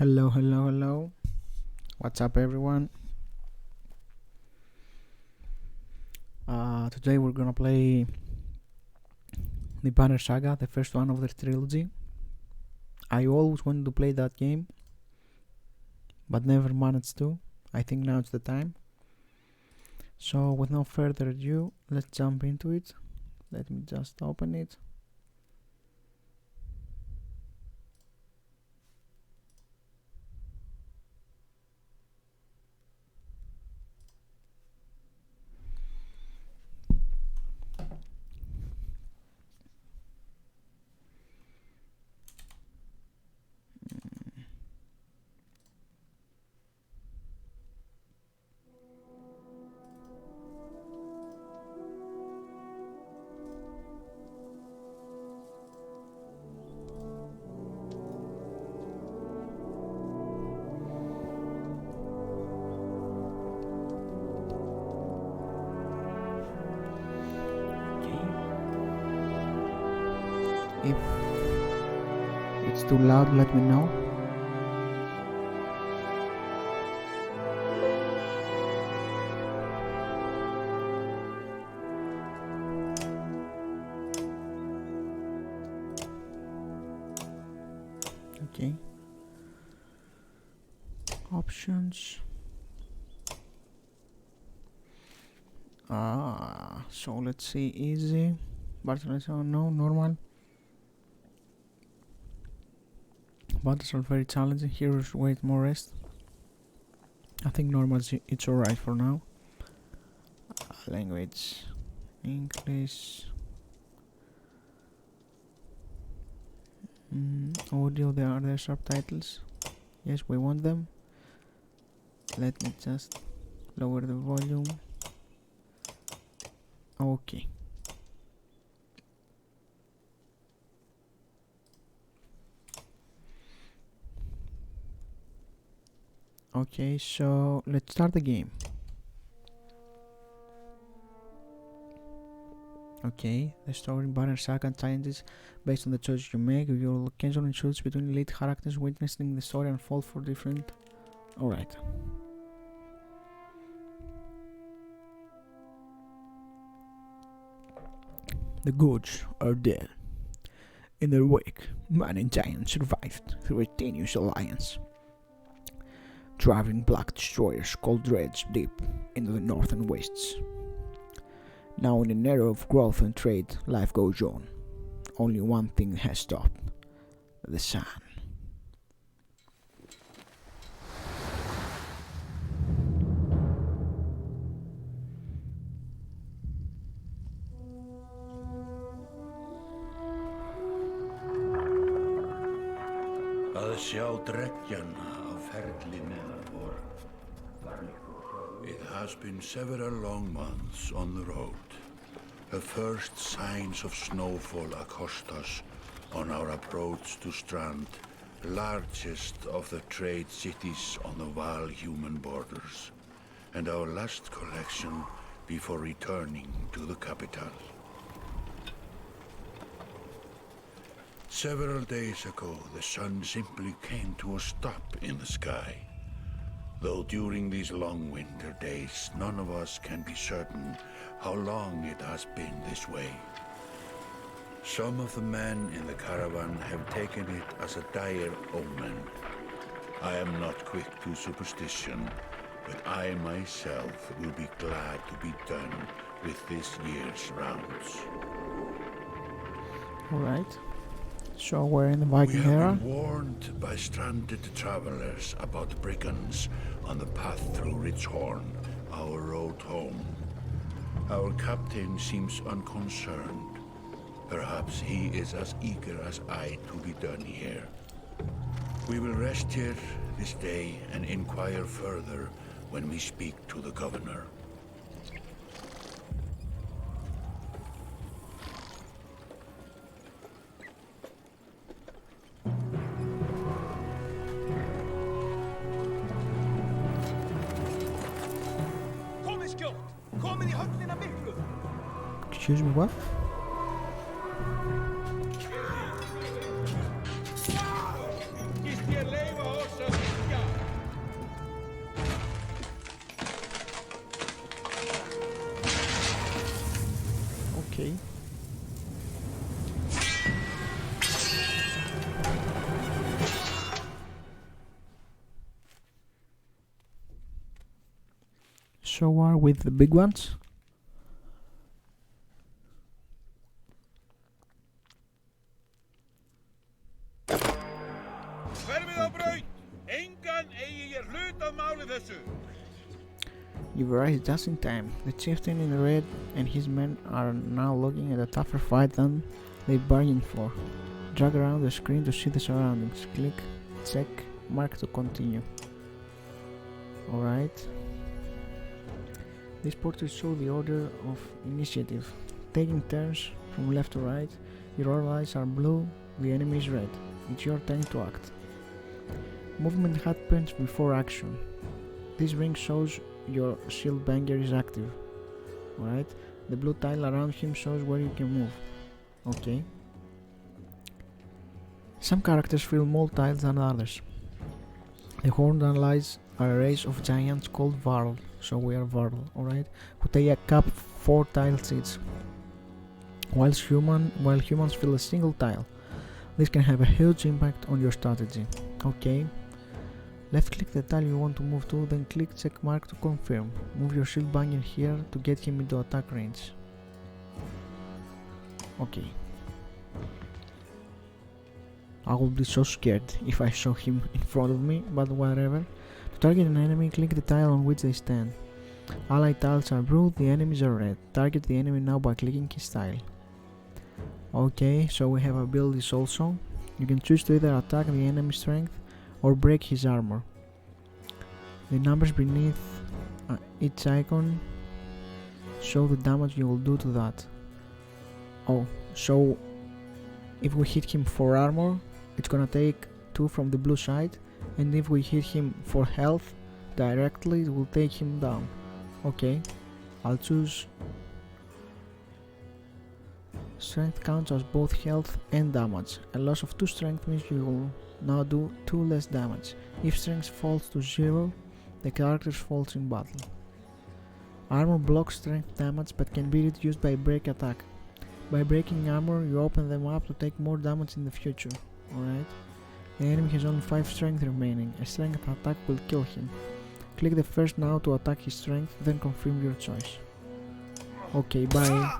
Hello, hello, hello. What's up, everyone? Today we're gonna play the Banner Saga, the first one of the trilogy. I always wanted to play that game, but never managed to. I think now it's the time. So, with no further ado, let's jump into it. Let me just open it. If it's too loud, let me know. Okay. Options. So let's see, easy. Battles are no normal. Battles are very challenging. Heroes wait more rest. I think normal it's alright for now. Language English. Audio, there are subtitles. Yes, we want them. Let me just lower the volume. Okay. Okay, so let's start the game. Okay, the story Banner Saga challenges based on the choices you make. You will occasionally choose between lead characters, witnessing the story unfold for different. Alright. The gods are dead. In their wake, man and giant survived through a tenuous alliance, driving black destroyers called Dreads deep into the northern wastes. Now in an era of growth and trade, life goes on. Only one thing has stopped: the sun. Að sjá dreggjana á ferli neðan vor. It has been several long months on the road. The first signs of snowfall accost us on our approach to Strand, largest of the trade cities on the Val-human borders, and our last collection before returning to the capital. Several days ago, the sun simply came to a stop in the sky. Though during these long winter days, none of us can be certain how long it has been this way. Some of the men in the caravan have taken it as a dire omen. I am not quick to superstition, but I myself will be glad to be done with this year's rounds. Alright. So we're in the Viking We era. have been warned by stranded travelers about brigands on the path through Ridgehorn, our road home. Our captain seems unconcerned. Perhaps he is as eager as I to be done here. We will rest here this day and inquire further when we speak to the governor. Excuse me, what? Gist ég leyfa oss að So are with the big ones. You've arrived just in time. The chieftain in red and his men are now looking at a tougher fight than they bargained for. Drag around the screen to see the surroundings. Click, check, mark to continue. Alright. These portraits show the order of initiative. Taking turns from left to right, your allies are blue, the enemy is red. It's your turn to act. Movement happens before action. This ring shows your shield banger is active. Alright. The blue tile around him shows where you can move. Okay. Some characters fill more tiles than others. The horned allies are a race of giants called Varl, so we are Varl, alright, who take up 4 tiles each, while humans fill a single tile. This can have a huge impact on your strategy. Okay. Left click the tile you want to move to, then click check mark to confirm. Move your shield banger here to get him into attack range. Okay. I would be so scared if I saw him in front of me, but whatever. To target an enemy, click the tile on which they stand. Allied tiles are blue, the enemies are red. Target the enemy now by clicking his tile. Okay, so we have abilities also. You can choose to either attack the enemy's strength or break his armor. The numbers beneath each icon show the damage you will do to that. Oh, so if we hit him for armor, it's gonna take 2 from the blue side, and if we hit him for health directly, it will take him down. Okay, I'll choose strength counts as both health and damage. A loss of 2 strength means you will now do 2 less damage. If strength falls to 0, the character falls in battle. Armor blocks strength damage but can be reduced by break attack. By breaking armor, you open them up to take more damage in the future. Alright. The enemy has only 5 strength remaining. A strength attack will kill him. Click the first now to attack his strength, then confirm your choice. Okay, bye.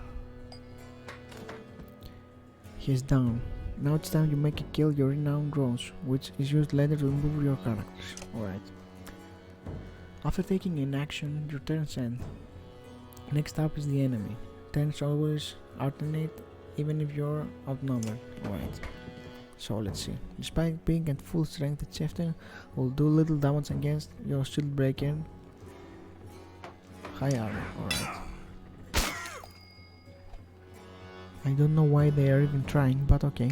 He is down. Now it's time you make a kill your renowned drones, which is used later to improve your characters. Alright. After taking an action, your turns end. Next up is the enemy. Turns always alternate even if you're outnumbered. Alright. So let's see. Despite being at full strength, the chieftain will do little damage against your shield breaker. High armor. Alright. I don't know why they are even trying, but okay.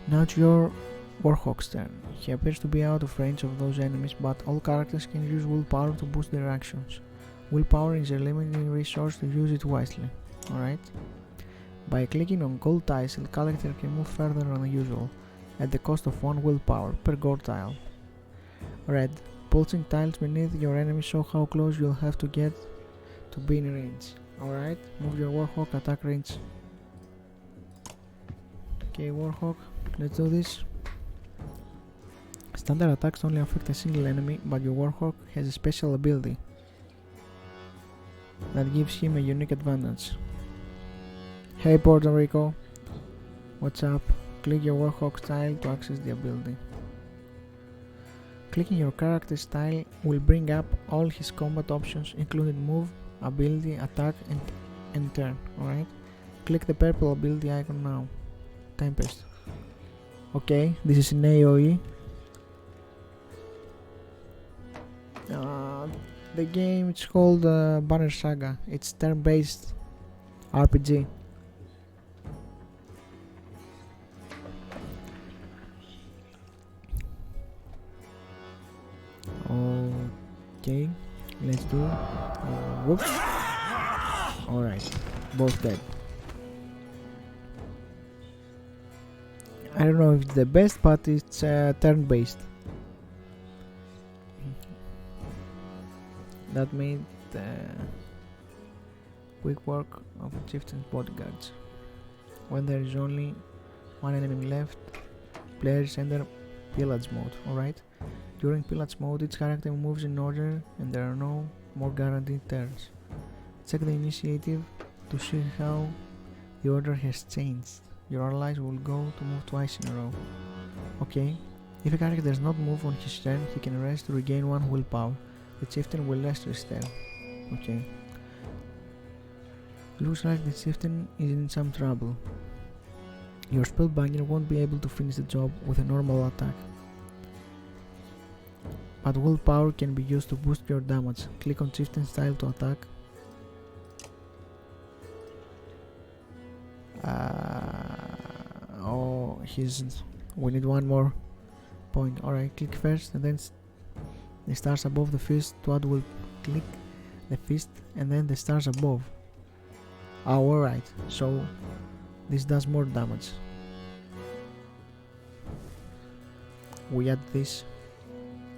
Now it's your Warhawk's turn. He appears to be out of range of those enemies, but all characters can use willpower to boost their actions. Willpower is a limited resource to use it wisely. Alright. By clicking on gold tiles, the character can move further than usual, at the cost of 1 willpower per gold tile. Red. Pulsing tiles beneath your enemy show how close you'll have to get to be in range. Alright, move your Warhawk attack range. Okay, Warhawk, let's do this. Standard attacks only affect a single enemy, but your Warhawk has a special ability that gives him a unique advantage. Hey Puerto Rico, what's up? Click your Warhawk style to access the ability. Clicking your character style will bring up all his combat options, including move, ability, attack, and turn. Alright? Click the purple ability icon now. Tempest. Okay, this is an AoE. The game it's called Banner Saga. It's turn-based RPG. Okay, let's do whoops. Alright, both dead. I don't know if it's the best, but it's turn-based. That made quick work of the chieftain's bodyguards. When there is only one enemy left, players enter pillage mode, alright? During pillage mode, each character moves in order and there are no more guaranteed turns. Check the initiative to see how the order has changed. Your allies will go to move twice in a row. Okay, if a character does not move on his turn, he can rest to regain 1 willpower. The chieftain will rest his turn. Okay. Looks like the chieftain is in some trouble. Your spellbanger won't be able to finish the job with a normal attack. But willpower can be used to boost your damage. Click on chieftain style to attack. Oh, we need 1 more point. Alright, click first and then the stars above the fist to add will click the fist and then the stars above. Oh, alright, so this does more damage. We add this,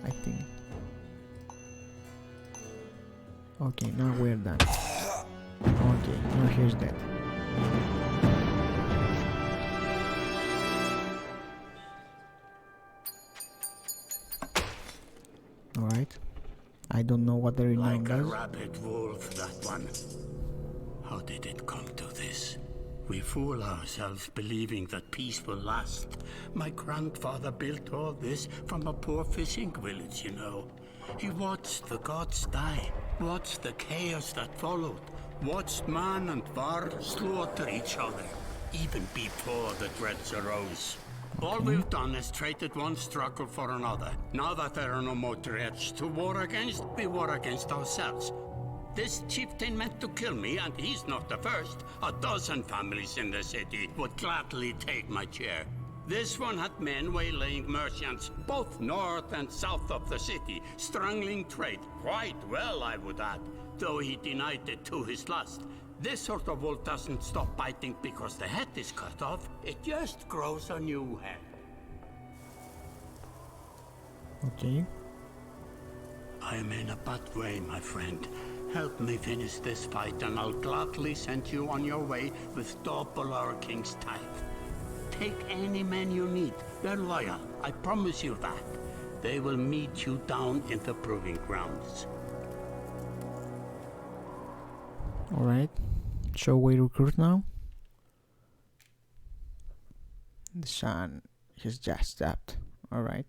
I think. Okay, now we're done. Okay, now here's that. Alright. I don't know what the renown does. Like a rabid wolf, that one. How did it come to this? We fool ourselves believing that peace will last. My grandfather built all this from a poor fishing village, you know. He watched the gods die, watched the chaos that followed, watched man and var slaughter each other, even before the dreads arose. All we've done is traded one struggle for another. Now that there are no more dreads to war against, we war against ourselves. This chieftain meant to kill me, and he's not the first. A dozen families in the city would gladly take my chair. This one had men waylaying merchants, both north and south of the city, strangling trade, quite well, I would add, though he denied it to his lust. This sort of wolf doesn't stop biting because the head is cut off. It just grows a new head. Okay. I am in a bad way, my friend. Help me finish this fight and I'll gladly send you on your way with double our king's tithe. Take any men you need. They're loyal, I promise you that. They will meet you down in the proving grounds. Alright. So we recruit now. The sun has just stopped. Alright.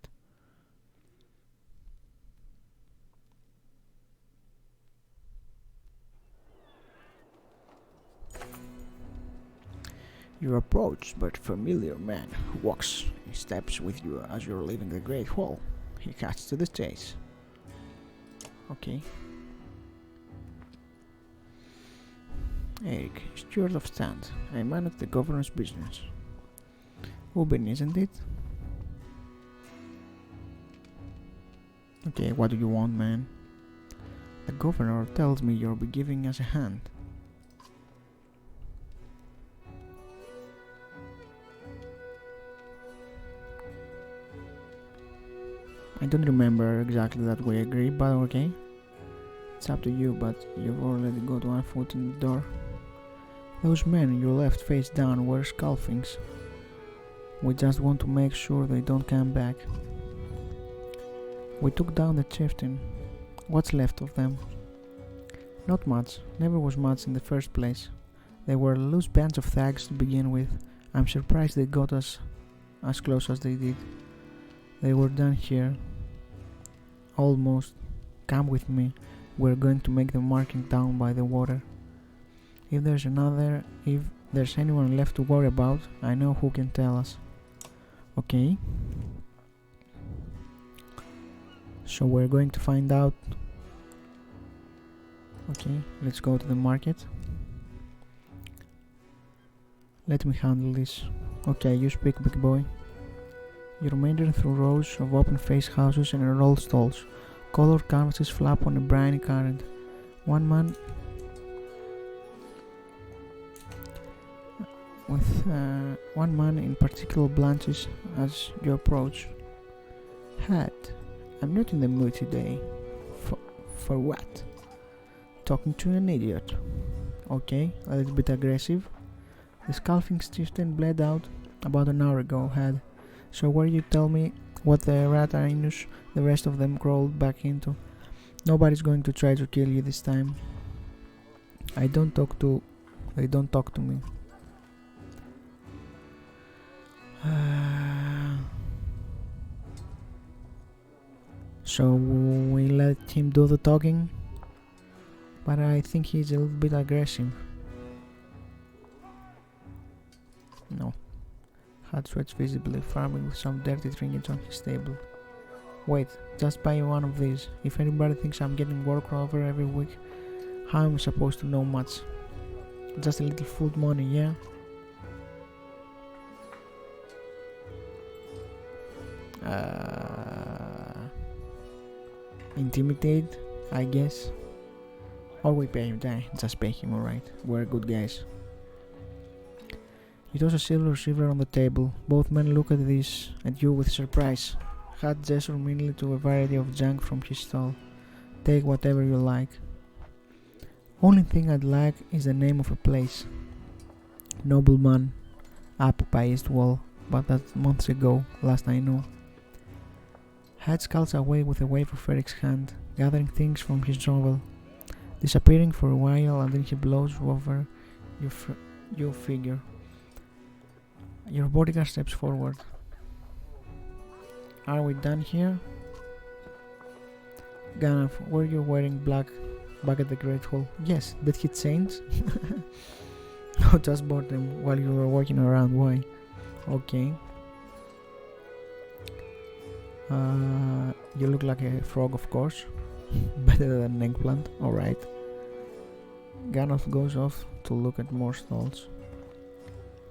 You approach but familiar man who walks in steps with you as you're leaving the Great Hall. He cuts to the chase. Okay. Eric, steward of stand. I manage the governor's business. Ubin, isn't it? Okay, what do you want, man? The governor tells me you'll be giving us a hand. I don't remember exactly that we agreed, but okay. It's up to you, but you've already got 1 foot in the door. Those men you left face down were scalfings. We just want to make sure they don't come back. We took down the chieftain. What's left of them? Not much. Never was much in the first place. They were a loose band of thugs to begin with. I'm surprised they got us as close as they did. They were done here. Almost. Come with me. We're going to make the marking down by the water. If there's anyone left to worry about, I know who can tell us. Okay. So we're going to find out. Okay, let's go to the market. Let me handle this. Okay, you speak, big boy. You meander through rows of open-faced houses and rolled stalls. Colored canvases flap on a briny current. One man in particular blanches as you approach. Hat, I'm not in the mood today. For what? Talking to an idiot. Okay, a little bit aggressive. The scalping chieftain bled out about an hour ago, Had. So where you tell me what the Ratarinus, the rest of them crawled back into. Nobody's going to try to kill you this time. They don't talk to me. So we let him do the talking, but I think he's a little bit aggressive. No. Had sweats visibly, farming with some dirty trinkets on his table. Wait, just buy one of these. If anybody thinks I'm getting work over every week, how am I supposed to know much? Just a little food money, yeah? Intimidate, I guess. Or we pay him, just pay him, alright. We're good guys. He tossed a silver receiver on the table. Both men look at you with surprise. Had gestured meanly to a variety of junk from his stall. Take whatever you like. Only thing I'd like is the name of a place. Nobleman, up by East Wall, but that's months ago, last I know. Had skulls away with a wave of Eric's hand, gathering things from his shovel, disappearing for a while, and then he blows over your figure. Your bodyguard steps forward. Are we done here? Ganaf, were you wearing black back at the Great Hall? Yes, did he change? No, just bought them while you were walking around. Why? Okay. You look like a frog, of course. Better than an eggplant. Alright. Ganaf goes off to look at more stalls.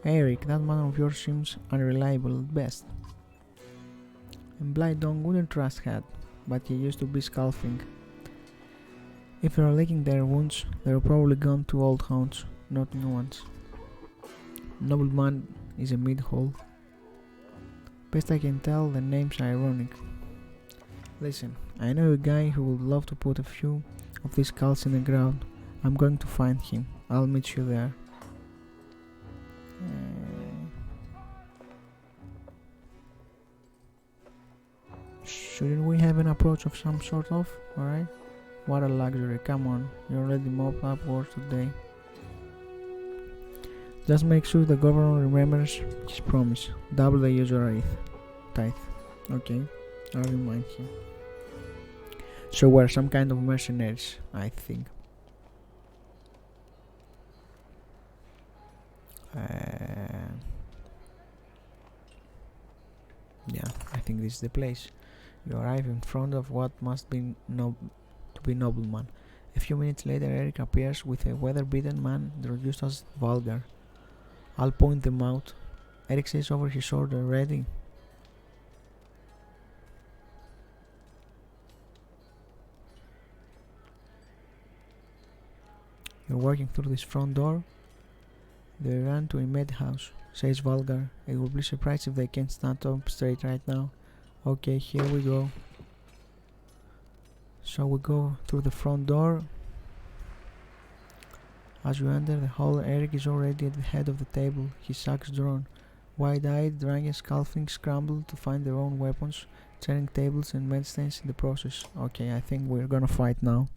Eric, that man of yours seems unreliable at best. And Blydong wouldn't trust Hat, but he used to be scalping. If they're licking their wounds, they're probably gone to old hounds, not new ones. Nobleman is a mid-hole. Best I can tell, the name's ironic. Listen, I know a guy who would love to put a few of these skulls in the ground. I'm going to find him. I'll meet you there. Shouldn't we have an approach of some sort of? Alright? What a luxury, come on, you already mopped up work today. Just make sure the governor remembers his promise. Double the usual tithe. Okay, I'll remind him. So we're some kind of mercenaries, I think. Yeah, I think this is the place. You arrive in front of what must be to be nobleman. A few minutes later, Eric appears with a weather-beaten man introduced as Vulgar. I'll point them out. Eric says over his shoulder, ready? You're walking through this front door. They ran to a madhouse, says Vulgar. It will be surprised if they can't stand up straight right now. Okay, here we go. So we go through the front door. As you enter the hall, Eric is already at the head of the table, his sacks drawn. Wide-eyed, Dragon Scalfing scramble to find their own weapons, turning tables and medicines in the process. Okay, I think we're gonna fight now.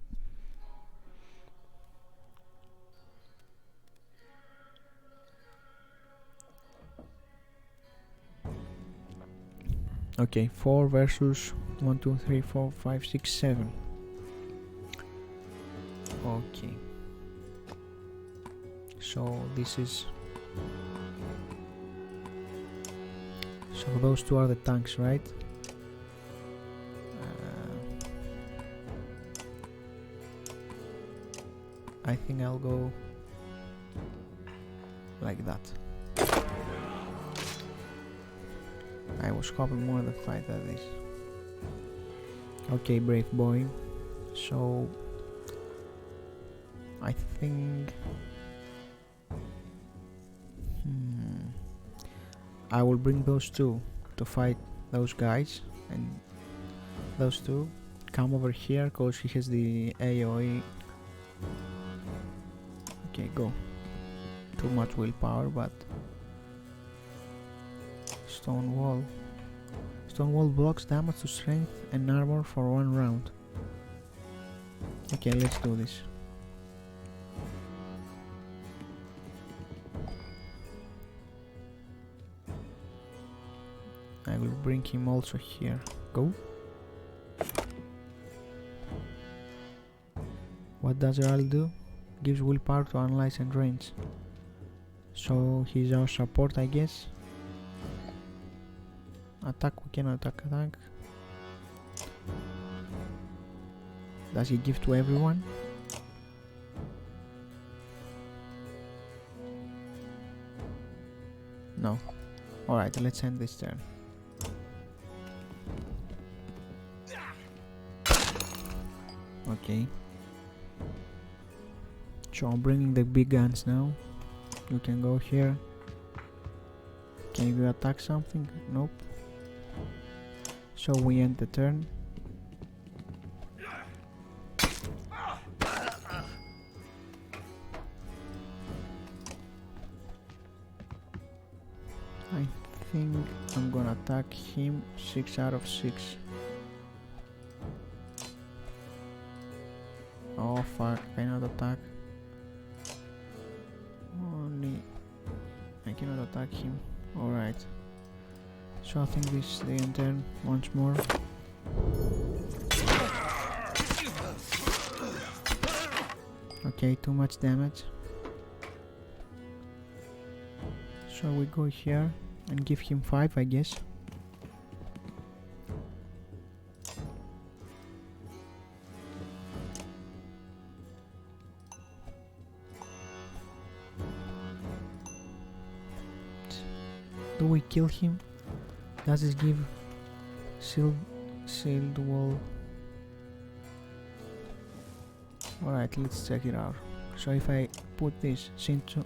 Okay, 4 versus 1, 2, 3, 4, 5, 6, 7. Okay. So this is... So those two are the tanks, right? I think I'll go like that. I was hoping more the fight at this. Okay, brave boy. So I think I will bring those two to fight those guys, and those two come over here cause he has the AoE. Okay, go. Too much willpower, but stone wall. Stone wall blocks damage to strength and armor for 1 round. Okay, let's do this. I will bring him also here. Go. What does Ral do? Gives willpower to analyze and range. So he's our support, I guess. Attack, we cannot attack. Does he give to everyone? No. Alright, let's end this turn. Okay. So I'm bringing the big guns now. You can go here. Can you attack something? Nope. So we end the turn. I think I'm gonna attack him 6 out of 6. Oh fuck, I cannot attack. Only I cannot attack him. Alright. So I think this is the end turn once more. Okay, too much damage. So we go here and give him 5, I guess. Do we kill him? Does this give sealed wall? Alright, let's check it out. So if I put this into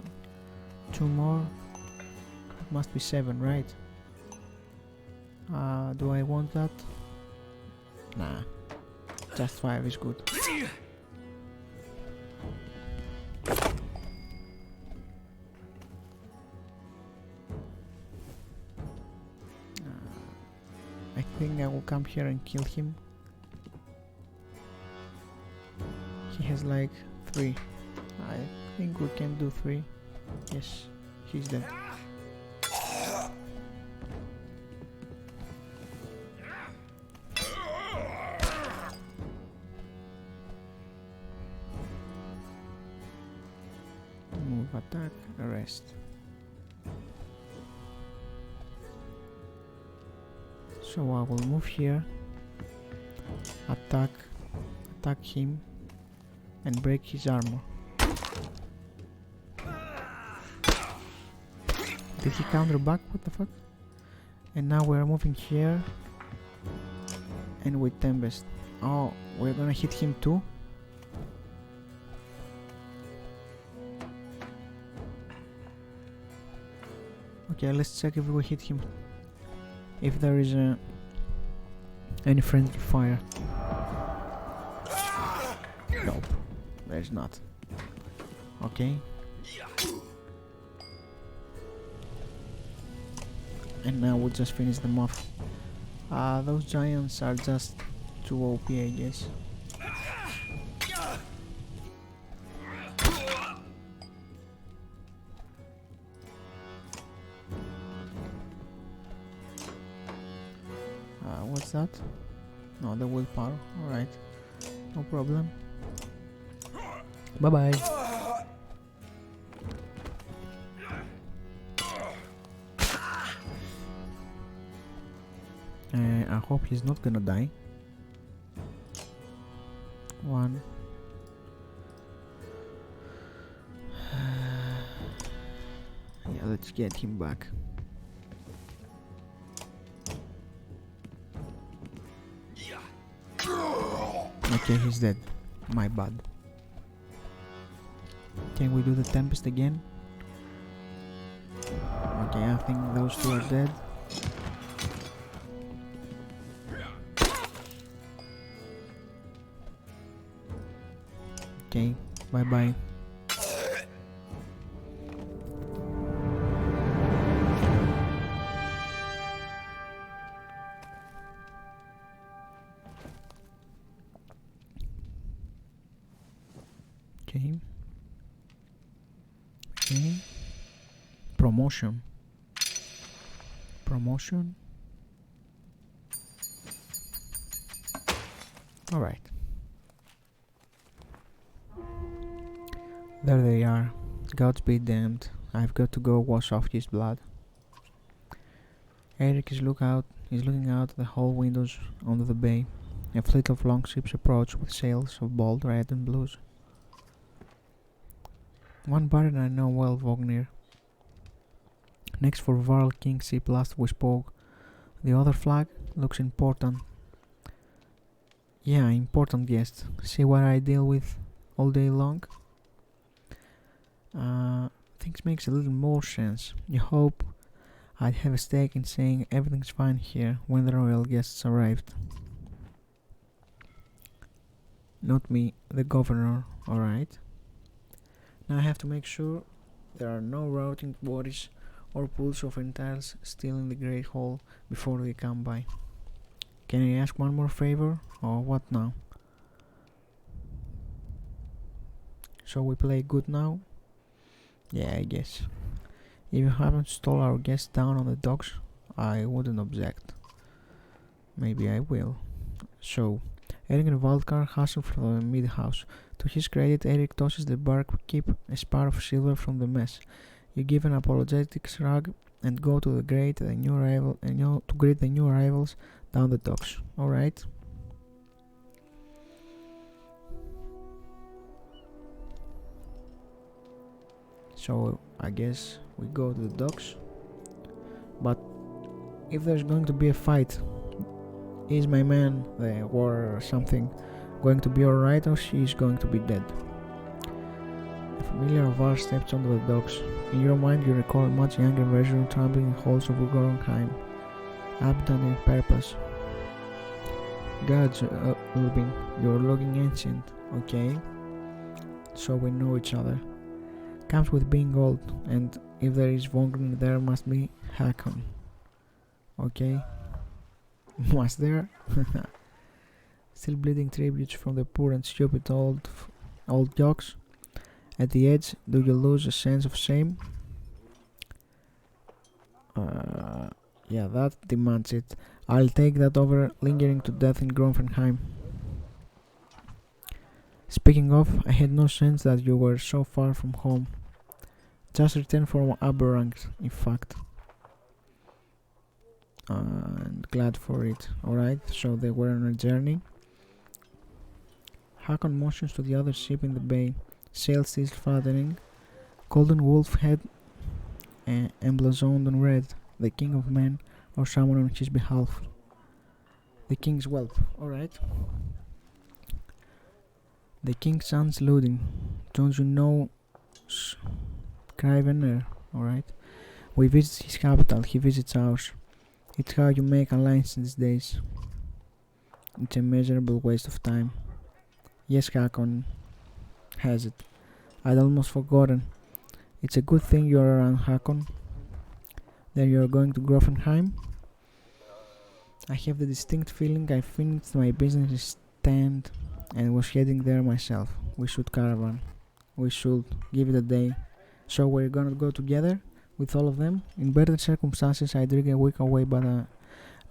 2 more, it must be 7, right? Do I want that? Nah, just 5 is good. I think I will come here and kill him. He has like 3. I think we can do 3. Yes, he's dead. Move, attack, arrest. So I will move here, attack him, and break his armor. Did he counter back? What the fuck? And now we're moving here, and with Tempest. Oh, we're gonna hit him too? Okay, let's check if we hit him. If there is any friendly fire. Nope, there's not. Okay. And now we'll just finish them off. Those giants are just too OP, I guess. What's that? No, the willpower. Alright. No problem. Bye bye. I hope he's not gonna die. 1. Yeah, let's get him back. Okay, he's dead. My bad. Can we do the Tempest again? Okay, I think those 2 are dead. Okay, bye bye. Okay. Okay. Promotion. Promotion. Alright. There they are. Gods be damned. I've got to go wash off his blood. Eric is looking out the hull windows onto the bay. A fleet of longships approach with sails of bold red and blues. One barren I know well, Vognir. Next for Varl King ship last we spoke. The other flag looks important. Yeah, important guest. See what I deal with all day long? Things makes a little more sense. You hope I'd have a stake in saying everything's fine here when the royal guests arrived. Not me, the governor, alright? Now I have to make sure there are no routing bodies or pools of entails still in the Great Hall before they come by. Can I ask one more favor, or what now? So we play good now? Yeah, I guess. If you haven't stole our guests down on the docks, I wouldn't object. Maybe I will. So, Eric and Valdkar hustle from the mid-house. To his credit, Eric tosses the barkeep a spar of silver from the mess. You give an apologetic shrug and go to greet the new arrivals down the docks. Alright? So I guess we go to the docks. But if there's going to be a fight, is my man, the war or something, going to be alright or she is going to be dead? A familiar Var steps onto the docks. In your mind you recall a much younger version trampling the halls of Goronheim, absent in purpose. Gods, Ulbin, you're looking ancient, okay? So we know each other. Comes with being old, and if there is Vongrin there must be Hakon. Okay? Must there? Still bleeding tributes from the poor and stupid old jocks. At the edge, do you lose a sense of shame? Yeah, that demands it. I'll take that over lingering to death in Grofenheim. Speaking of, I had no sense that you were so far from home. Just returned from Aberrangs, in fact. And glad for it. Alright, so they were on a journey. Hakon motions to the other ship in the bay. Sails still fluttering. Golden wolf head emblazoned on red. The king of men, or someone on his behalf. The king's whelp. Alright. The king's son's looting. Don't you know Scrivener? Alright. We visit his capital, he visits ours. It's how you make alliance these days. It's a miserable waste of time. Yes, Hakon has it. I'd almost forgotten. It's a good thing you're around, Hakon. Then you're going to Grofenheim? I have the distinct feeling I finished my business stand and was heading there myself. We should caravan. We should give it a day. So we're gonna go together with all of them? In better circumstances I'd drink a week away, but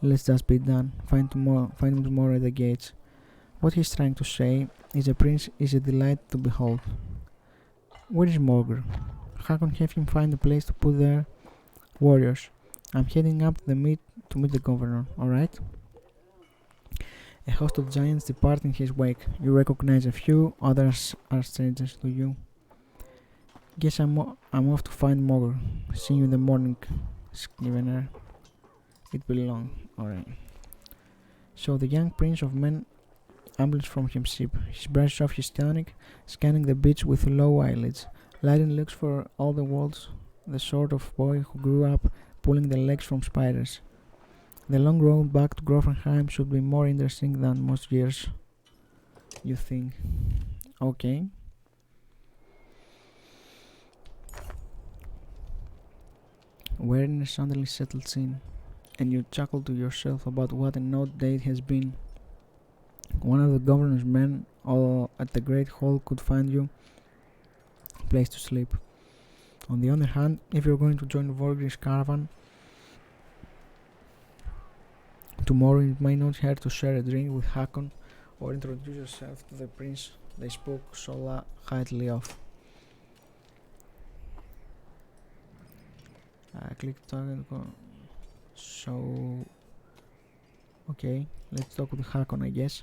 let's just be done. Find him tomorrow at the gates. What he's trying to say is a prince is a delight to behold. Where is Morgr? Hakon have him find a place to put their warriors. I'm heading up to meet the governor, alright? A host of giants depart in his wake. You recognize a few, others are strangers to you. Guess I'm off to find Morgr. See you in the morning, Scrivener. It will be long, alright. So the young prince of men ambles from his ship. He brushes off his tunic, scanning the beach with low eyelids. Laden looks for all the worlds, the sort of boy who grew up pulling the legs from spiders. The long road back to Grofenheim should be more interesting than most years, you think. Okay. We're in a suddenly settled scene, and you chuckle to yourself about what an odd day it has been. One of the governor's men all at the Great Hall could find you place to sleep. On the other hand, if you're going to join Vorgir's caravan, tomorrow it might not hurt to share a drink with Hakon or introduce yourself to the prince they spoke so highly of. I clicked target. So, okay, let's talk with Hakon, I guess.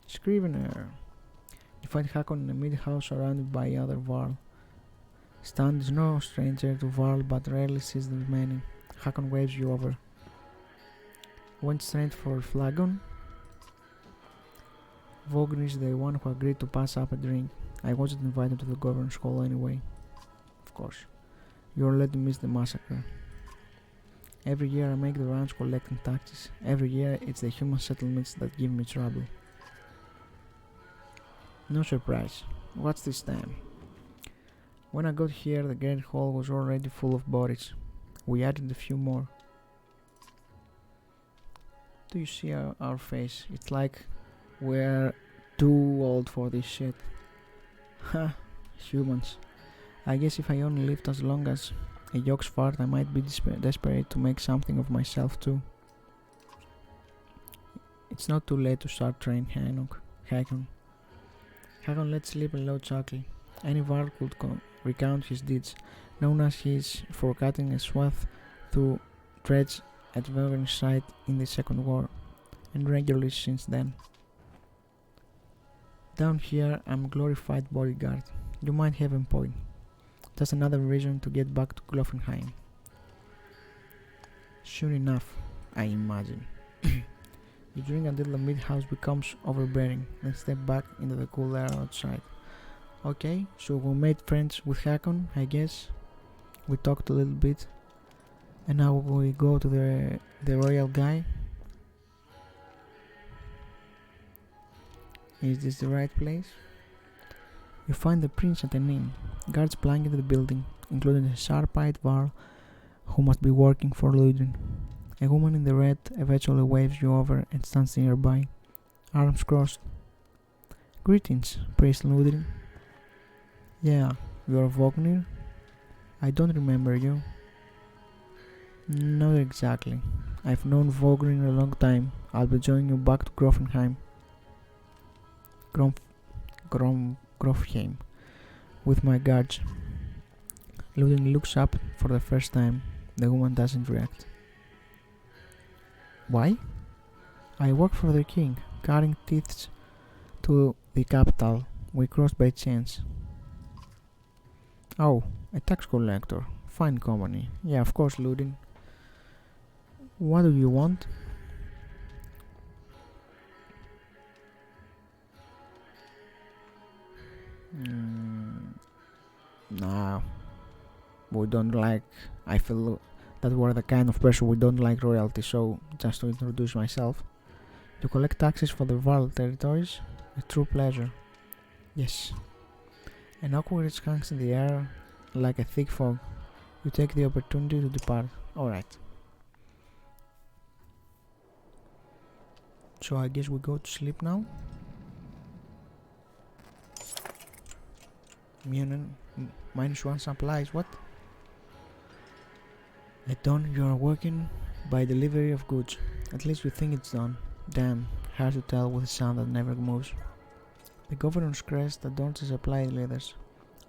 Scrivener. You find Hakon in a mid-house surrounded by other Varl. Stan is no stranger to Varl but rarely sees them many. Hakon waves you over. Went straight for a flagon. Vogn is the one who agreed to pass up a drink. I wasn't invited to the governor's hall anyway. Of course. You're let to miss the massacre. Every year I make the rounds collecting taxes. Every year it's the human settlements that give me trouble. No surprise. What's this time? When I got here, the great hall was already full of bodies. We added a few more. Do you see our face? It's like we're too old for this shit. Ha, humans. I guess if I only lived as long as a yolk's fart, I might be desperate to make something of myself too. It's not too late to start training Hakon. Hakon let slip a low chuckle. Any Varl could recount his deeds, known as his for cutting a swath through treads at Vogn's side in the Second War, and regularly since then. Down here I'm a glorified bodyguard. You might have a point. Just another reason to get back to Glofenheim. Sure enough, I imagine. You drink until the mid-house becomes overbearing, then step back into the cool air outside. Okay, so we made friends with Hakon, I guess. We talked a little bit. And now we go to the royal guy. Is this the right place? You find the prince at an inn. Guards blanket the building, including a sharp-eyed Varl who must be working for Ludin. A woman in the red eventually waves you over and stands nearby, arms crossed. Greetings, Priest Ludin. Yeah, you're Vognir? I don't remember you. Not exactly. I've known Vognir a long time. I'll be joining you back to Grofenheim. Grofheim. With my guards. Ludin looks up for the first time. The woman doesn't react. Why? I work for the king, carrying teeth to the capital. We crossed by chance. Oh, a tax collector. Fine company. Yeah, of course, Ludin. What do you want? Nah, we don't like. I feel that we're the kind of person we don't like royalty, so just to introduce myself. You collect taxes for the Varl territories? A true pleasure. Yes. An awkward hangs in the air like a thick fog. You take the opportunity to depart. Alright. So I guess we go to sleep now. -1 supplies, what? At dawn you are working by delivery of goods. At least you think it's done. Damn, hard to tell with a sun that never moves. The governor's crest adorns the supply leaders.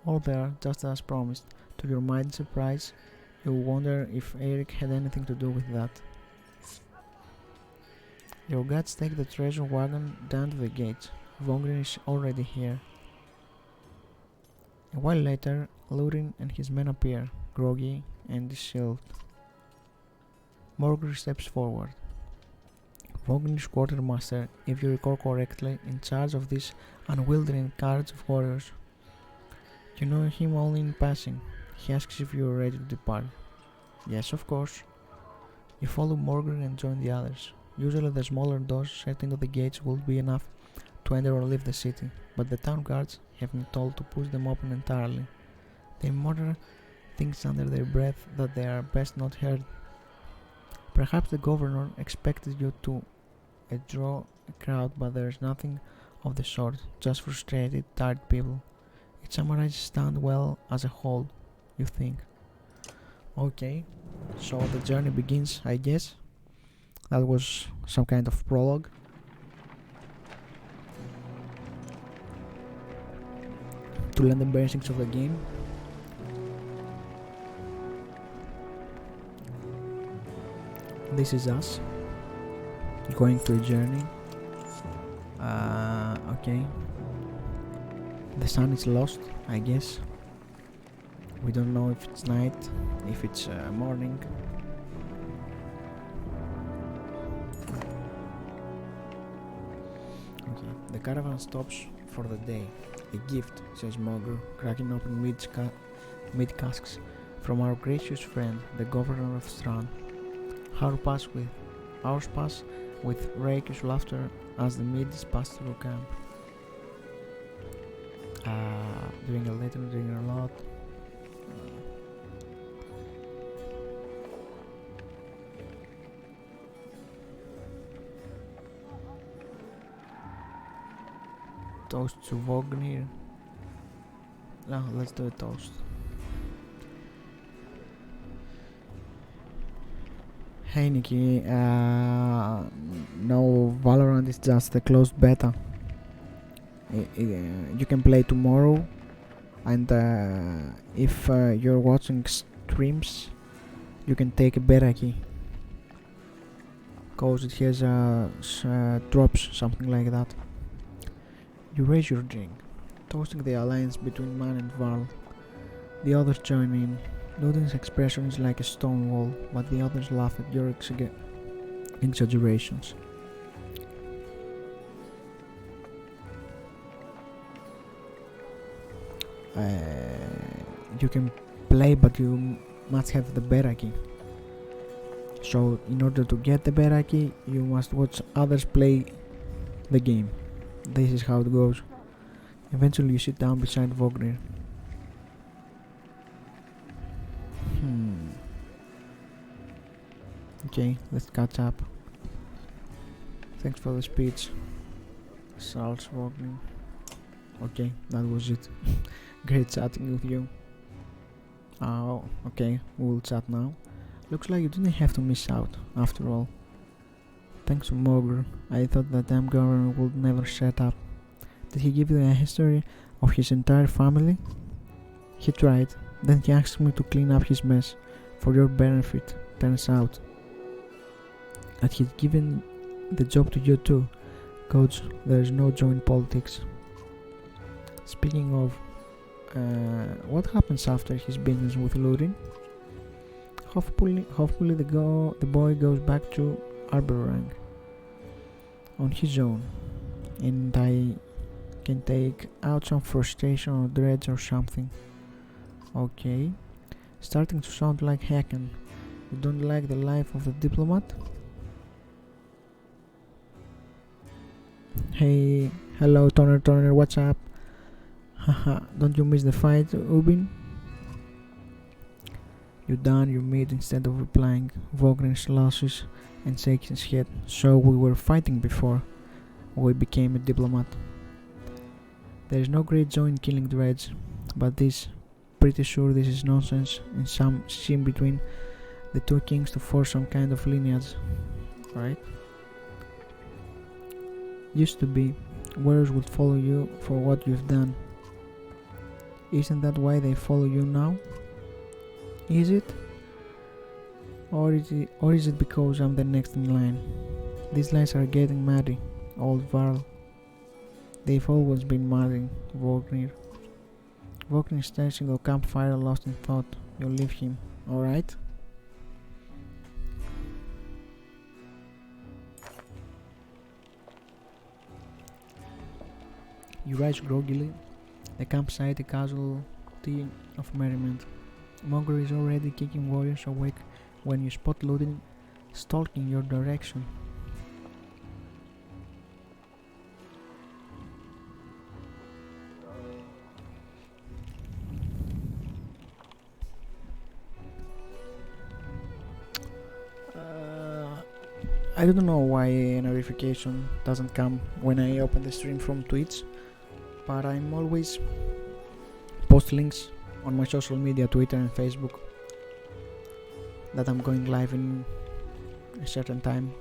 All there, just as promised. To your mighty surprise, you wonder if Eric had anything to do with that. Your guards take the treasure wagon down to the gates. Vongrin is already here. A while later, Lurin and his men appear, groggy and disheveled. Morgr steps forward. Vongrin is quartermaster, if you recall correctly, in charge of these unwildering cards of warriors. You know him only in passing. He asks if you are ready to depart. Yes, of course. You follow Morgr and join the others. Usually the smaller doors set into the gates will be enough to enter or leave the city, but the town guards have been told to push them open entirely. They mutter things under their breath that they are best not heard. Perhaps the governor expected you to draw a crowd, but there is nothing of the sort, just frustrated, tired people. It summarizes stand well as a whole, you think. Okay, so the journey begins, I guess. That was some kind of prologue. To learn the basics of the game. This is us going through a journey. Okay. The sun is lost, I guess. We don't know if it's night, if it's morning. Okay, the caravan stops for the day. A gift, says Mogger, cracking open meat casks from our gracious friend, the governor of Strand. Hours pass with raucous laughter as the meat is passed through camp. Doing a little, doing a lot. Toast to Vognir. No, let's do a toast. Hey Nikki, no, Valorant is just a closed beta. You can play tomorrow, and if you're watching streams, you can take a beta key. Cause it has drops, something like that. You raise your drink, toasting the alliance between Man and Val. The others join in. Ludin's expression is like a stone wall, but the others laugh at your exaggerations. You can play, but you must have the beta key. So, in order to get the beta key, you must watch others play the game. This is how it goes. Eventually, you sit down beside Vognir. Okay, let's catch up. Thanks for the speech, Charles Vognir. Okay, that was it. Great chatting with you. Oh, okay, we'll chat now. Looks like you didn't have to miss out, after all. Thanks to Mogr, I thought that damn governor would never shut up. Did he give you a history of his entire family? He tried, then he asked me to clean up his mess, for your benefit. Turns out that he'd given the job to you too. Coach, there is no joint politics. Speaking of, what happens after his business with Ludin? Hopefully the boy goes back to Arborang on his own, and I can take out some frustration or dreads or something. Okay, starting to sound like Hacken. You don't like the life of the diplomat? Hey, hello Toner, what's up? Haha, don't you miss the fight, Ubin? You done your meat instead of replying. Vogrin slouches and shakes his head. So we were fighting before we became a diplomat. There is no great joy in killing dreads, but pretty sure this is nonsense in some scene between the two kings to force some kind of lineage, right? Used to be, warriors would follow you for what you've done. Isn't that why they follow you now? Is it? Or is it because I'm the next in line? These lies are getting muddy, old Varl. They've always been muddy, Vognir. Vognir stares into a campfire lost in thought. You leave him, alright? You rise groggily. The campsite a casualty of merriment. Monger is already kicking warriors awake when you spot Ludin stalking your direction. I don't know why a notification doesn't come when I open the stream from Twitch, but I'm always post links on my social media, Twitter and Facebook, that I'm going live in a certain time.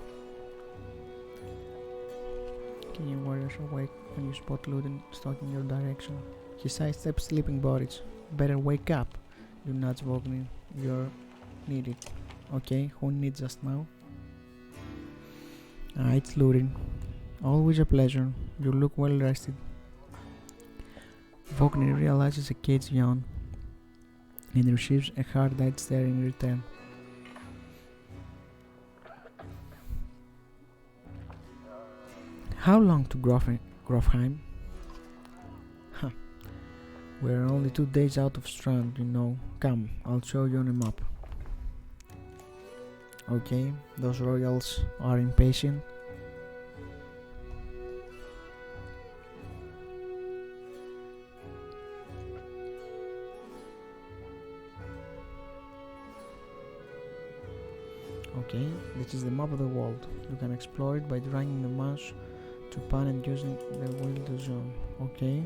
Can you warriors awake when you spot Ludin stalking your direction? He sidesteps sleeping bodies. Better wake up. You nudge Vognin. You're needed. Okay, who needs us now? It's Ludin. Always a pleasure. You look well rested. Vognin realizes a cage yawn and receives a hard-eyed stare in return. How long to Grofheim? Huh. We're only 2 days out of Strand, you know. Come, I'll show you on a map. Okay, those royals are impatient. Okay, this is the map of the world. You can explore it by dragging the mouse to pan and using the wheel to zoom. Okay.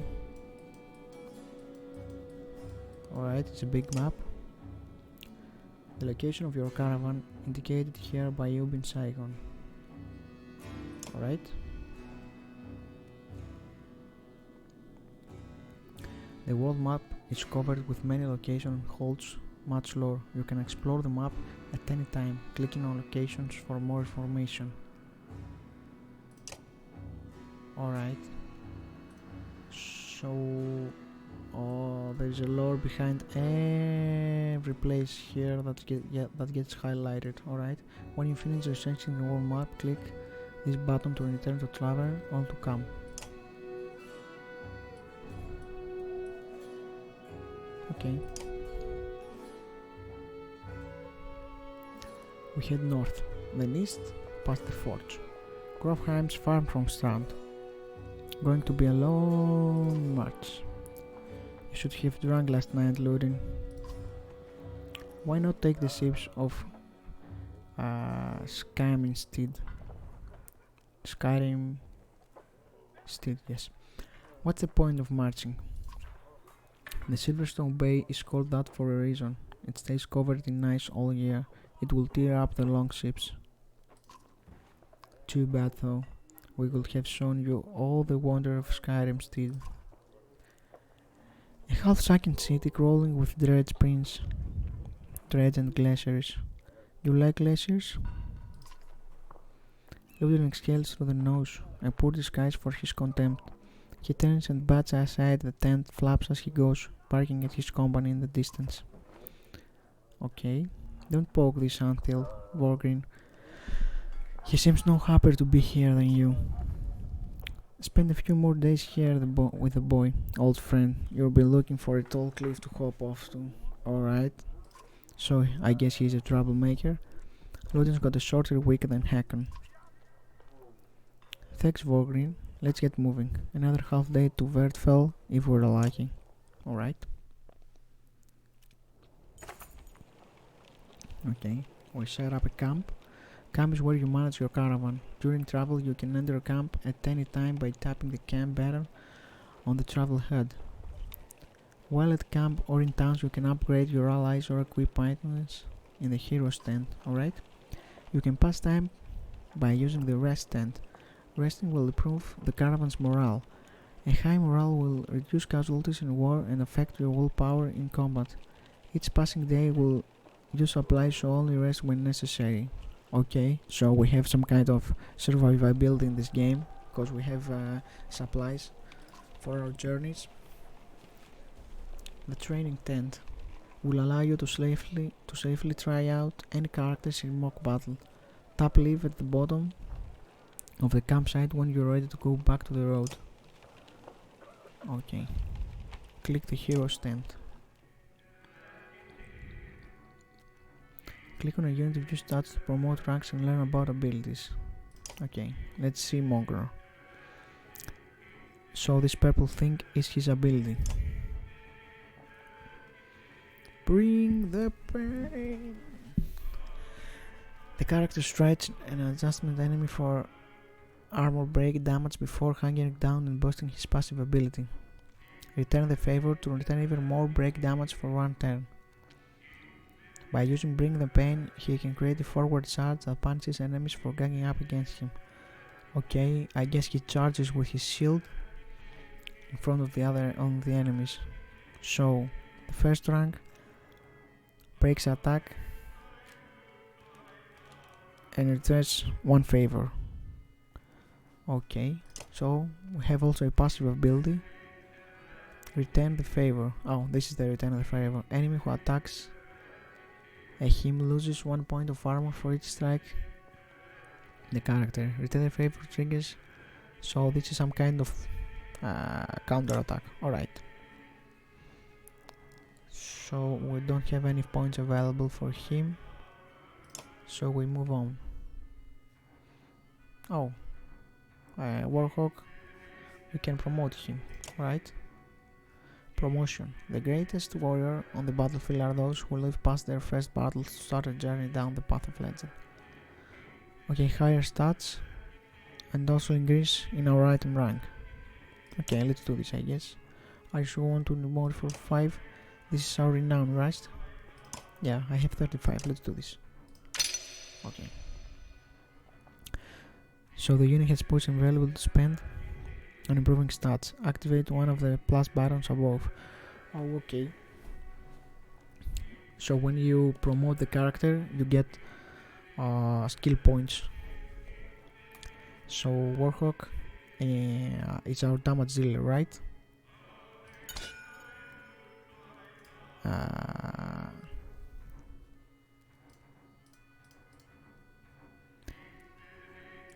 Alright, it's a big map. The location of your caravan indicated here by Ubin Saigon. Alright. The world map is covered with many locations and holds much lore. You can explore the map at any time, clicking on locations for more information. Alright. So there's a lore behind every place here that gets highlighted. Alright. When you finish researching the world map, click this button to return to Traveler or to camp. Okay. We head north, then east, past the forge. Grofheim's far from Strand. Going to be a long march. You should have drunk last night, Ludin. Why not take the ships of Skyrim instead? Skyrim instead, yes. What's the point of marching? The Silverstone Bay is called that for a reason. It stays covered in ice all year. It will tear up the longships. Too bad though. We could have shown you all the wonder of Skyrim instead. A half-sunken city crawling with dredge and glaciers. You like glaciers? Ludwig exhales through the nose, a poor disguise for his contempt. He turns and bats aside the tent flaps as he goes, barking at his company in the distance. Okay, don't poke this anthill, Vorgrin. He seems no happier to be here than you. Spend a few more days here with the boy, old friend. You'll be looking for a tall cliff to hop off to. Alright. So, I guess he's a troublemaker. Ludin's got a shorter week than Hakon. Thanks, Vorgrin. Let's get moving. Another half day to Vertfell if we're lucky. Alright. Okay, we set up a camp. Camp is where you manage your caravan. During travel you can enter a camp at any time by tapping the camp banner on the travel HUD. While at camp or in towns you can upgrade your allies or equip items in the hero's tent, alright? You can pass time by using the rest tent. Resting will improve the caravan's morale. A high morale will reduce casualties in war and affect your willpower in combat. Each passing day will use supplies, so only rest when necessary. Okay, so we have some kind of survivability in this game because we have supplies for our journeys. The training tent will allow you to safely try out any characters in mock battle. Tap leave at the bottom of the campsite when you're ready to go back to the road. Okay, click the hero's tent. Click on a unit of your stats to promote ranks and learn about abilities. Okay, let's see Mongro. So this purple thing is his ability. Bring the pain. The character strikes an adjustment enemy for armor break damage before hanging down and boosting his passive ability. Return the favor to return even more break damage for one turn. By using Bring the Pain, he can create a forward charge that punishes enemies for ganging up against him. Okay, I guess he charges with his shield in front of the enemies. So, the first rank breaks attack and returns one favor. Okay, so we have also a passive ability. Return the favor. Oh, this is the return of the favor. Enemy who attacks him loses 1 point of armor for each strike the character. Return the favor triggers. So this is some kind of counter attack. Alright. So we don't have any points available for him. So we move on. Oh. Warhawk. We can promote him. Right? Promotion. The greatest warrior on the battlefield are those who live past their first battle to start a journey down the path of legend. Okay, higher stats and also increase in our item rank. Okay, let's do this, I guess. I should want to mode for 5. This is our renown, right? Yeah, I have 35. Let's do this. Okay. So the unit has points available to spend on improving stats. Activate one of the plus buttons above. Oh, okay. So when you promote the character, you get skill points. So Warhawk is our damage dealer, right?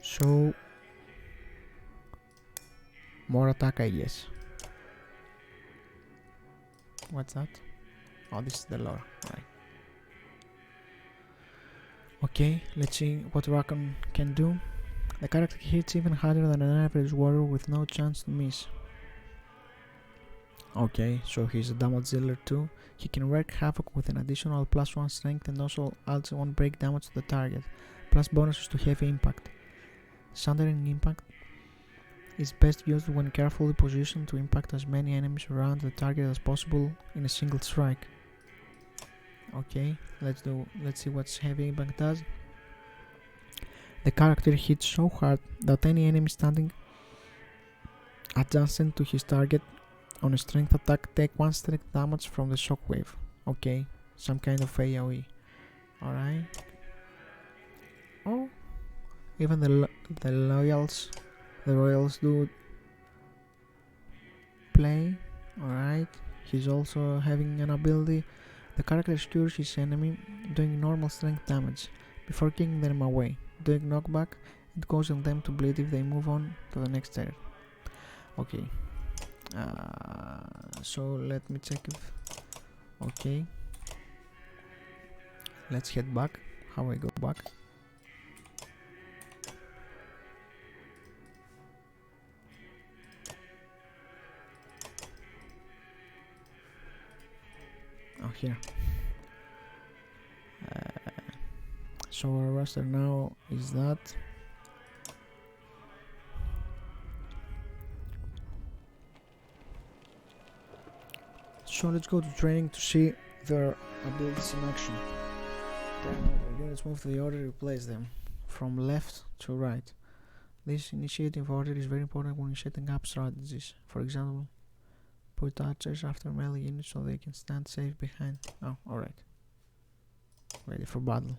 So more attack, I guess. What's that? Oh, this is the lore. Right. Okay, let's see what Rakon can do. The character hits even harder than an average warrior with no chance to miss. Okay, so he's a damage dealer too. He can wreak havoc with an additional +1 strength and also adds 1 break damage to the target, plus bonuses to heavy impact. Sundering impact is best used when carefully positioned to impact as many enemies around the target as possible in a single strike. Okay, let's see what heavy impact does. The character hits so hard that any enemy standing adjacent to his target on a strength attack take 1 strength damage from the shockwave. Okay, some kind of AoE. Alright. Oh, even the royals do play. Alright, he's also having an ability. The character skewers his enemy, doing normal strength damage before kicking them away, doing knockback and causing them to bleed if they move on to the next turn. Okay. So let me check if... Okay. Let's head back. How I go back? Oh, here. So our roster now is that. So let's go to training to see their abilities in action. Then units move to the order, replace them from left to right. This initiative order is very important when setting up strategies. For example, put archers after melee units so they can stand safe behind. Oh, alright. Ready for battle.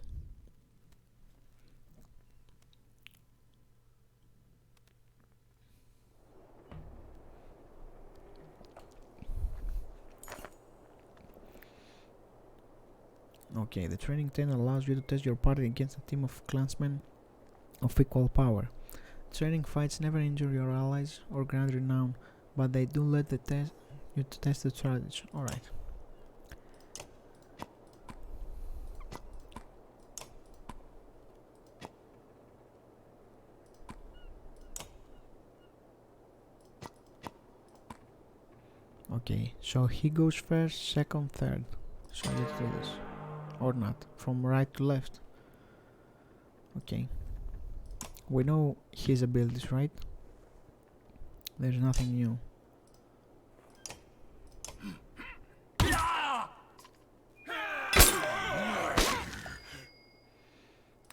Okay, the training 10 allows you to test your party against a team of clansmen of equal power. Training fights never injure your allies or grant renown, but they do let you to test the strategy. Alright. Okay, so he goes first, second, third. So let's do this. Or not, from right to left. Okay. We know his abilities, right? There's nothing new.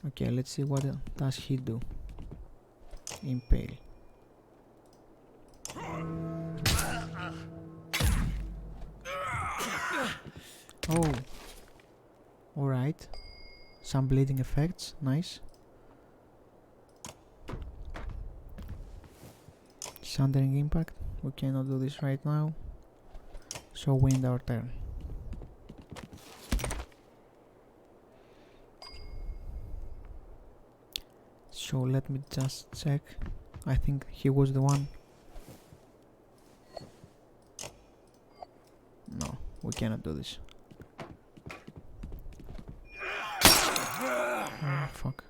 Okay, let's see what does he do. Impale. Oh. Alright. Some bleeding effects. Nice. Sundering impact. We cannot do this right now. So we end our turn. So let me just check. I think he was the one. No, we cannot do this. Oh, fuck.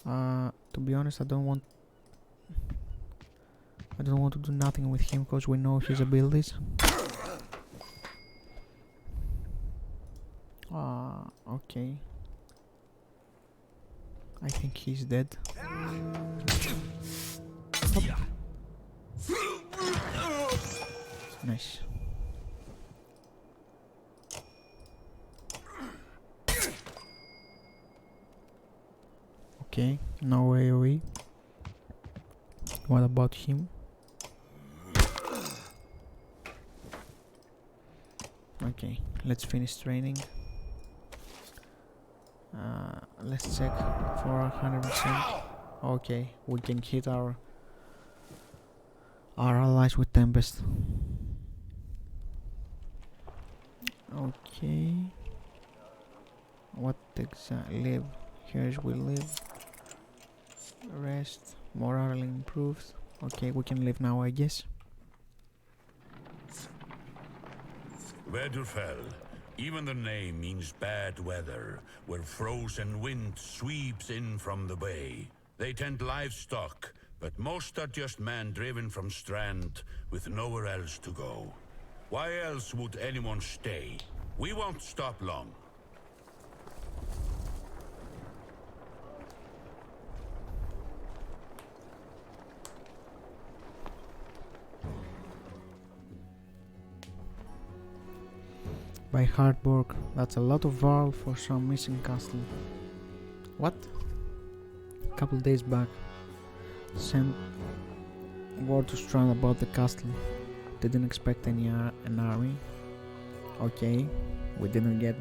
To be honest, I don't want to do nothing with him because we know his abilities. Okay. I think he's dead. Hop. Nice. Okay, no AoE. What about him? Okay, let's finish training. Let's check for 100%. Okay, we can hit our allies with Tempest. Okay. What exactly? Live. Here's we live. Rest. Morale improved. Okay, we can live now, I guess. Wedderfell. Even the name means bad weather, where frozen wind sweeps in from the bay. They tend livestock, but most are just men driven from Strand with nowhere else to go. Why else would anyone stay? We won't stop long. By Hardborg, that's a lot of Varl for some missing castle. What? Couple days back, sent word to Strand about the castle. Didn't expect an army. Okay, we didn't get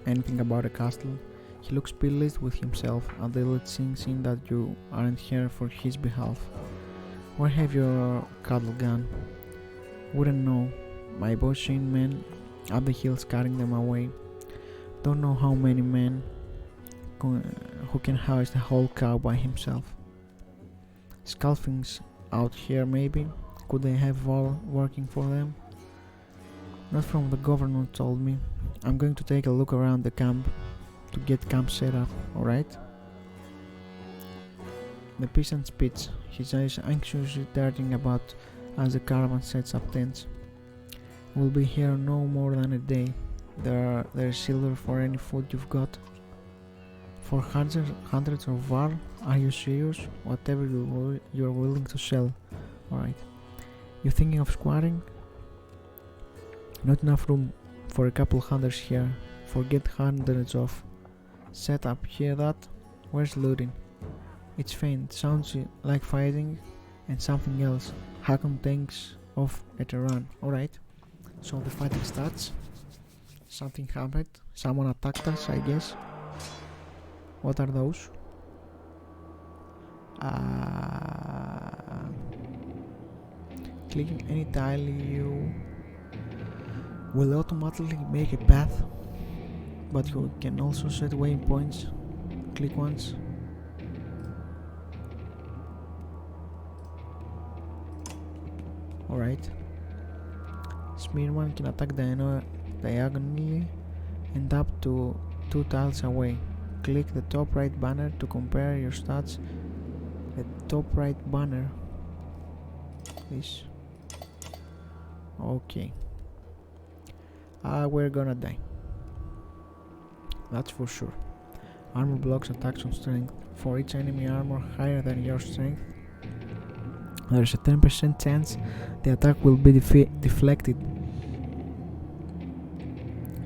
anything about a castle. He looks pleased with himself until it sinks in that you aren't here for his behalf. Where have your cattle gone? Wouldn't know. My boss seen men up the hills carrying them away. Don't know how many men who can house the whole cow by himself. Scalfings out here maybe? Could they have all working for them? Not from the governor told me. I'm going to take a look around the camp to get camp set up, alright? The peasant spits, his eyes anxiously darting about as the caravan sets up tents. We'll be here no more than a day. There's silver for any food you've got. For hundreds of var? Are you serious? Whatever you're willing to sell. Alright. You thinking of squatting? Not enough room for a couple hunters here. Forget hundreds of. Set up, hear that? Where's looting? It's faint, sounds like fighting and something else. Hakon takes off at a run. Alright. So the fighting starts. Something happened. Someone attacked us, I guess. What are those? Clicking any tile you will automatically make a path, but you can also set waypoints. Click once. Alright. Spearman can attack diagonally and up to 2 tiles away. Click the top right banner to compare your stats. The top right banner. This. Okay. We're gonna die. That's for sure. Armor blocks attacks on strength. For each enemy armor higher than your strength, there is a 10% chance the attack will be deflected.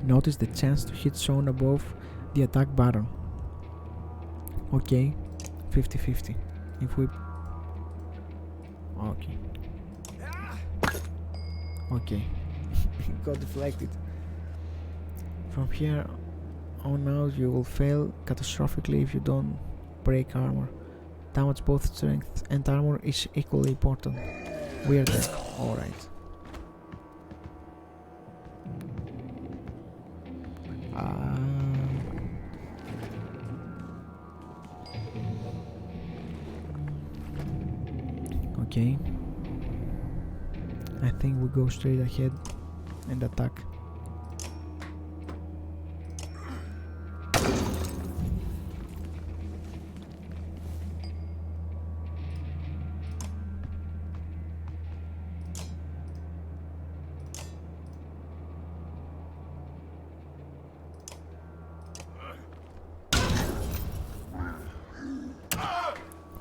Notice the chance to hit shown above the attack button. Okay, 50-50. If we... Okay. Okay. It got deflected. From here on out you will fail catastrophically if you don't break armor. Damage both strength and armor is equally important. We are dead. Alright. Okay. I think we go straight ahead and attack.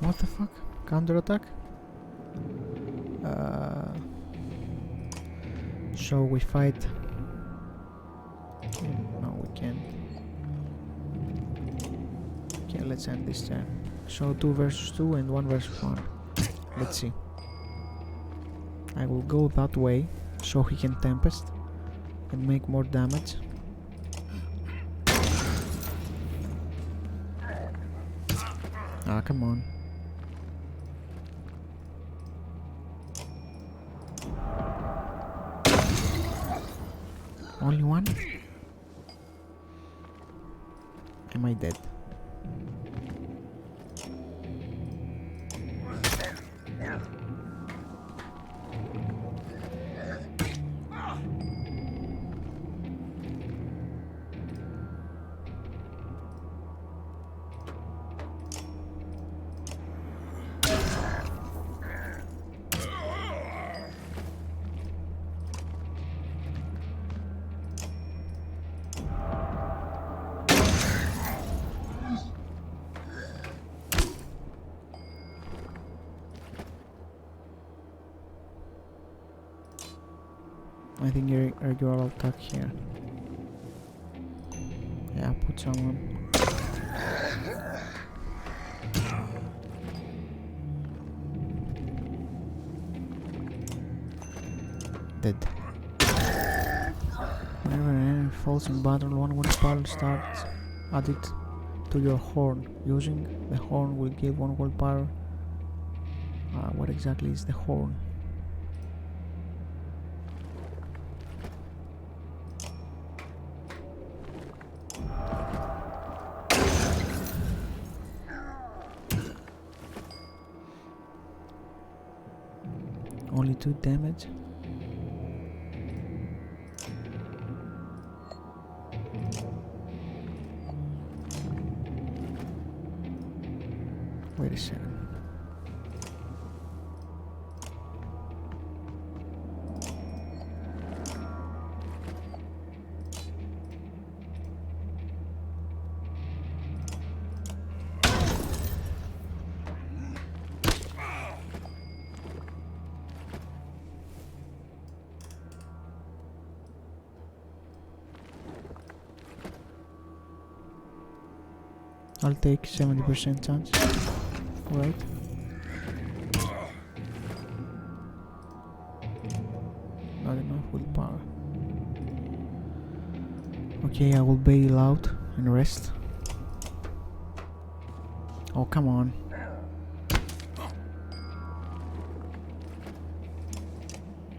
What the fuck? Counter attack? So we fight. No, we can't. Okay, let's end this turn. So 2 versus 2 and 1 versus 1. Let's see. I will go that way so he can Tempest and make more damage. Ah, come on. Only one? Am I dead? I think you're regular attack here. Yeah, put someone. Dead. Whenever an enemy falls in battle, one willpower starts added to your horn. Using the horn will give 1 willpower. What exactly is the horn? Only 2 damage. Wait a second. I'll take 70% chance. Right. Not enough willpower. Okay, I will bail out and rest. Oh, come on.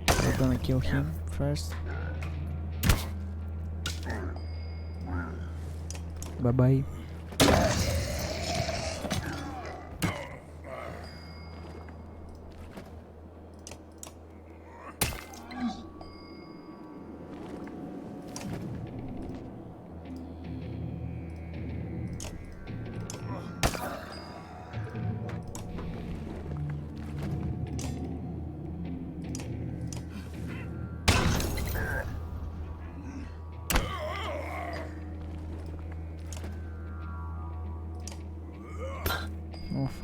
We're gonna kill him first. Bye bye.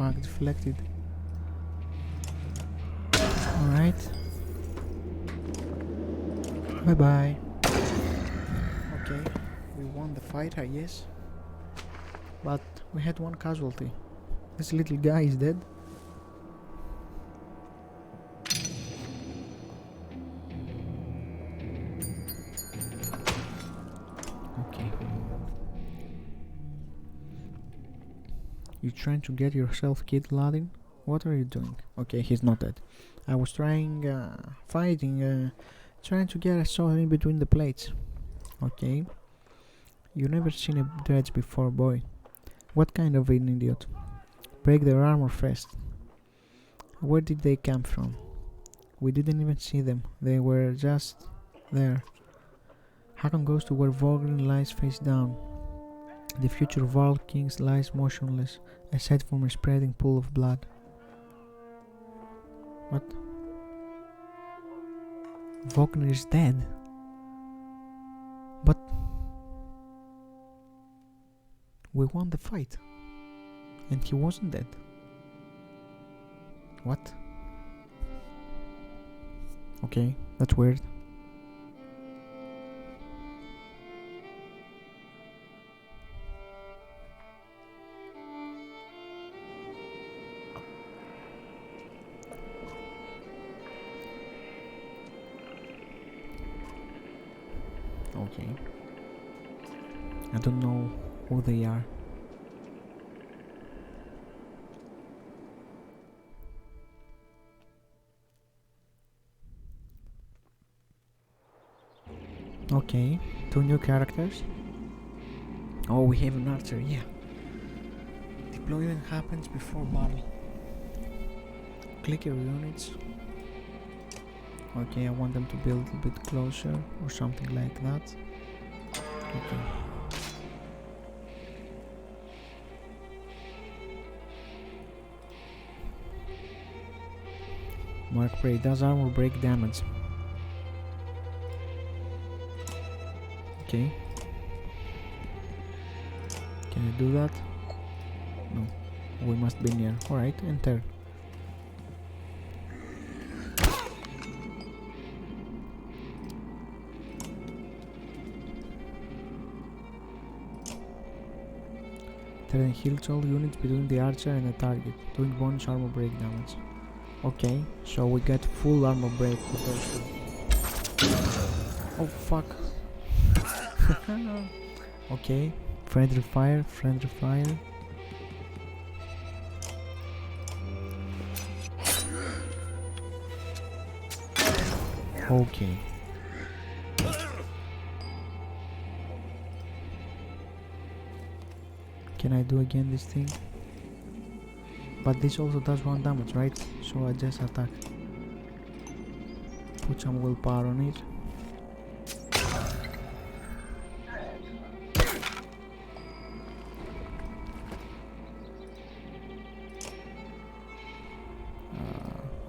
fuck, deflected. Alright. Bye bye. Okay, we won the fight, I guess. But we had one casualty. This little guy is dead. Okay. You trying to get yourself killed, Ladin? What are you doing? Okay, he's not dead. I was trying, trying to get a sword in between the plates. Okay. You never seen a dredge before, boy. What kind of an idiot? Break their armor first. Where did they come from? We didn't even see them. They were just there. Hakon goes to where Vogrin lies face down. The future Varl King lies motionless, aside from a spreading pool of blood. What? Vogrin is dead. But we won the fight. And he wasn't dead. What? Okay, that's weird. Okay. I don't know who they are. Okay, 2 new characters. Oh, we have an archer, yeah. Deployment happens before battle. Click your units. Okay, I want them to build a bit closer or something like that. Okay. Mark Prey, does armor break damage? Okay. Can I do that? No. We must be near. Alright, enter. Turn heals all units between the archer and the target, doing bonus armor break damage. Okay, so we get full armor break with those two. Oh fuck. Okay, friendly fire, friendly fire. Okay. Can I do again this thing? But this also does 1 damage, right? So I just attack. Put some willpower on it.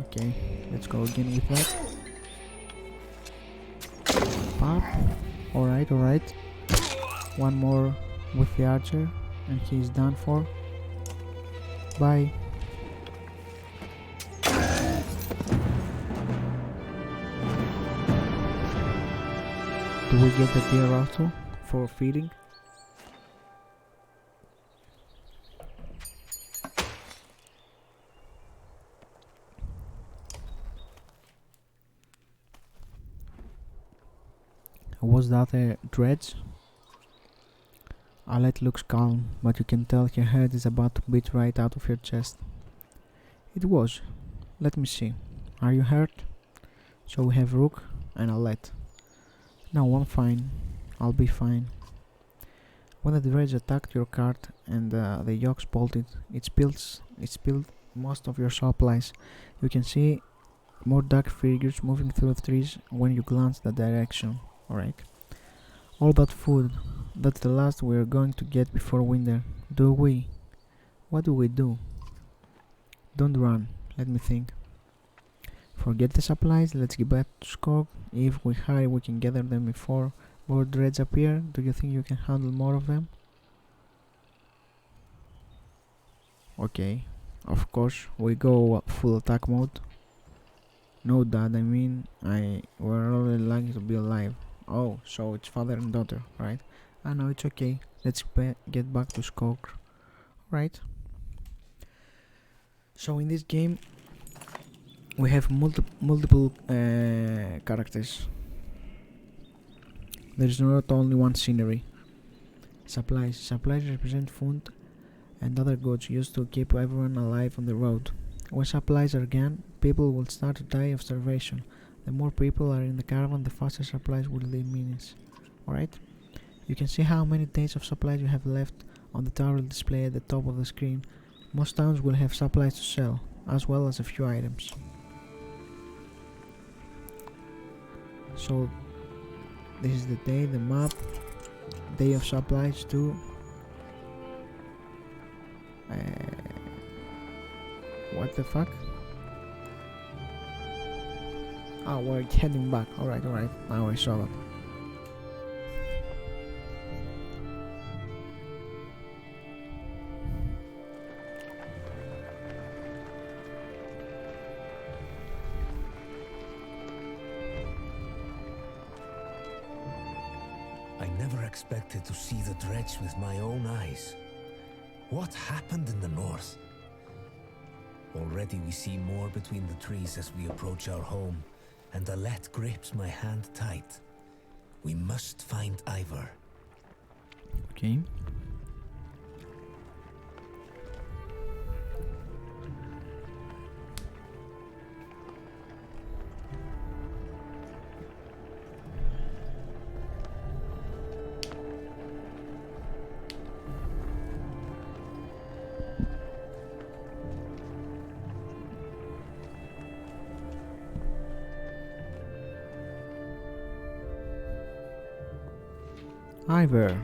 Okay, let's go again with that. Pop. Alright, alright. One more with the archer and he's done for. Bye. Do we get the deer also for feeding? Was that a dredge? Alette looks calm, but you can tell her head is about to beat right out of her chest. It was. Let me see. Are you hurt? So we have Rook and Alette. No, I'm fine. I'll be fine. When the dredge attacked your cart and the yokes bolted, it spilled most of your supplies. You can see more dark figures moving through the trees when you glance that direction. Alright. All that food, that's the last we're going to get before winter. Do we? What do we do? Don't run, let me think. Forget the supplies, let's get back to Skog. If we hurry, we can gather them before more dreads appear. Do you think you can handle more of them? Okay, Of course, we go full attack mode. No, Dad, I mean, we're really lucky to be alive. Oh, so it's father and daughter, right? I know, it's okay. Let's get back to Skog, right? So in this game, we have multiple characters. There's not only one scenery. Supplies represent food and other goods used to keep everyone alive on the road. When supplies are gone, people will start to die of starvation. The more people are in the caravan, the faster supplies will diminish. Alright? You can see how many days of supplies you have left on the tower display at the top of the screen. Most towns will have supplies to sell, as well as a few items. So, this is the day, the map, day of supplies too. What the fuck? Oh, we're heading back. Alright, now I saw that. I never expected to see the dredge with my own eyes. What happened in the north? Already we see more between the trees as we approach our home, and Alette grips my hand tight. We must find Ivor. Okay. Ivor.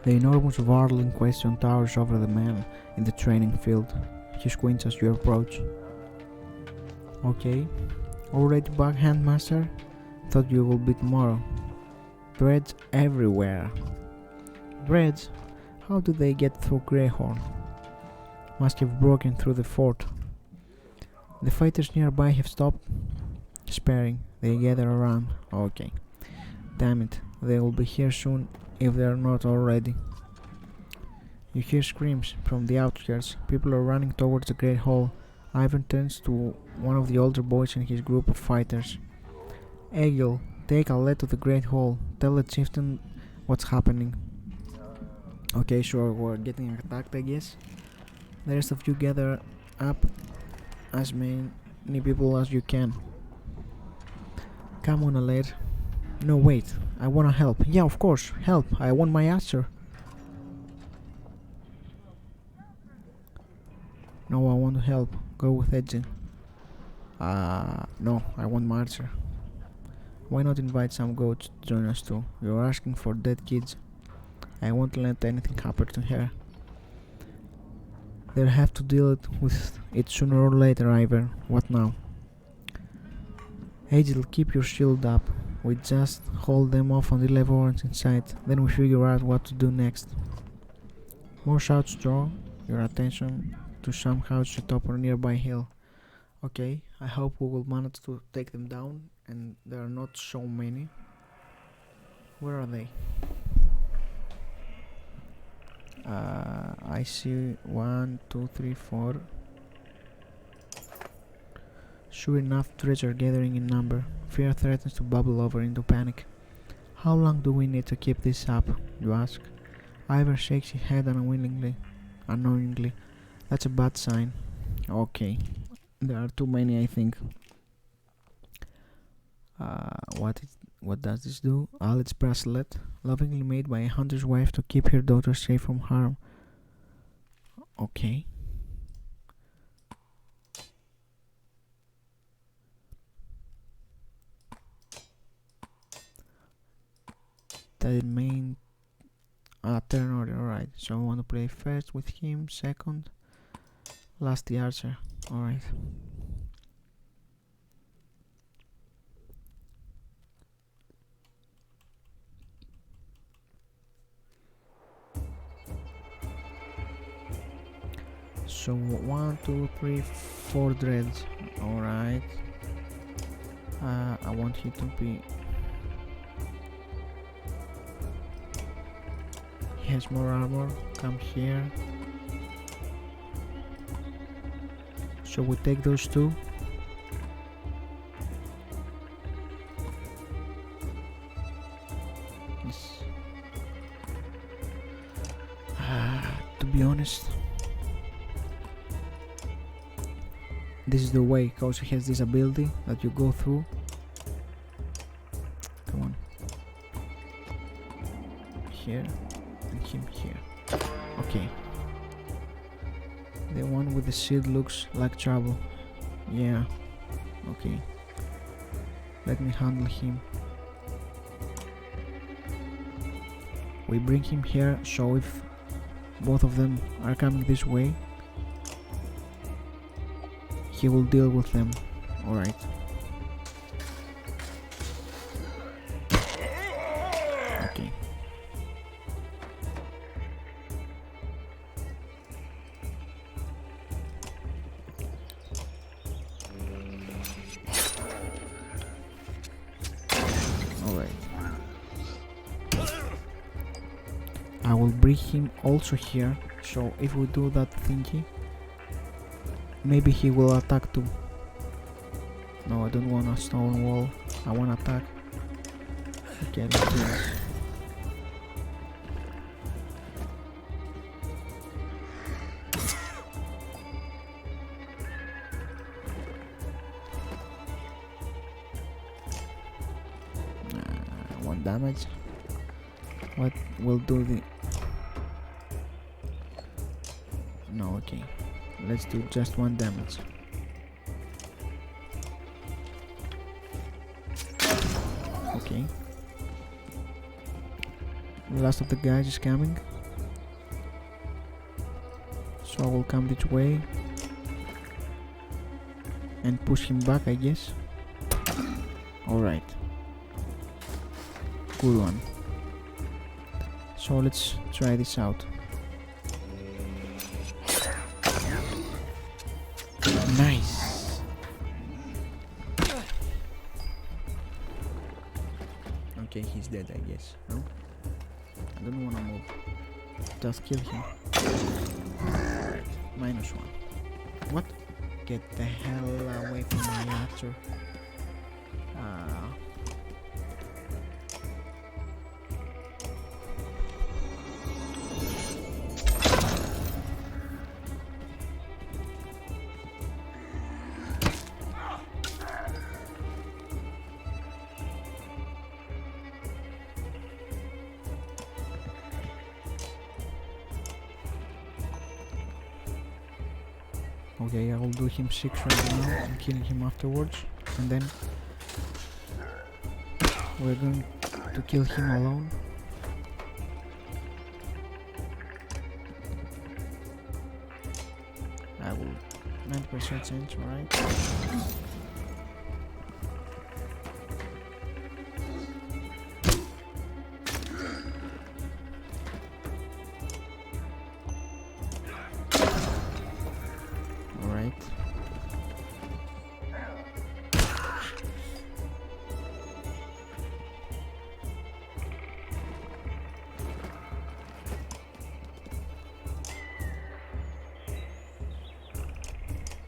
The enormous Varl in question towers over the man in the training field. He squints as you approach. Okay. Already back, Handmaster? Thought you would be tomorrow. Dreads everywhere. Dreads? How do they get through Greyhorn? Must have broken through the fort. The fighters nearby have stopped sparring. They gather around. Okay. Damn it, they will be here soon if they are not already. You hear screams from the outskirts. People are running towards the Great Hall. Ivan turns to one of the older boys in his group of fighters. Egil, take Alette to the Great Hall. Tell the chieftain what's happening. Okay, sure, we're getting attacked, I guess. The rest of you gather up as many people as you can. Come on, Alette. No, wait, I wanna help. Yeah, of course, help. I want my answer. No, I want to help. Go with Edgin. No, I want my answer. Why not invite some goats to join us too? You're asking for dead kids. I won't let anything happen to her. They'll have to deal with it sooner or later, Ivor. What now? Agil, keep your shield up. We just hold them off until everyone's inside, then we figure out what to do next. More shouts draw your attention to some houses atop a nearby hill. Okay, I hope we will manage to take them down, and there are not so many. Where are they? I see 1, 2, 3, 4. Sure enough, treasure gathering in number. Fear threatens to bubble over into panic. How long do we need to keep this up, you ask? Ivor shakes his head unknowingly. That's a bad sign. Okay. There are too many, I think. What does this do? Alette's bracelet, lovingly made by a hunter's wife to keep her daughter safe from harm. Okay. That main turn order, alright. So I want to play first with him, second, last the archer. Alright. So 1, 2, 3, 4 dreads. Alright. I want you to be... He has more armor. Come here. So we take those two. Yes. To be honest, this is the way, because he has this ability that you go through. Come on. Here and him here. Okay. The one with the shield looks like trouble. Yeah. Okay. Let me handle him. We bring him here, so if both of them are coming this way, he will deal with them. Alright. Okay. Alright. I will bring him also here, so if we do that thingy, maybe he will attack too. No, I don't want a stone wall. I want to attack. Okay, let's do this. One damage. What will do the... No, okay. Let's do just 1 damage. Okay. The last of the guys is coming. So I will come this way and push him back, I guess. Alright. Good one. So let's try this out. Nice. Okay, he's dead, I guess. No? I don't wanna move. Just kill him. Right. -1. What? Get the hell away from my archer. Okay, I will do him 6 right now and kill him afterwards, and then we're going to kill him alone. I will 90% chance, right?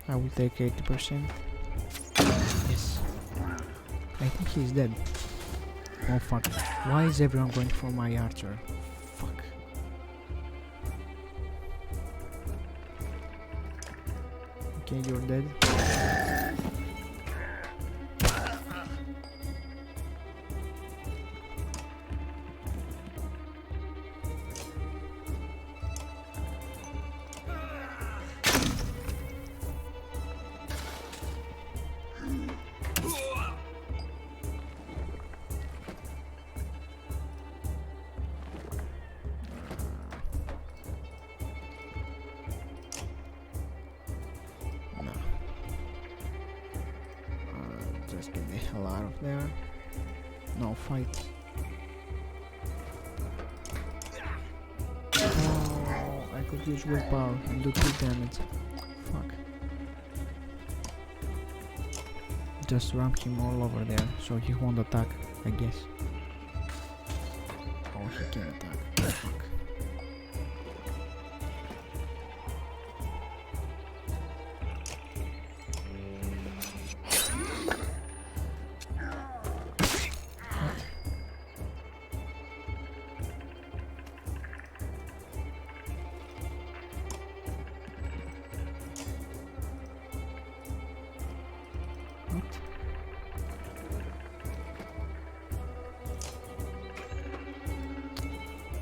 I will take 80%. Yes. I think he's dead. Oh fuck. Why is everyone going for my archer? Fuck. Okay, you're dead. Just get the hell out of there. No fight. Oh, I could use willpower and do 2 damage. just ram him all over there, so he won't attack, I guess. Oh, he can attack. Fuck.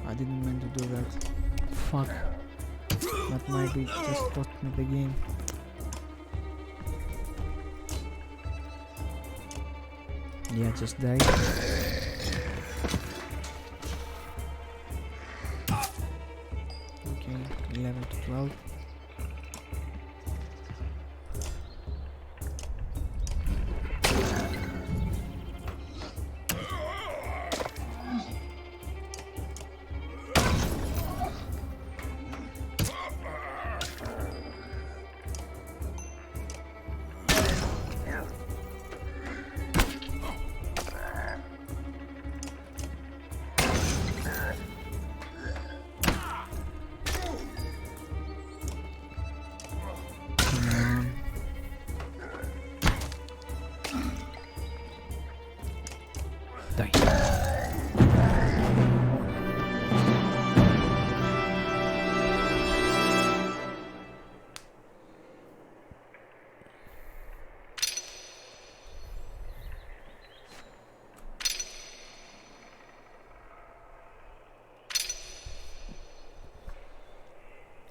I didn't mean to do that. Fuck. That might be just cost me the game. Yeah, just die. Okay, 11 to 12.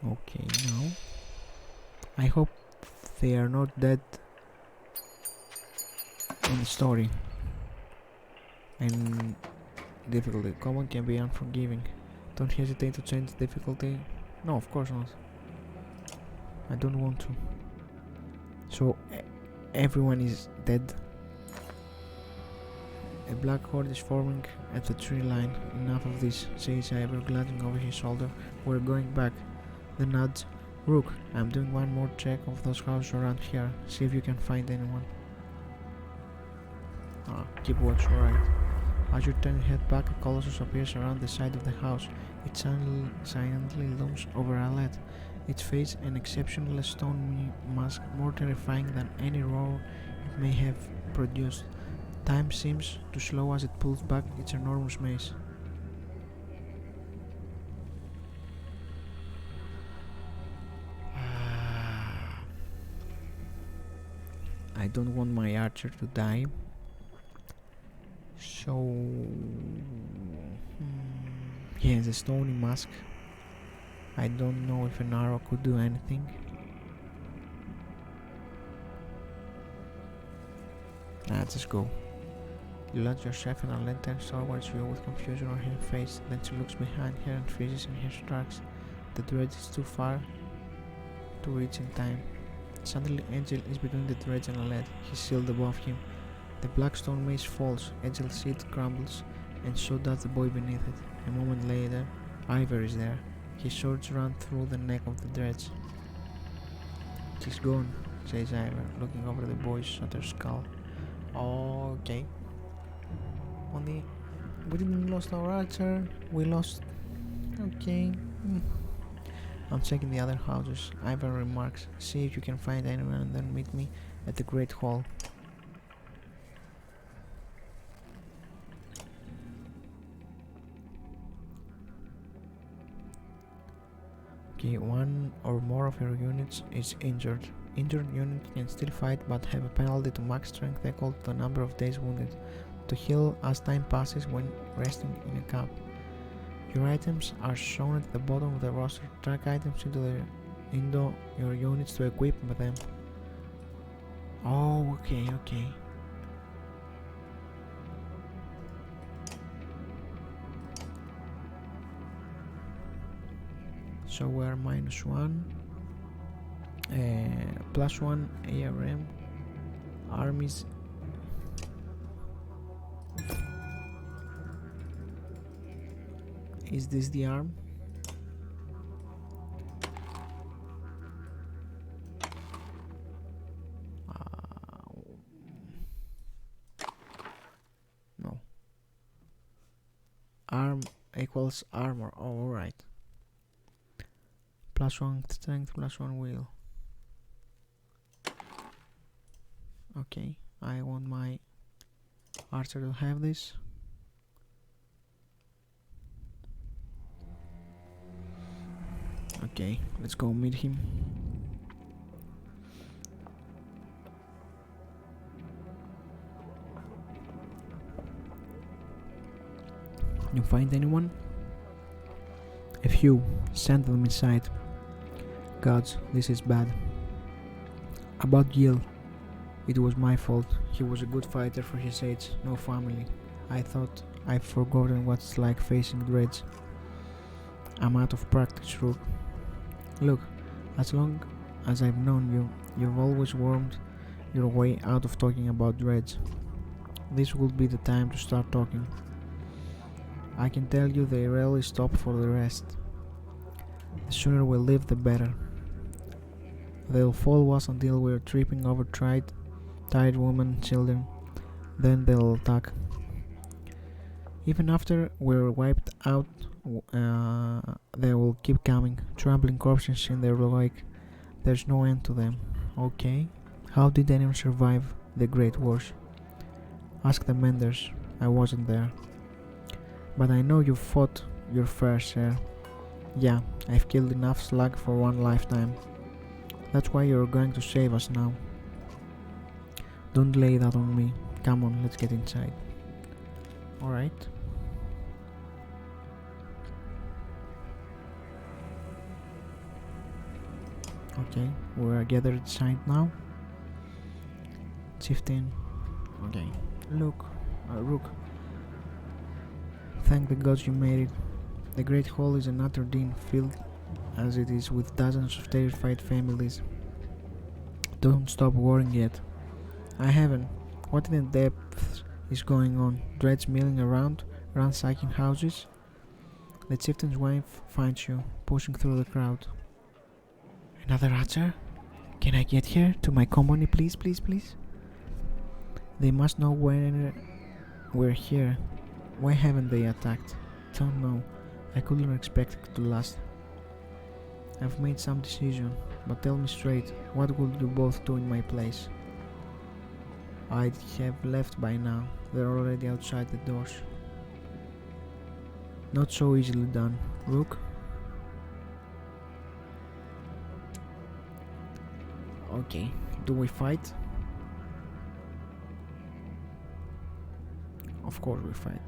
Okay, now I hope they are not dead in the story. And difficulty. Common can be unforgiving. Don't hesitate to change difficulty. No, of course not. I don't want to. So everyone is dead. A black horde is forming at the tree line. Enough of this, says Ivor, glancing over his shoulder. We're going back. The nudge. Rook, I'm doing one more check of those houses around here. See if you can find anyone. Keep watch, alright. As you turn your head back, a colossus appears around the side of the house. It silently looms over Alet. Its face an exceptionally stone mask, more terrifying than any roar it may have produced. Time seems to slow as it pulls back its enormous mace. I don't want my archer to die, so he has a stony mask. I don't know if an arrow could do anything. Just go. You launch yourself and Alet turns towards you with confusion on her face, then she looks behind her and freezes in her tracks. The dredge is too far to reach in time. Suddenly Angel is between the dredge and Alet, his shield above him. The black stone mace falls, Angel's shield crumbles, and so does the boy beneath it. A moment later, Ivor is there. His swords run through the neck of the dredge. He's gone, says Ivor, looking over the boy's shattered skull. Okay. Only we didn't lost our archer, we lost... Okay. I'm checking the other houses. Ivor remarks, see if you can find anyone and then meet me at the Great Hall. Okay, one or more of your units is injured. Injured units can still fight but have a penalty to max strength equal to the number of days wounded, to heal as time passes when resting in a camp. Your items are shown at the bottom of the roster. Track items into your units to equip them. Oh, okay. So we're -1, +1 ARM, armies. Is this the arm? Arm equals armor. Oh, alright. +1 strength, +1 will. Okay, I want my archer to have this. Okay, let's go meet him. You find anyone? A few. Send them inside. Gods, this is bad. About Gil. It was my fault. He was a good fighter for his age, no family. I thought I've forgotten what it's like facing dreads. I'm out of practice, Rook. Look, as long as I've known you, you've always wormed your way out of talking about dreads. This will be the time to start talking. I can tell you they rarely stop for the rest. The sooner we leave, the better. They'll follow us until we're tripping over tired women, children. Then they'll attack. Even after we're wiped out, they will keep coming, trampling corpses in their wake. There's no end to them. Okay, how did anyone survive the Great Wars? Ask the Menders. I wasn't there. But I know you've fought your fair share. Yeah, I've killed enough slug for one lifetime. That's why you're going to save us now. Don't lay that on me. Come on, let's get inside. Alright. Okay, we're gathered inside now. Chieftain. Okay. Look, Rook. Thank the gods you made it. The Great Hall is an utter din, filled as it is with dozens of terrified families. Don't stop worrying yet. I haven't. What in the depths is going on? Dreads milling around, ransacking houses? The chieftain's wife finds you, pushing through the crowd. Another archer? Can I get here? To my company, please, please, please? They must know when we're here. Why haven't they attacked? Don't know. I couldn't expect it to last. I've made some decision, but tell me straight, what would you both do in my place? I'd have left by now. They're already outside the doors. Not so easily done. Rook? Okay, do we fight? Of course we fight.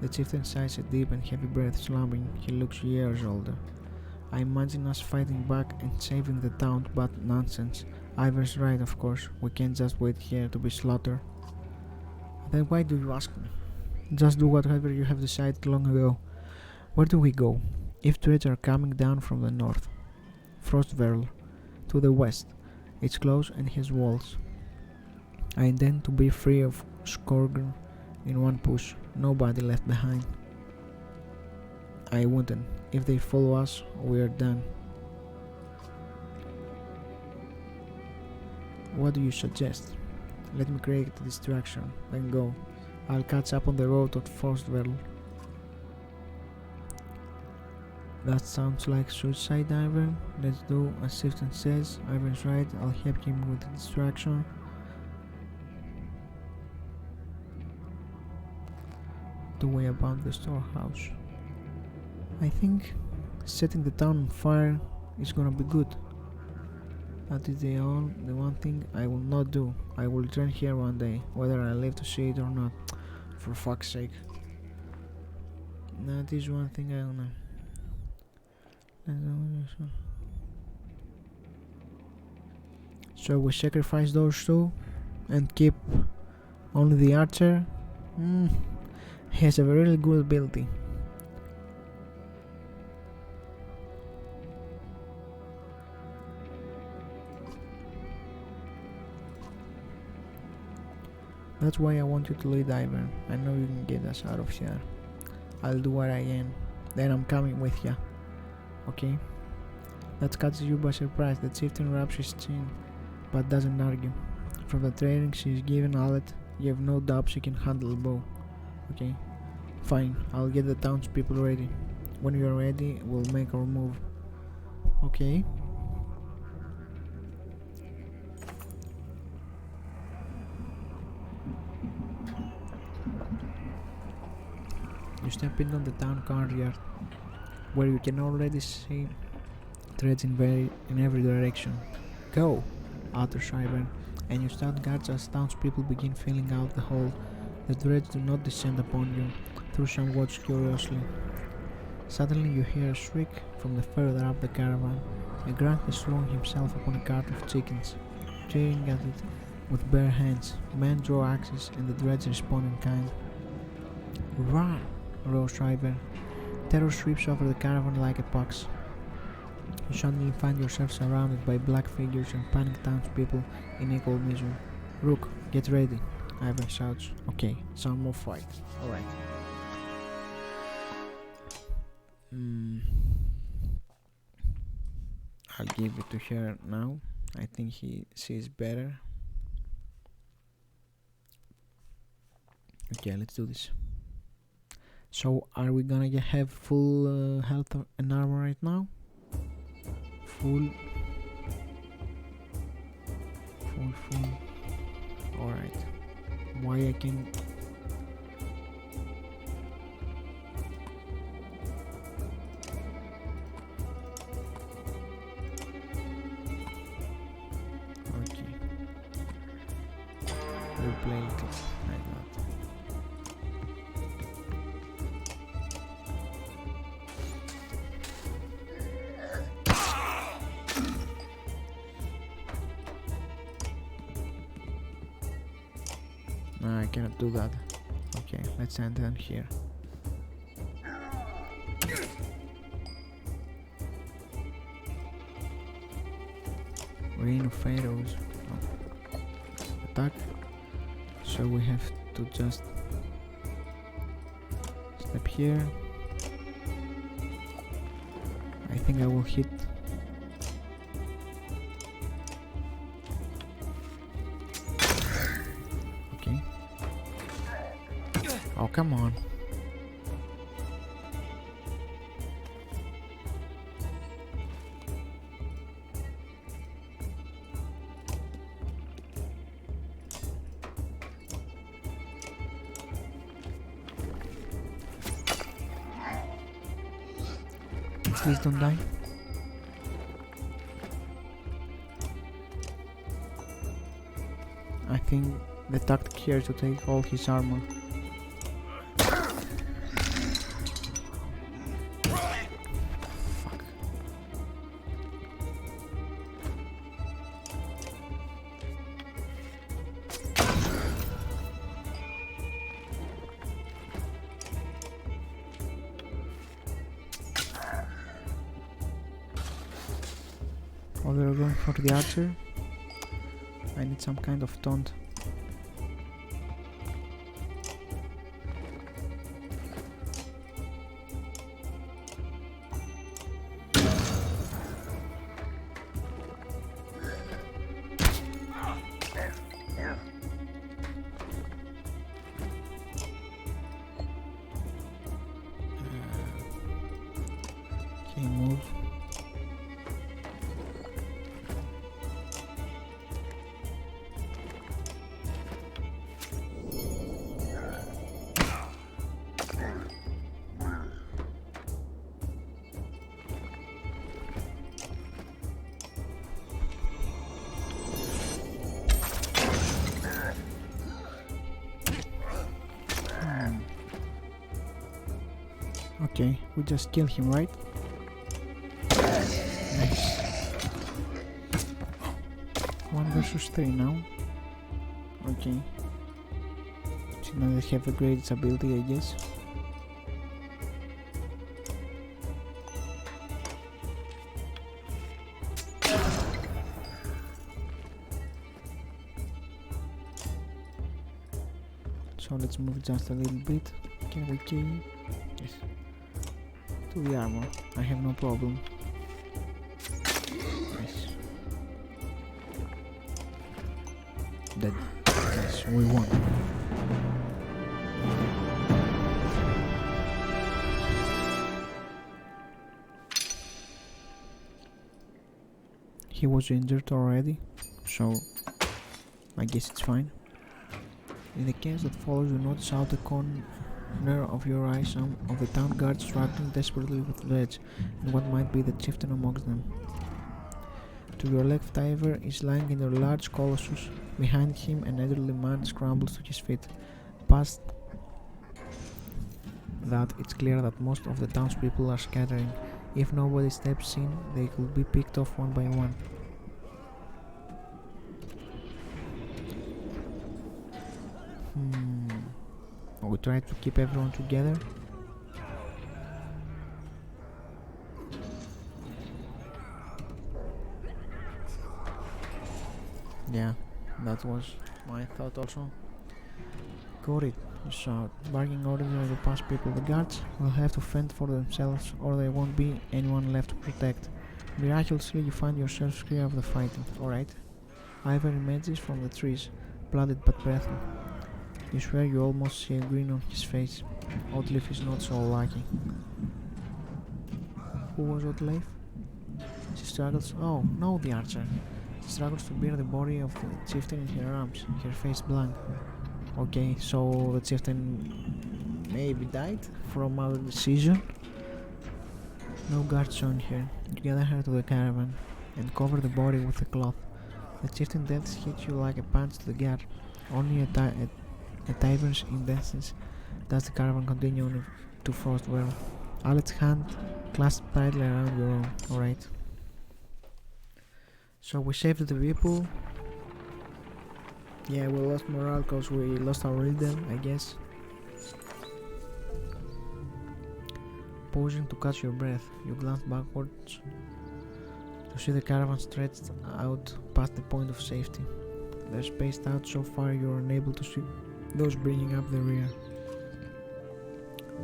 The chieftain sighs a deep and heavy breath, slumbering. He looks years older. I imagine us fighting back and saving the town, but nonsense. Ivor's right, of course. We can't just wait here to be slaughtered. Then why do you ask me? Just do whatever you have decided long ago. Where do we go? If dreads are coming down from the north. Frostverl. To the west. It's close and has walls. I intend to be free of Skorgr in one push. Nobody left behind. I wouldn't. If they follow us, we're done. What do you suggest? Let me create a distraction, then go. I'll catch up on the road at Frostverl. That sounds like suicide, Ivan. Let's do as Chieftain says. Ivan's right, I'll help him with the distraction. The way about the storehouse. I think setting the town on fire is gonna be good. That is the one thing I will not do. I will return here one day, whether I live to see it or not. For fuck's sake. That is one thing I don't know. So we sacrifice those two and keep only the archer. He has a really good ability. That's why I want you to lead Ivan. I know you can get us out of here. I'll do what I can. Then I'm coming with ya. Okay? That catches you by surprise. The chieftain wraps his chin, but doesn't argue. From the training she's given Alet, you have no doubt she can handle a bow. Okay? Fine, I'll get the townspeople ready. When you're ready, we'll make our move. Okay. You step into the town courtyard, where you can already see threads in every direction. Go, utters Ivan, and you stand guards as townspeople begin filling out the hall. The dreads do not descend upon you, though some watch curiously. Suddenly you hear a shriek from the further up the caravan. A grunt has thrown himself upon a cart of chickens, tearing at it with bare hands. Men draw axes, and the dreads respond in kind. Run! Roars River. Terror sweeps over the caravan like a pox. You suddenly find yourself surrounded by black figures and panicked townspeople in equal misery. Rook, get ready, Ivan shouts. Okay, some more fight. Alright. I'll give it to her now. I think he sees better. Okay, let's do this. So, are we gonna have full health and armor right now? Full. Alright. Why I can... Okay. We'll play it like that. No, I cannot do that. Okay, let's end down here. Rain of Pharaohs. Oh. Attack. So we have to just step here. I think I will hit. Okay. Oh, come on. Please don't die. I think the tactic here is to take all his armor. Fuck. Oh, they're going for the archer. I need some kind of taunt. Okay, move. Okay, we just kill him, right? Nice. 1 versus 3 now. Okay. So now they have the greatest ability, I guess. So let's move just a little bit. Can we kill? Yes. To the armor. I have no problem. Nice. Dead. Yes, we won. He was injured already, so I guess it's fine. In the case that follows, you notice out the corner of your eye some of the town guards struggling desperately with ledge and what might be the chieftain amongst them. To your left, Ivor is lying in a large colossus. Behind him, an elderly man scrambles to his feet. Past that, it's clear that most of the townspeople are scattering. If nobody steps in, they could be picked off one by one. We try to keep everyone together. Yeah, that was my thought also. Got it, you shout, barking orders at the past people. The guards will have to fend for themselves or there won't be anyone left to protect. Miraculously, you find yourselves clear of the fighting, alright? Ivor emerges from the trees, blooded but breathless. You swear you almost see a grin on his face. Outleaf is not so lucky. Who was Outleaf? She struggles. Oh, no, the archer. She struggles to bear the body of the chieftain in her arms, her face blank. Okay, so the chieftain maybe died from our decision. No guards shown here. You gather her to the caravan and cover the body with a cloth. The chieftain's death hits you like a punch to the gut. Only a Tiber's instance does the caravan continue on to Frostwell. Alet's hand clasped tightly around your own. Alright. So we saved the people. Yeah, we lost morale because we lost our leader, I guess. Pausing to catch your breath, you glance backwards to see the caravan stretched out past the point of safety. They're spaced out so far you're unable to see those bringing up the rear.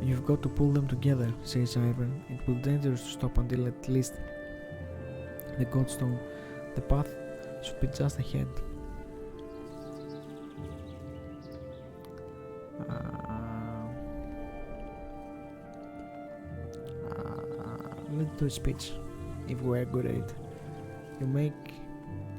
You've got to pull them together, says Ivan. It will be dangerous to stop until at least the Godstone. The path should be just ahead. Let's do a speech, if we're good at it. You make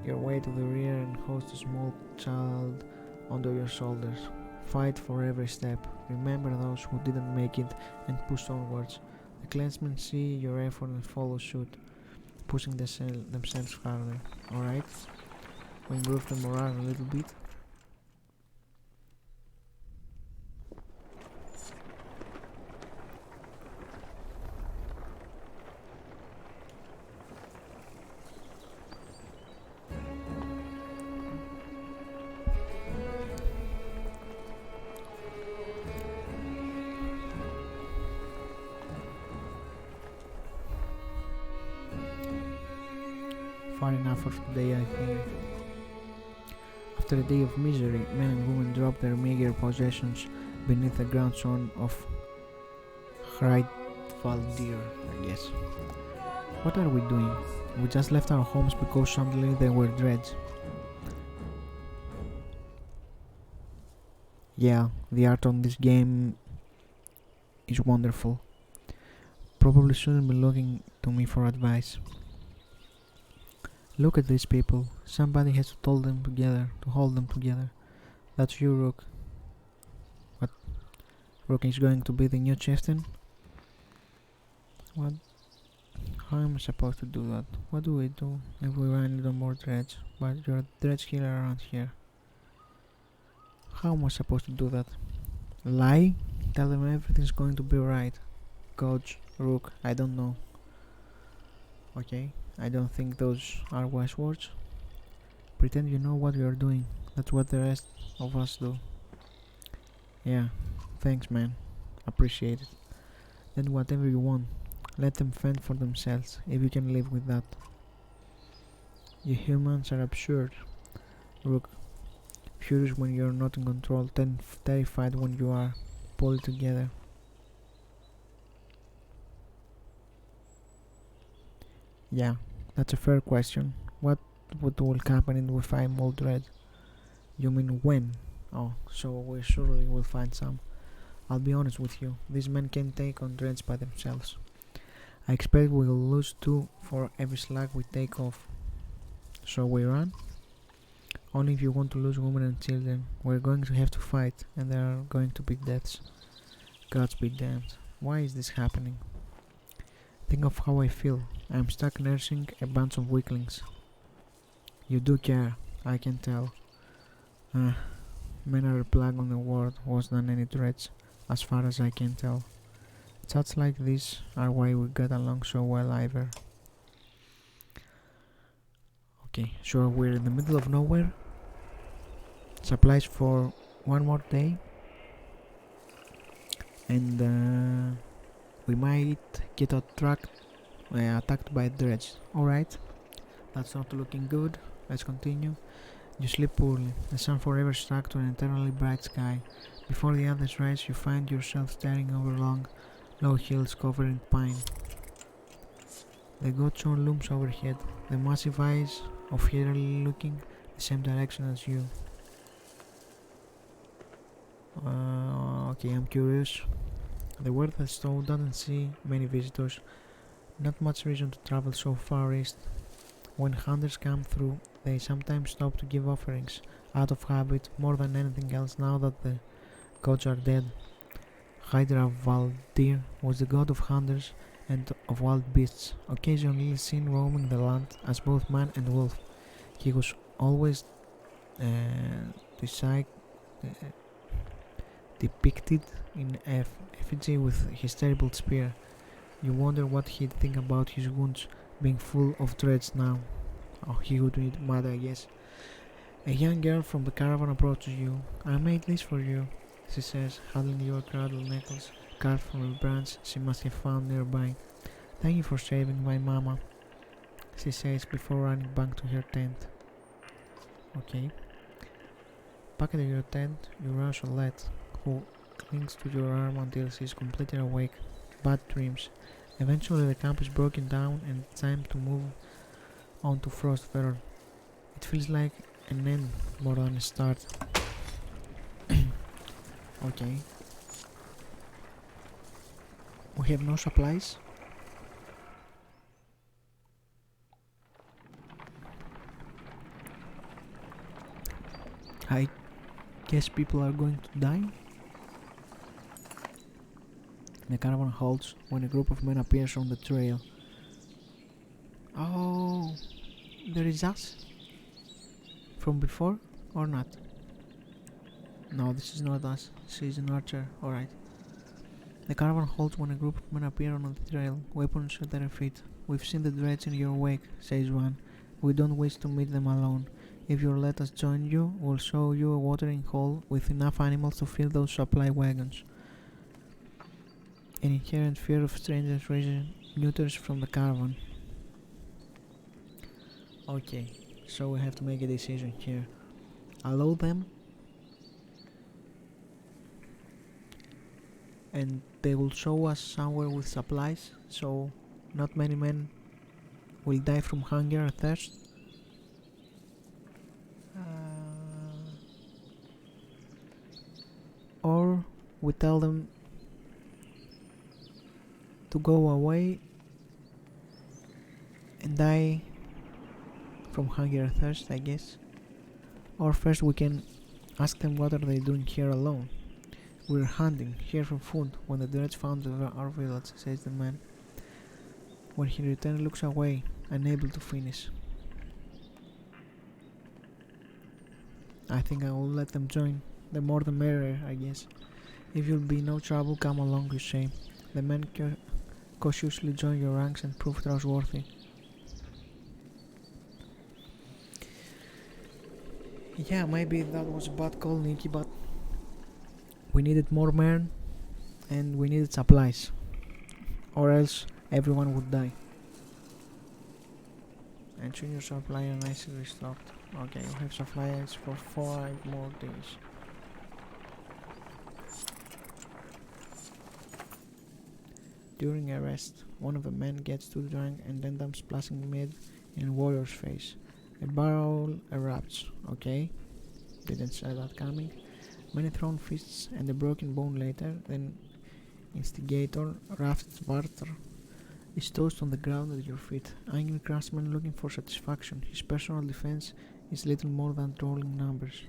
your way to the rear and hoist a small child onto your shoulders. Fight for every step. Remember those who didn't make it and push onwards. The clansmen see your effort and follow suit, pushing themselves harder. Alright? We improve the morale a little bit. Far enough for today, I think. After a day of misery, men and women drop their meager possessions beneath the ground zone of Hreidvaldir, I guess. What are we doing? We just left our homes because suddenly there were dreads. Yeah, the art on this game is wonderful. Probably shouldn't be looking to me for advice. Look at these people. Somebody has to hold them together. That's you, Rook. What? Rook is going to be the new chieftain? What? How am I supposed to do that? What do we do if we run a little more dredge? But you're a dredge killer around here. How am I supposed to do that? Lie? Tell them everything's going to be right. Coach, Rook, I don't know. Okay, I don't think those are wise words. Pretend you know what you're doing. That's what the rest of us do. Yeah, thanks man. Appreciate it. Then whatever you want. Let them fend for themselves, if you can live with that. You humans are absurd. Rook, furious when you're not in control, terrified when you are. Pull it together. Yeah, that's a fair question. What will happen if I find more dread? You mean when? Oh, so we surely will find some. I'll be honest with you, these men can't take on dreads by themselves. I expect we'll lose 2 for every slag we take off. So we run. Only if you want to lose women and children. We're going to have to fight, and there are going to be deaths. Gods be damned. Why is this happening? Think of how I feel. I'm stuck nursing a bunch of weaklings. You do care, I can tell. Men are a plague on the world, worse than any threats, as far as I can tell. Chats like this are why we get along so well, Ivor. Okay, so we're in the middle of nowhere. Supplies for one more day. And we might get attacked by dreads. Alright, that's not looking good. Let's continue. You sleep poorly. The sun forever stuck to an eternally bright sky. Before the others rise, you find yourself staring over long, low hills covered in pine. The goat horn looms overhead, the massive eyes of Hillary looking the same direction as you. Okay, I'm curious. The world that Stowe doesn't see many visitors. Not much reason to travel so far east. When hunters come through, they sometimes stop to give offerings, out of habit more than anything else now that the gods are dead. Hydra Valdir was the god of hunters and of wild beasts, occasionally seen roaming the land as both man and wolf. He was always depicted in effigy with his terrible spear. You wonder what he'd think about his wounds being full of threads now. Oh, he would be mad, I guess. A young girl from the caravan approaches you. I made this for you, she says, handling you a cradle necklace carved from a branch she must have found nearby. Thank you for saving my mama, she says before running back to her tent. Okay. Back at your tent, you rush Olette, who clings to your arm until she is completely awake. Bad dreams. Eventually the camp is broken down and it's time to move on to Frostfell. It feels like an end more than a start. Okay. We have no supplies. I guess people are going to die. The caravan halts when a group of men appears on the trail. Oh, there is us? From before or not? No, this is not us. She's an archer. Alright. The caravan halts when a group of men appear on the trail, weapons at their feet. We've seen the dreads in your wake, says one. We don't wish to meet them alone. If you'll let us join you, we'll show you a watering hole with enough animals to fill those supply wagons. An inherent fear of strangers raises neuters from the caravan. Okay, so we have to make a decision here. Allow them, and they will show us somewhere with supplies, so not many men will die from hunger or thirst. Or we tell them to go away and die from hunger or thirst, I guess. Or first we can ask them what are they doing here alone. We're hunting here for food when the dreads found our village, says the man. When he returns, looks away, unable to finish. I think I will let them join. The more the merrier, I guess. If you'll be no trouble, come along, you say. The men cautiously join your ranks and prove trustworthy. Yeah, maybe that was a bad call, Nicky, but we needed more men and we needed supplies, or else everyone would die. And junior supply are nicely restocked. Okay, we have supplies for 5 more days. During a rest, one of the men gets too drunk and ends up splashing mud in a warrior's face. A barrel erupts. Okay, didn't see that coming. Many thrown fists and a broken bone later, then instigator Raft Varter is tossed on the ground at your feet. Angry craftsman looking for satisfaction. His personal defense is little more than trolling numbers.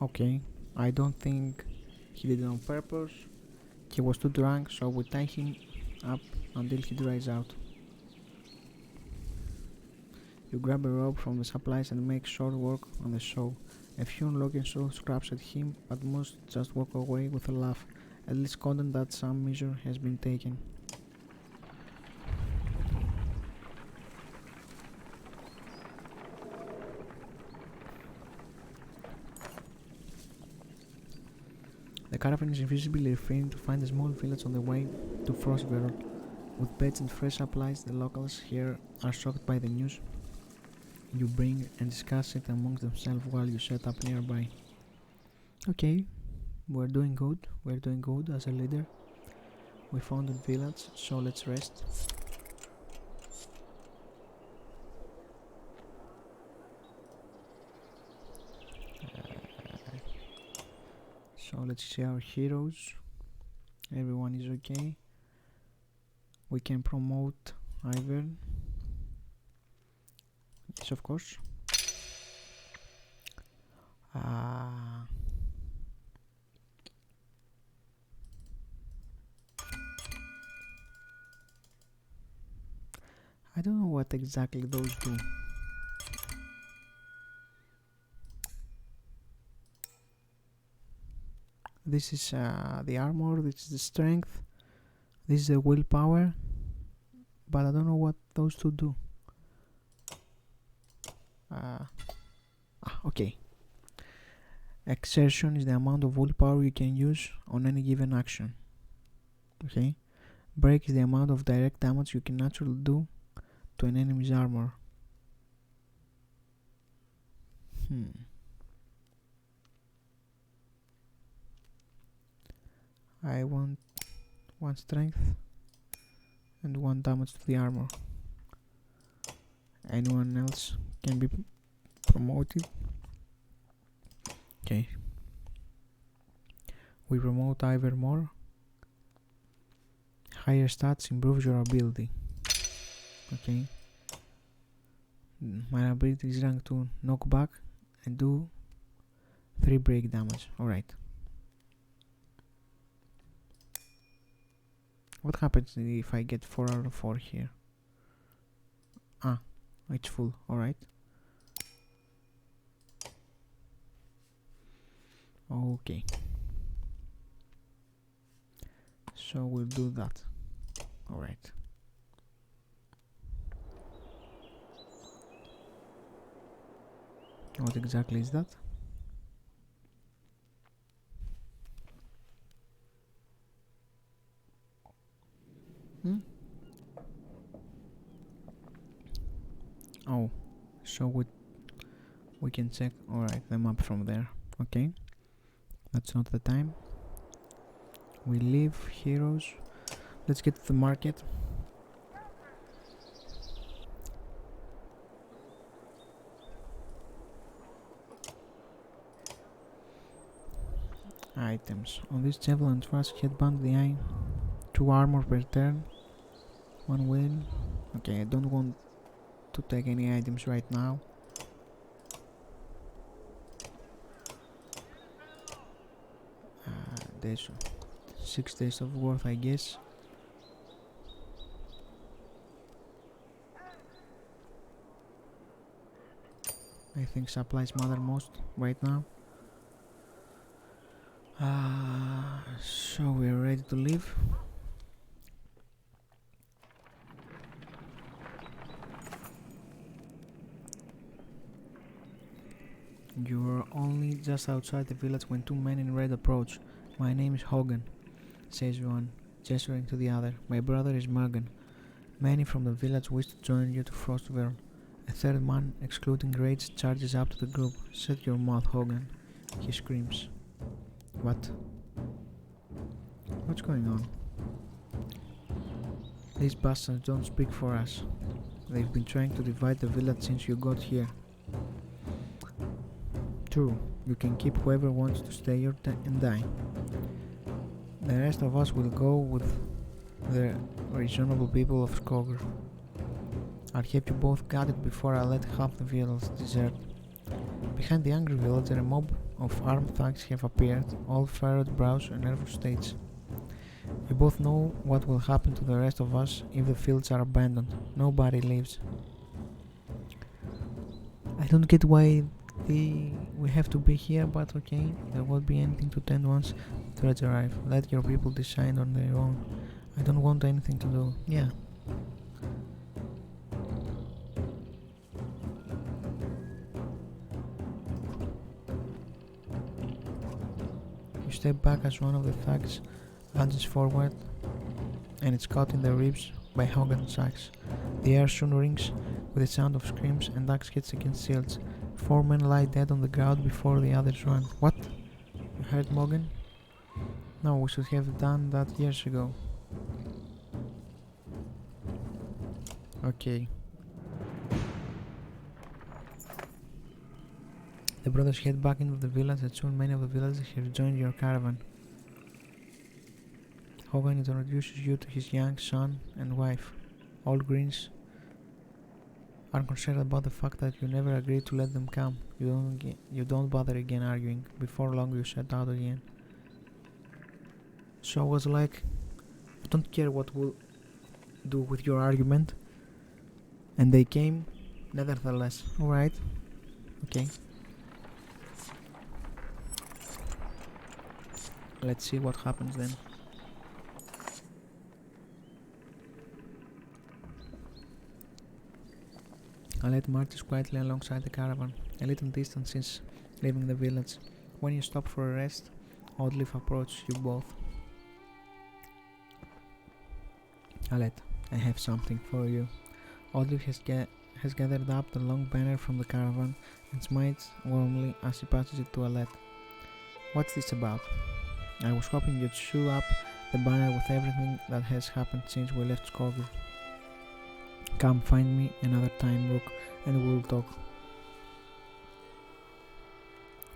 Okay, I don't think he did it on purpose. He was too drunk, so we tie him up until he dries out. You grab a rope from the supplies and make short work on the saw. A few unlocking saw scraps at him, but most just walk away with a laugh, at least content that some measure has been taken. The caravan is invisibly refraining to find a small village on the way to Frostbarrel. With beds and fresh supplies, the locals here are shocked by the news you bring and discuss it amongst themselves while you set up nearby. Okay, we're doing good as a leader. We found a village, so let's rest. So let's see our heroes. Everyone is okay. We can promote Ivern. Yes, of course. I don't know what exactly those do. This is the armor, this is the strength, this is the willpower, but I don't know what those two do. Okay. Exertion is the amount of willpower you can use on any given action. Okay. Break is the amount of direct damage you can naturally do to an enemy's armor. I want one strength and one damage to the armor. Anyone else can be promoted. Okay. We promote Ivor more. Higher stats improves your ability. Okay. My ability is ranked to knock back and do 3 break damage. Alright. What happens if I get 4 out of 4 here? It's full. Alright. Okay. So we'll do that. Alright. What exactly is that? Oh, so we can check alright the map from there. Okay, that's not the time. We leave heroes. Let's get to the market. Items. On this javelin thrust headband the eye. 2 armor per turn. 1 win. Okay, I don't want to take any items right now. There's 6 days of worth, I guess. I think supplies matter most right now. So we're ready to leave. You were only just outside the village when 2 men in red approach. My name is Hogan, says one. gesturing to the other. My brother is Morgan. Many from the village wish to join you to Frostville. A third man, excluding Rage, charges up to the group. Shut your mouth, Hogan. He screams. What? What's going on? These bastards don't speak for us. They've been trying to divide the village since you got here. True, you can keep whoever wants to stay and die. The rest of us will go with the reasonable people of Skogar. I'll have you both gutted before I let half the village desert. Behind the angry villager, a mob of armed thugs have appeared, all furrowed brows and nervous states. You both know what will happen to the rest of us if the fields are abandoned. Nobody lives. I don't get why we have to be here, but okay, there won't be anything to tend once the threats arrive. Let your people decide on their own. I don't want anything to do. Yeah. You step back as one of the thugs lunges forward, and it's caught in the ribs by Hogan's axe. The air soon rings with the sound of screams and axe hits against shields. 4 men lie dead on the ground before the others run. What? You heard Morgan? No, we should have done that years ago. Okay. The brothers head back into the village, and soon many of the villagers have joined your caravan. Hogan introduces you to his young son and wife. All Greens are concerned about the fact that you never agreed to let them come. You don't bother again arguing. Before long you set out again. So I was like, I don't care what we'll do with your argument. And they came, nevertheless. Alright. Okay. Let's see what happens then. Alet marches quietly alongside the caravan, a little distance since leaving the village. When you stop for a rest, Oddleif approaches you both. Alet, I have something for you. Oddleif has gathered up the long banner from the caravan and smiles warmly as he passes it to Alet. What's this about? I was hoping you'd shoe up the banner with everything that has happened since we left Skogar. Come find me another time, Rook, and we'll talk.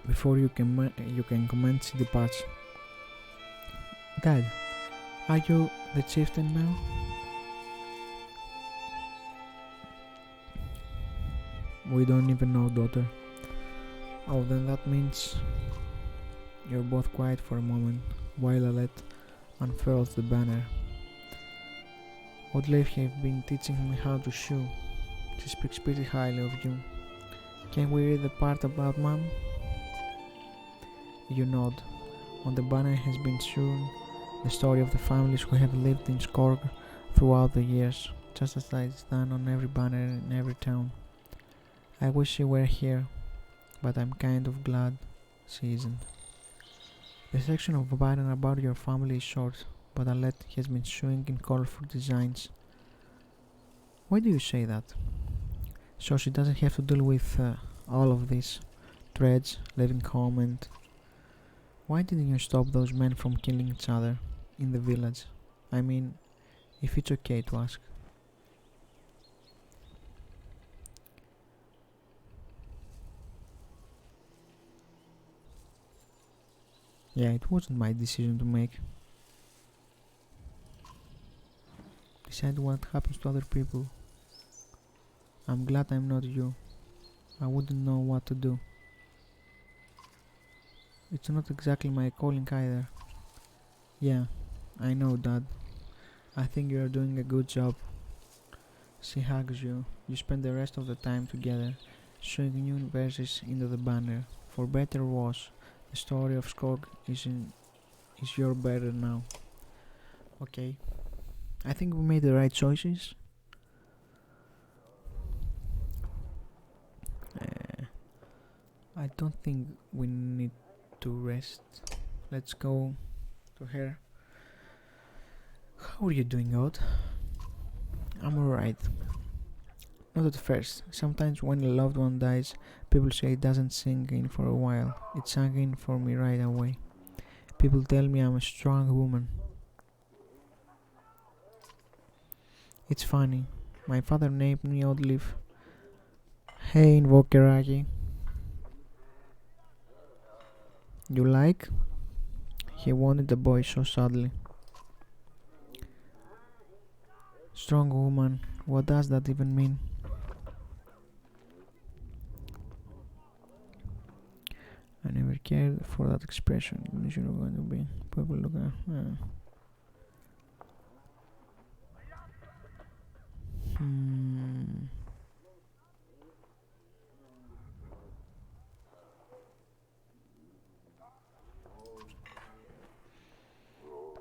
Before you can commence the patch. Dad, are you the chieftain now? We don't even know, daughter. Oh, then that means you're both quiet for a moment while Alet unfurls the banner. Oddleif have been teaching me how to shoe. She speaks pretty highly of you. Can we read the part about Mom? You nod. On the banner has been shown the story of the families who have lived in Skorg throughout the years, just as it's done on every banner in every town. I wish she were here, but I'm kind of glad she isn't. The section of the banner about your family is short, but Alet has been showing in colorful designs. Why do you say that? So she doesn't have to deal with all of this. Threads, leaving home, and... Why didn't you stop those men from killing each other in the village? I mean, if it's okay to ask. Yeah, it wasn't my decision to make. Decide what happens to other people. I'm glad I'm not you. I wouldn't know what to do. It's not exactly my calling either. Yeah, I know, Dad. I think you are doing a good job. She hugs you. You spend the rest of the time together, showing new verses into the banner. For better or worse, the story of Skog is your better now. Okay. I think we made the right choices. I don't think we need to rest. Let's go to her. How are you doing, God? I'm alright. Not at first. Sometimes when a loved one dies, people say it doesn't sink in for a while. It sank in for me right away. People tell me I'm a strong woman. It's funny. My father named me Olive. Hey, Invokeraki. You like? He wanted a boy so sadly. Strong woman. What does that even mean? I never cared for that expression. You're going to be people look at.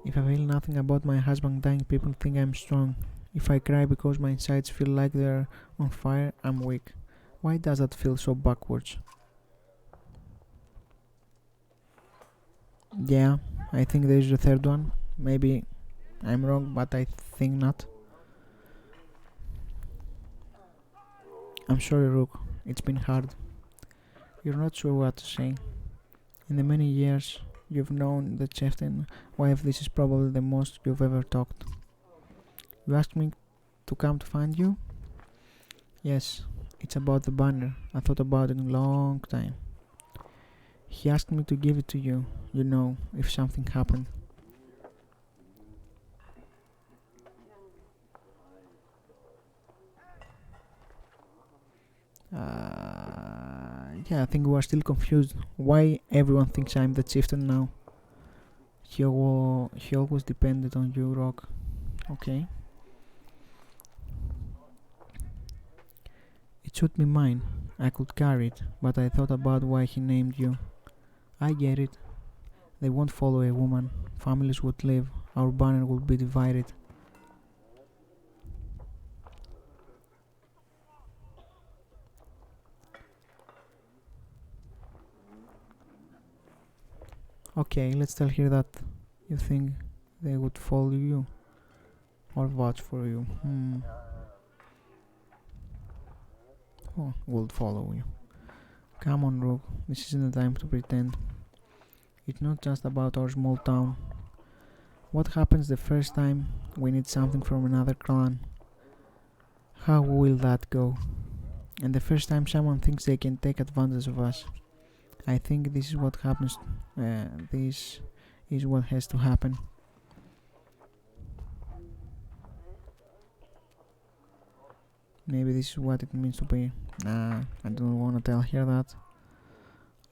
If I feel nothing about my husband dying, people think I'm strong. If I cry because my insides feel like they're on fire, I'm weak. Why does that feel so backwards? Yeah, I think there's a third one. Maybe I'm wrong, but I think not. I'm sorry, Rook. It's been hard. You're not sure what to say. In the many years you've known the chieftain wife, this is probably the most you've ever talked. You asked me to come to find you? Yes, it's about the banner. I thought about it a long time. He asked me to give it to you, if something happened. Yeah, I think we are still confused. Why everyone thinks I'm the chieftain now? He always depended on you, Rock. Okay. It should be mine. I could carry it, but I thought about why he named you. I get it. They won't follow a woman. Families would leave. Our banner would be divided. Okay, let's tell her that you think they would follow you or watch for you. Oh, would follow you. Come on, Rogue. This isn't the time to pretend. It's not just about our small town. What happens the first time we need something from another clan? How will that go? And the first time someone thinks they can take advantage of us. I think this is what happens. This is what has to happen. Maybe this is what it means to be. Nah, I don't want to tell her that.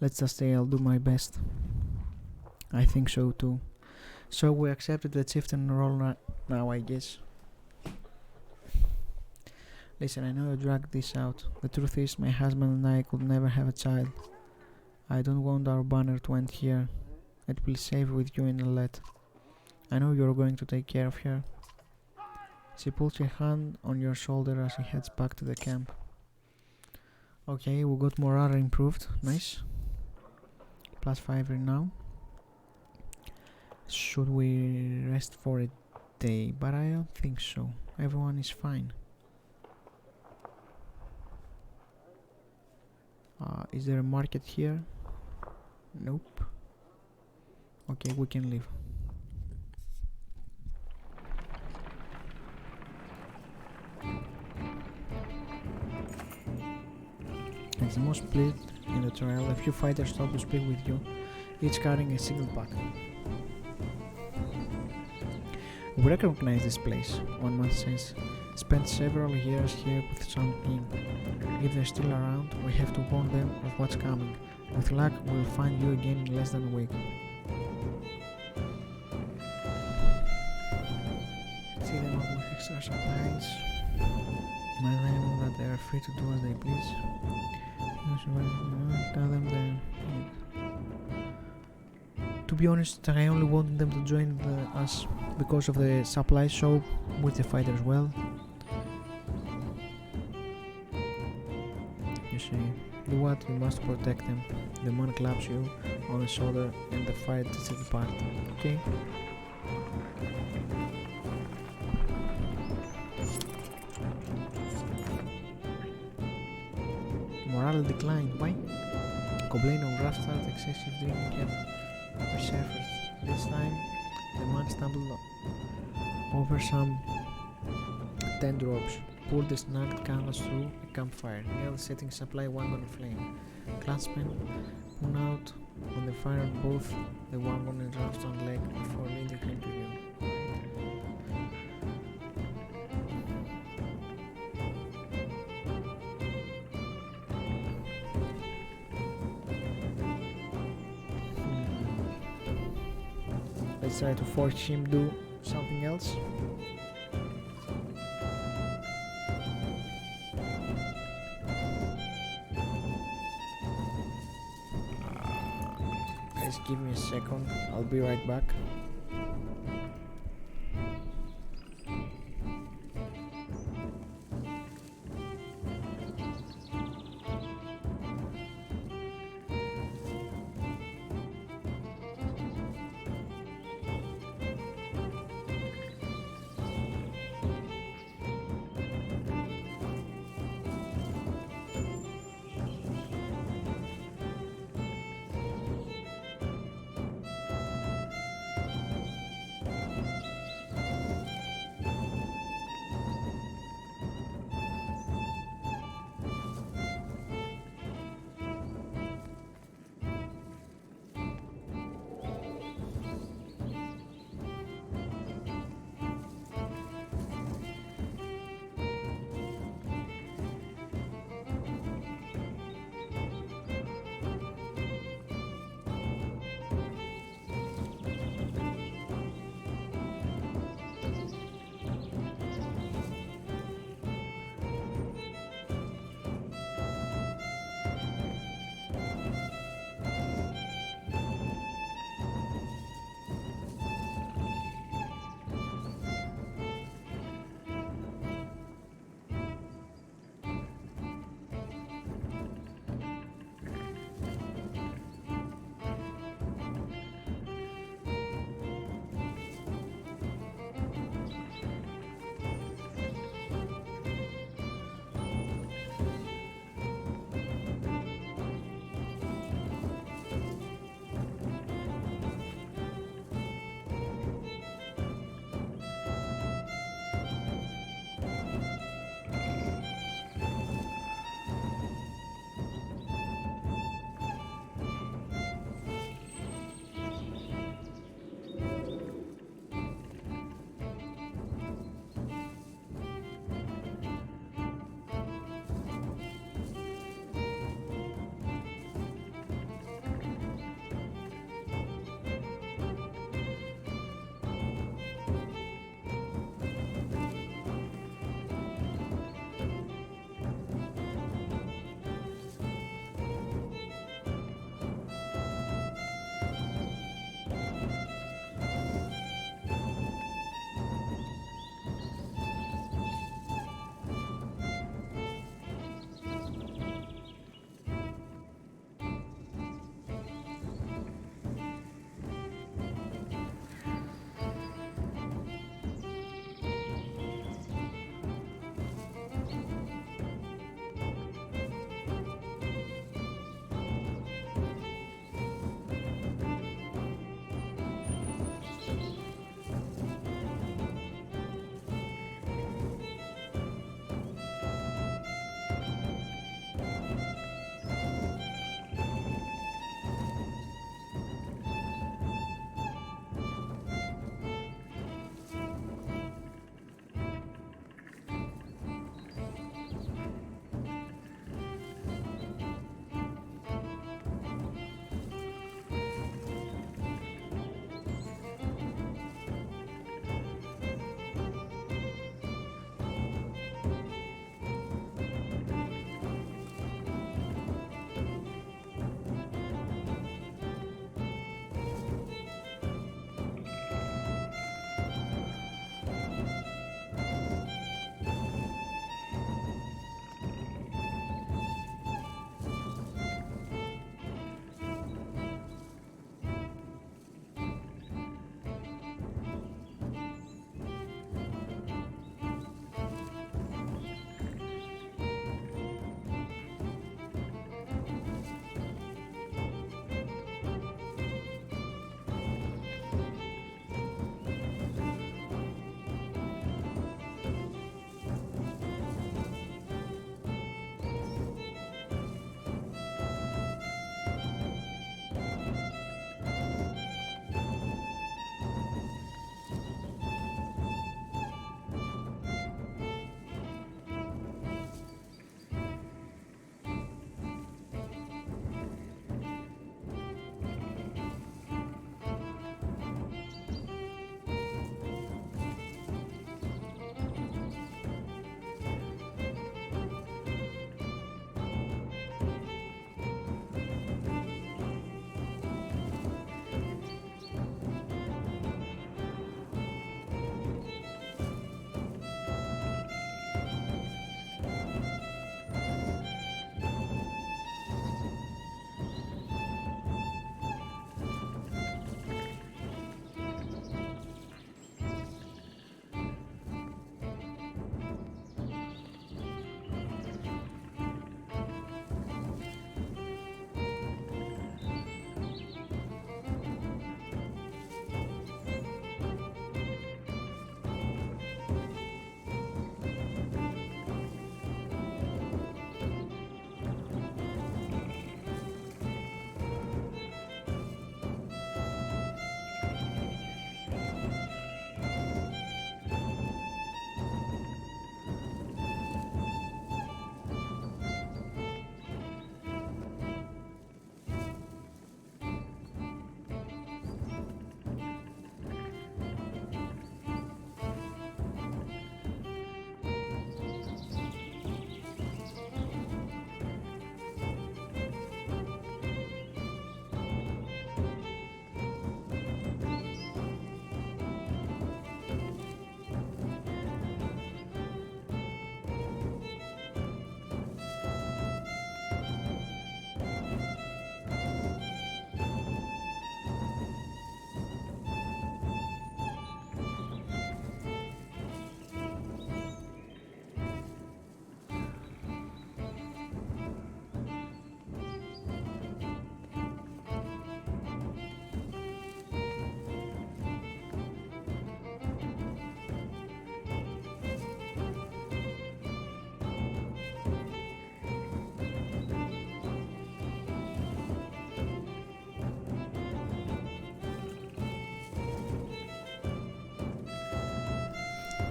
Let's just say I'll do my best. I think so too. So we accepted the chieftain role now, I guess. Listen, I know you dragged this out. The truth is, my husband and I could never have a child. I don't want our banner to end here. It will save with you in a let. I know you're going to take care of her. She puts her hand on your shoulder as he heads back to the camp. Okay, we got morale improved. Nice. +5 right now. Should we rest for a day? But I don't think so. Everyone is fine. Is there a market here? Nope. Okay, we can leave. As the most pleased in the trial, a few fighters stop to speak with you, each carrying a single pack. We recognize this place, one man says. Spent several years here with some king. If they're still around, we have to warn them of what's coming. With luck, we'll find you again in less than a week. See them up with extra supplies. Remind them that they are free to do as they please. Tell them they're... To be honest, I only wanted them to join us because of the supply shop with the fighters well. You see, do what you must to protect them. The man claps you on the shoulder and the fight is at the part. Okay? Morale declined. Why? Complain of rough start, excessive drinking have resurfaced. This time, the man stumbled over some tent ropes, pulled the snagged canvas through a campfire, nearly setting supply wagon aflame. Clansmen put out on the fire both the wagon and Rafton leg before leading him to you. Let's try to force him to do something else. Guys, give me a second. I'll be right back.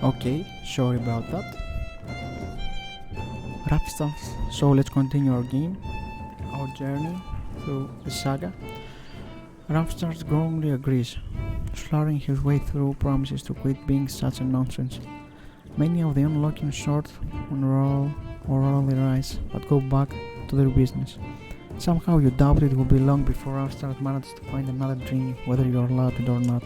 Okay, sorry about that. Rough stuff. So let's continue our game, our journey through the saga. Rampstart growingly agrees, slurring his way through promises to quit being such a nonsense. Many of the unlocking short on roll their eyes, but go back to their business. Somehow you doubt it will be long before Rampstart manages to find another dream, whether you're allowed it or not.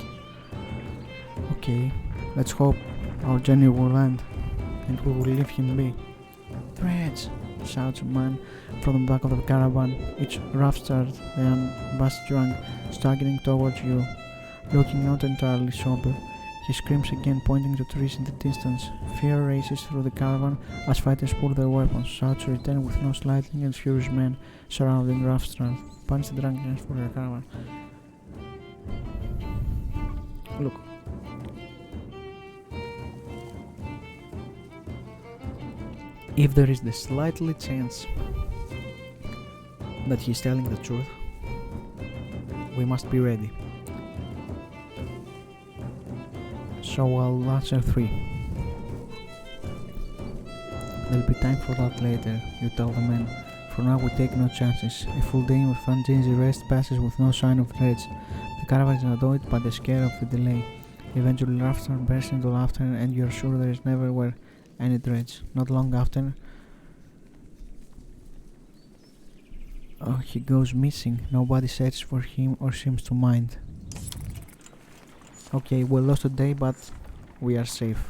Okay, let's hope our journey will end, and we will leave him be. Threads! Shouts a man from the back of the caravan. It's Rampstart, the unabashed drunk, staggering towards you, looking not entirely sober. He screams again, pointing to trees in the distance. Fear races through the caravan as fighters pull their weapons. Shouts return with no slightly and furious men surrounding Rampstart. Punch the drunkenness for the caravan. Look. If there is the slightly chance that he's telling the truth, we must be ready. So I'll answer 3. There'll be time for that later, you tell the men. For now we take no chances. A full day of uneasy rest passes with no sign of threats. The caravan is annoyed by the scare of the delay. Eventually Rampstart bursts into laughter and you're sure there is never were any threats. Not long after, he goes missing. Nobody searches for him or seems to mind. Okay, we lost today, but we are safe.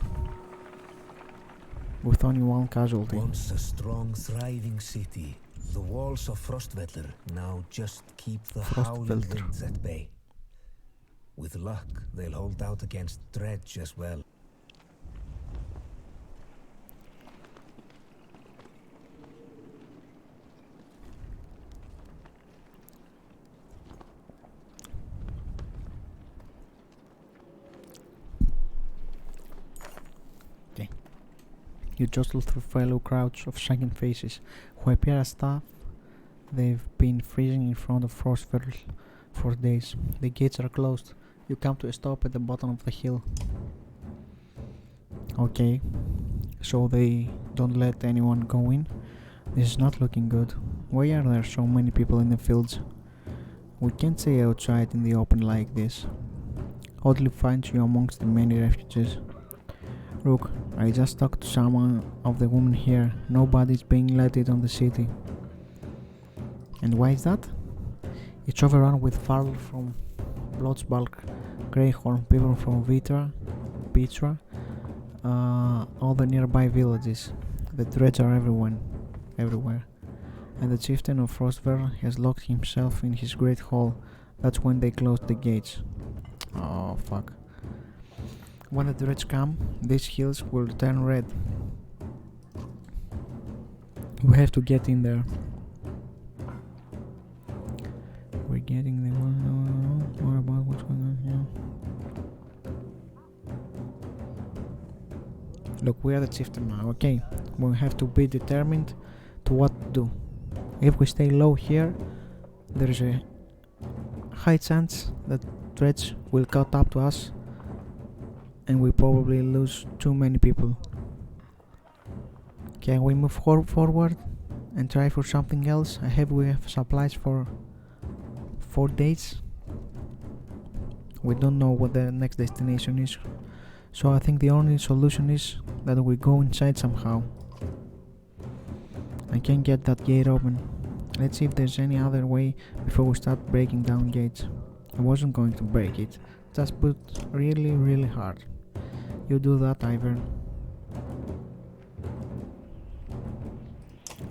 With only one casualty. Once a strong, thriving city, the walls of Frostvellir now just keep the howling winds at bay. With luck, they'll hold out against Dredge as well. You jostle through fellow crowds of shaking faces who appear as staff. They've been freezing in front of Frostvellir for days. The gates are closed. You come to a stop at the bottom of the hill. Okay, so they don't let anyone go in. This is not looking good. Why are there so many people in the fields? We can't stay outside in the open like this. Oddly finds you amongst the many refugees. Look, I just talked to someone of the women here. Nobody's being let in on the city. And why is that? It's overrun with Farl from Blodsbalk, Greyhorn, people from Petra, all the nearby villages. The threats are everywhere. And the chieftain of Frostvellir has locked himself in his great hall. That's when they closed the gates. Oh, fuck. When the threats come, these hills will turn red. We have to get in there. We're getting the one. More about what's going on here. Look, we are the chieftain now, okay? We have to be determined to what to do. If we stay low here, there is a high chance that threats will catch up to us and we probably lose too many people. Can we move forward and try for something else? We have supplies for 4 days. We don't know what the next destination is, so I think the only solution is that we go inside somehow. I can't get that gate open. Let's see if there's any other way before we start breaking down gates. I wasn't going to break it, just put really hard. You do that, Ivern.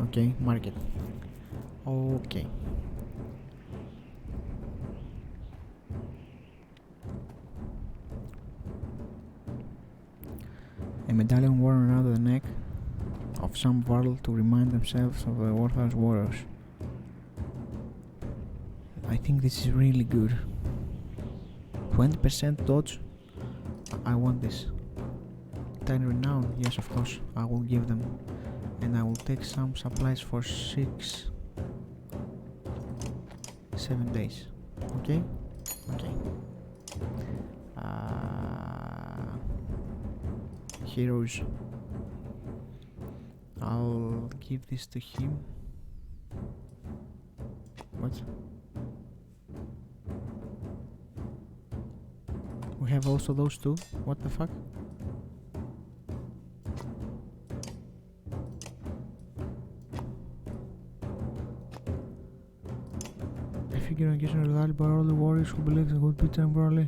Okay, mark it. Okay. A medallion worn around the neck of some varl to remind themselves of the Warthar's warriors. I think this is really good. 20% dodge. I want this. 10 renown, yes of course, I will give them. And I will take some supplies for 7 days. Okay? Okay. heroes. I'll give this to him. What? We have also those two? What the fuck? I figure I'm getting relied by all the warriors who believe it would be temporarily.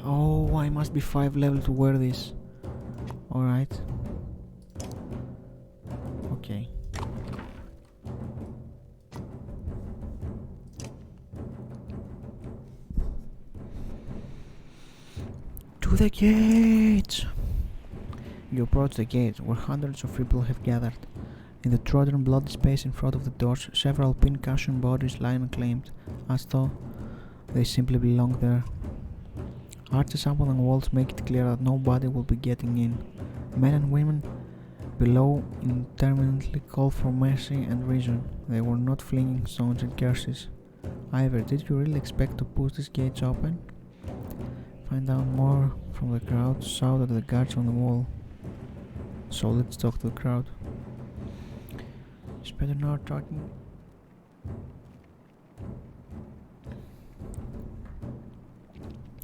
Oh, I must be 5 level to wear this. Alright. Okay. To the gates! You approach the gate, where hundreds of people have gathered. In the trodden bloody space in front of the doors, several pincushion bodies lie unclaimed, as though they simply belong there. Arches up on the walls make it clear that nobody will be getting in. Men and women below intermittently call for mercy and reason. They were not flinging stones and curses. However, did you really expect to push these gates open? Find out more from the crowd, shout at the guards on the wall. So let's talk to the crowd. It's better not talking.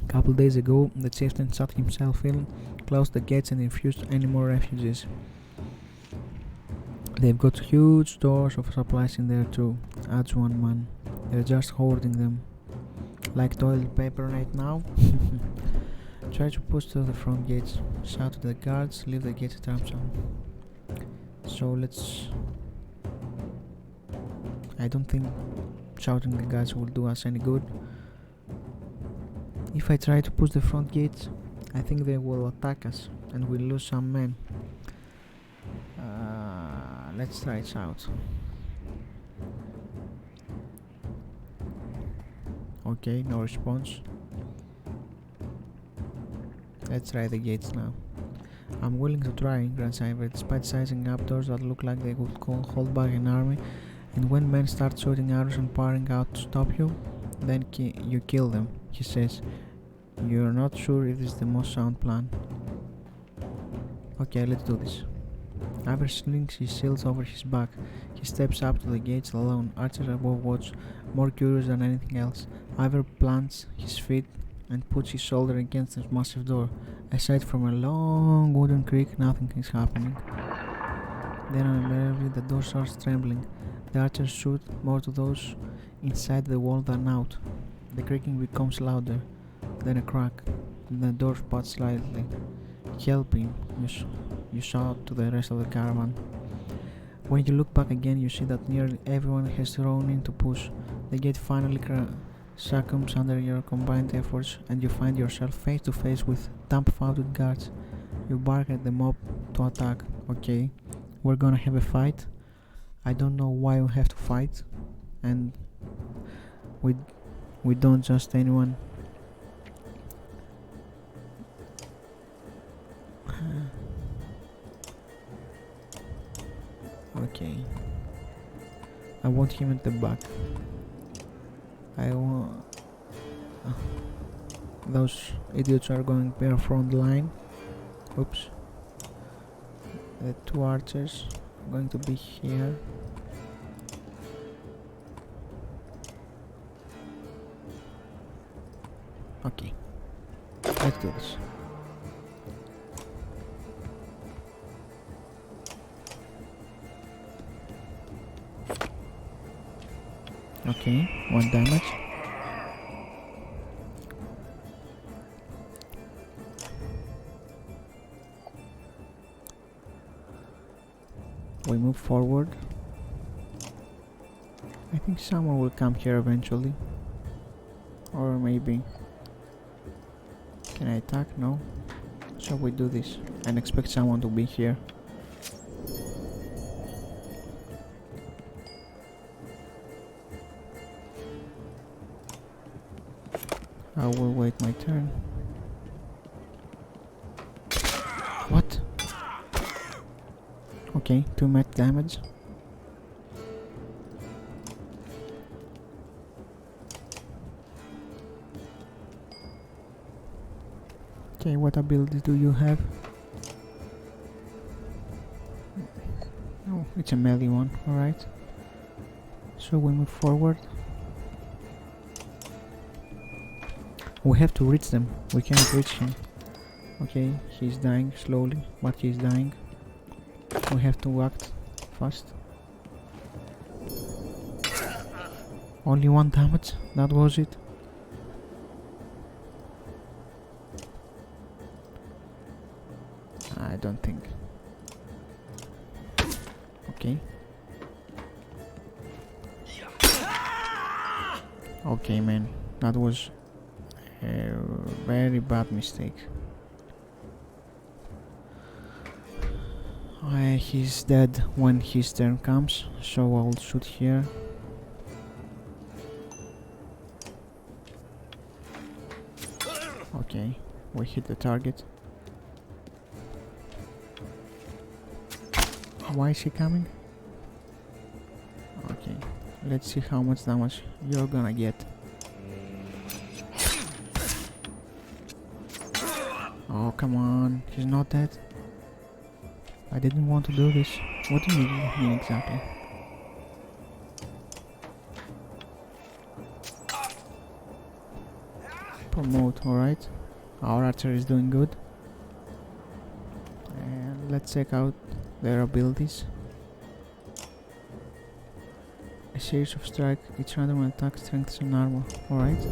Couple days ago, the chieftain shut himself in, closed the gates and refused any more refugees. They've got huge stores of supplies in there too, adds one man. They're just hoarding them. Like toilet paper right now. Try to push through the front gates, shout at the guards, leave the gates at arm's length. So let's... I don't think shouting the guards will do us any good. If I try to push the front gates, I think they will attack us and we'll lose some men. Let's try it out. Okay, no response. Let's try the gates now. I'm willing to try, grants Ivor, despite sizing up doors that look like they would hold back an army, and when men start shooting arrows and pouring out to stop you, then you kill them, he says. You're not sure if this is the most sound plan. Okay, let's do this. Ivor slings his shields over his back. He steps up to the gates alone, archers above watch, more curious than anything else. Ivor plants his feet and puts his shoulder against the massive door. Aside from a long wooden creak, nothing is happening. Then unbearably the door starts trembling. The archers shoot more to those inside the wall than out. The creaking becomes louder, then a crack, and the door spots slightly. Help him, you shout to the rest of the caravan. When you look back again, you see that nearly everyone has thrown in to push. The gate finally succumbs under your combined efforts, and you find yourself face to face with dumbfounded guards. You bark at the mob to attack. Okay, we're gonna have a fight. I don't know why we have to fight, and we don't just anyone. Okay, I want him at the back. I want those idiots are going to be front line. Oops. The two archers are going to be here. Okay, let's do this. Okay, 1 damage. We move forward. I think someone will come here eventually. Or maybe... Can I attack? No. So we do this and expect someone to be here. I will wait my turn. What? Okay, 2 max damage. Okay, what ability do you have? Oh, it's a melee one, alright. So we move forward. We have to reach them. We can't reach him. Okay, he's dying slowly, but he's dying. We have to act fast. Only 1 damage, that was it. I don't think. Okay. Okay, man, that was a very bad mistake. He's dead when his turn comes, so I'll shoot here. Okay, we hit the target. Why is he coming? Okay, let's see how much damage you're gonna get. Oh, come on, he's not dead. I didn't want to do this. What do you mean exactly? Promote, alright. Our archer is doing good. And let's check out their abilities. A series of strike, each random attack strengthens and armor. Alright.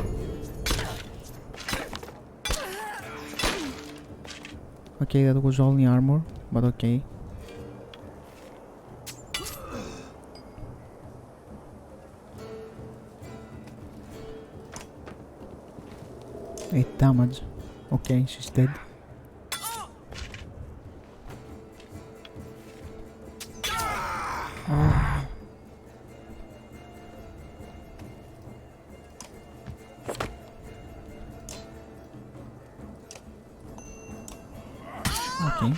Okay, that was only armor, but okay. Eight damage. Okay, she's dead. Oh. Okay.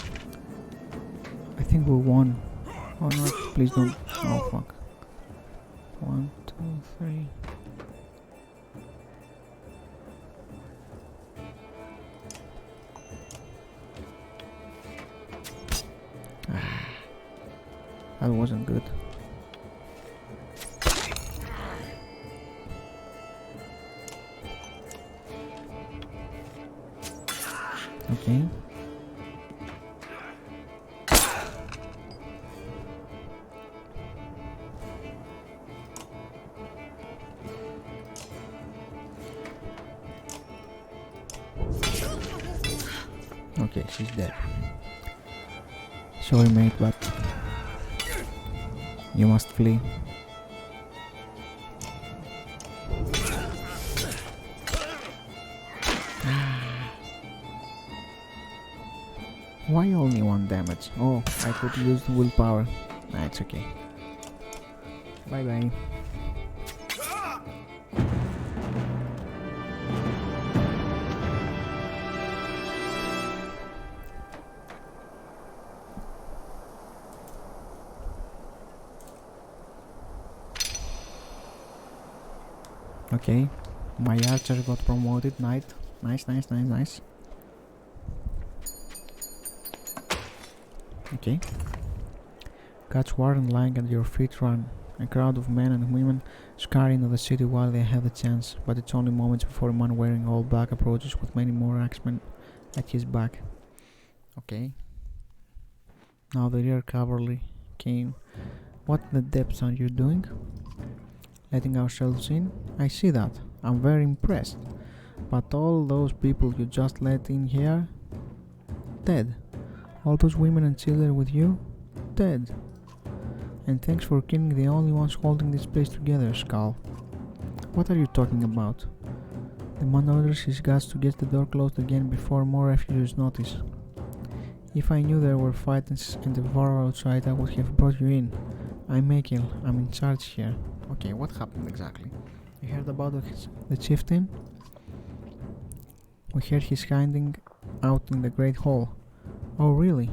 I think we won. Oh no, please don't. Oh fuck. 1, 2, 3. That wasn't good. Okay. Okay, she's dead. Sorry mate, but you must flee. Why only 1 damage? Oh, I could use the willpower. Nah, it's okay. Bye bye. Okay, my archer got promoted. Nice. Okay. Catch Warren lying at your feet, run. A crowd of men and women scurry into the city while they have the chance, but it's only moments before a man wearing all black approaches with many more axemen at his back. Okay. Now the rear cavalry came. What in the depths are you doing? Letting ourselves in? I see that. I'm very impressed. But all those people you just let in here? Dead. All those women and children with you? Dead. And thanks for killing the only ones holding this place together, Skull. What are you talking about? The man orders his guards to get the door closed again before more refugees notice. If I knew there were fighters and a war outside, I would have brought you in. I'm Mikhail. I'm in charge here. Okay, what happened exactly? You heard about the chieftain? We heard he's hiding out in the Great Hall. Oh really?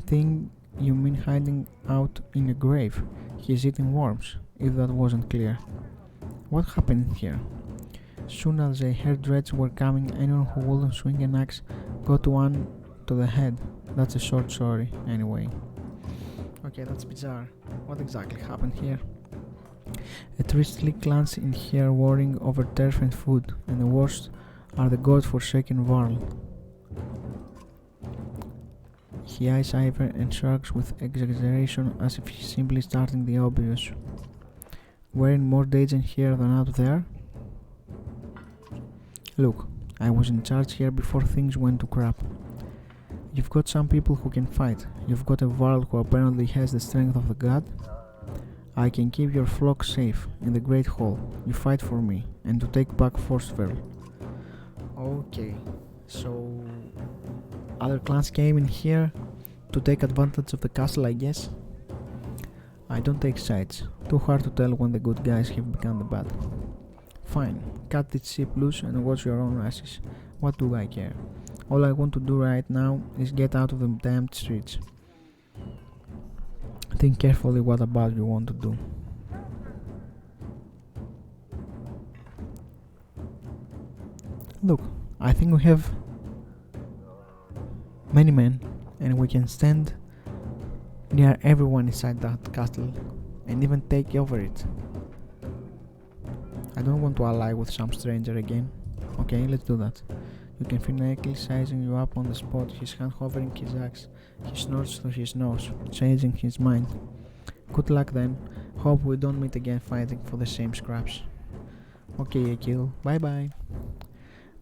Think you mean hiding out in a grave? He's eating worms, if that wasn't clear. What happened here? Soon as I heard dreads were coming, anyone who wouldn't swing an axe got one to the head. That's a short story, anyway. Okay, that's bizarre. What exactly happened here? A priestly clans in here warring over turf and food, and the worst are the god-forsaken Varl. He eyes Ivor and shrugs with exaggeration as if he's simply starting the obvious. Wearing more days in here than out there? Look, I was in charge here before things went to crap. You've got some people who can fight. You've got a Varl who apparently has the strength of the god. I can keep your flock safe in the Great Hall. You fight for me, and to take back Forstfell. Okay, so other clans came in here to take advantage of the castle, I guess. I don't take sides. Too hard to tell when the good guys have become the bad. Fine, cut this ship loose and watch your own asses. What do I care? All I want to do right now is get out of the damned streets. Think carefully what about you want to do. Look, I think we have many men and we can stand near everyone inside that castle and even take over it. I don't want to ally with some stranger again. Okay, let's do that. You can feel Necklace sizing you up on the spot, his hand hovering his axe. He snorts through his nose, changing his mind. Good luck then. Hope we don't meet again fighting for the same scraps. Okay, Akil. Bye bye.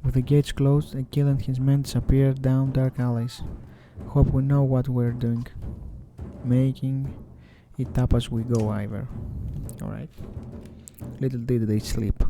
With the gates closed, Akil and his men disappear down dark alleys. Hope we know what we're doing. Making it up as we go, Ivor. Alright. Little did they sleep.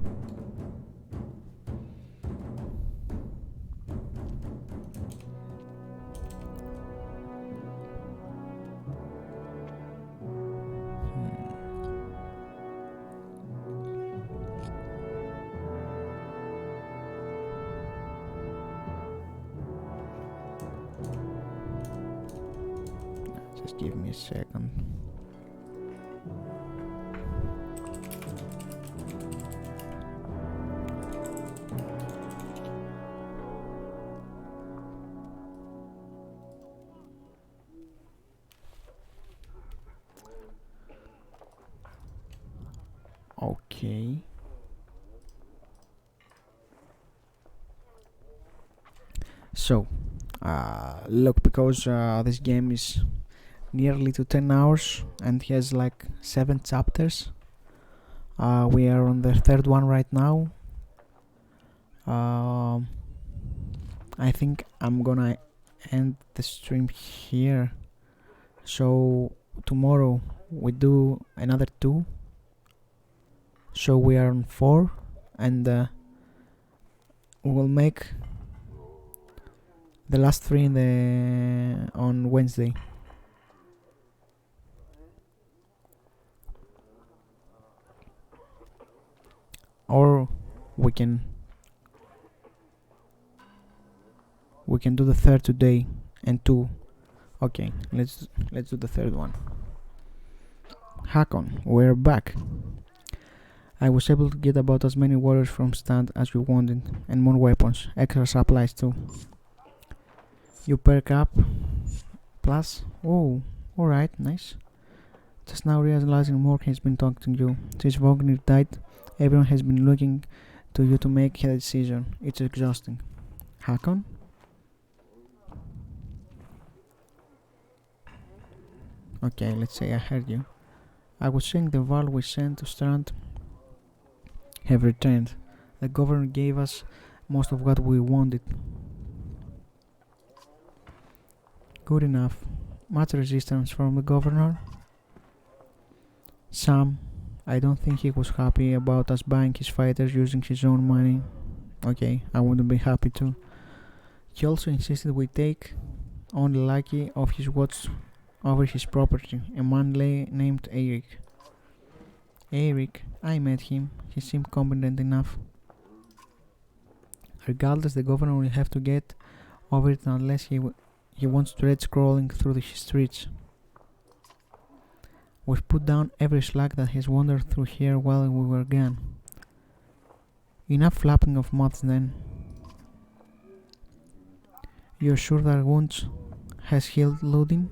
Just give me a second. Okay. So, look, because this game is nearly to 10 hours and has like 7 chapters. We are on the third one right now. I think I'm gonna end the stream here. So tomorrow we do another 2. So we are on 4, and we will make the last 3 on Wednesday. Or we can do the third today and 2. Okay, let's do the third one. Hakon, we're back. I was able to get about as many warriors from Stand as we wanted, and more weapons, extra supplies too. You perk up, plus, oh, alright, nice. Just now realizing Mork has been talking to you. Since Vognir died, everyone has been looking to you to make a decision. It's exhausting. Hakon? Okay, let's say I heard you. I was saying the Varl we sent to Strand have returned. The governor gave us most of what we wanted. Good enough. Much resistance from the governor? Some. I don't think he was happy about us buying his fighters using his own money. Okay, I wouldn't be happy too. He also insisted we take on the lackey of his watch over his property, a man named Eric. Eric, I met him. He seemed competent enough. Regardless, the governor will have to get over it unless he wants dreads crawling through the streets. We've put down every slug that has wandered through here while we were gone. Enough flapping of mouths then. You're sure that wounds has healed Ludin?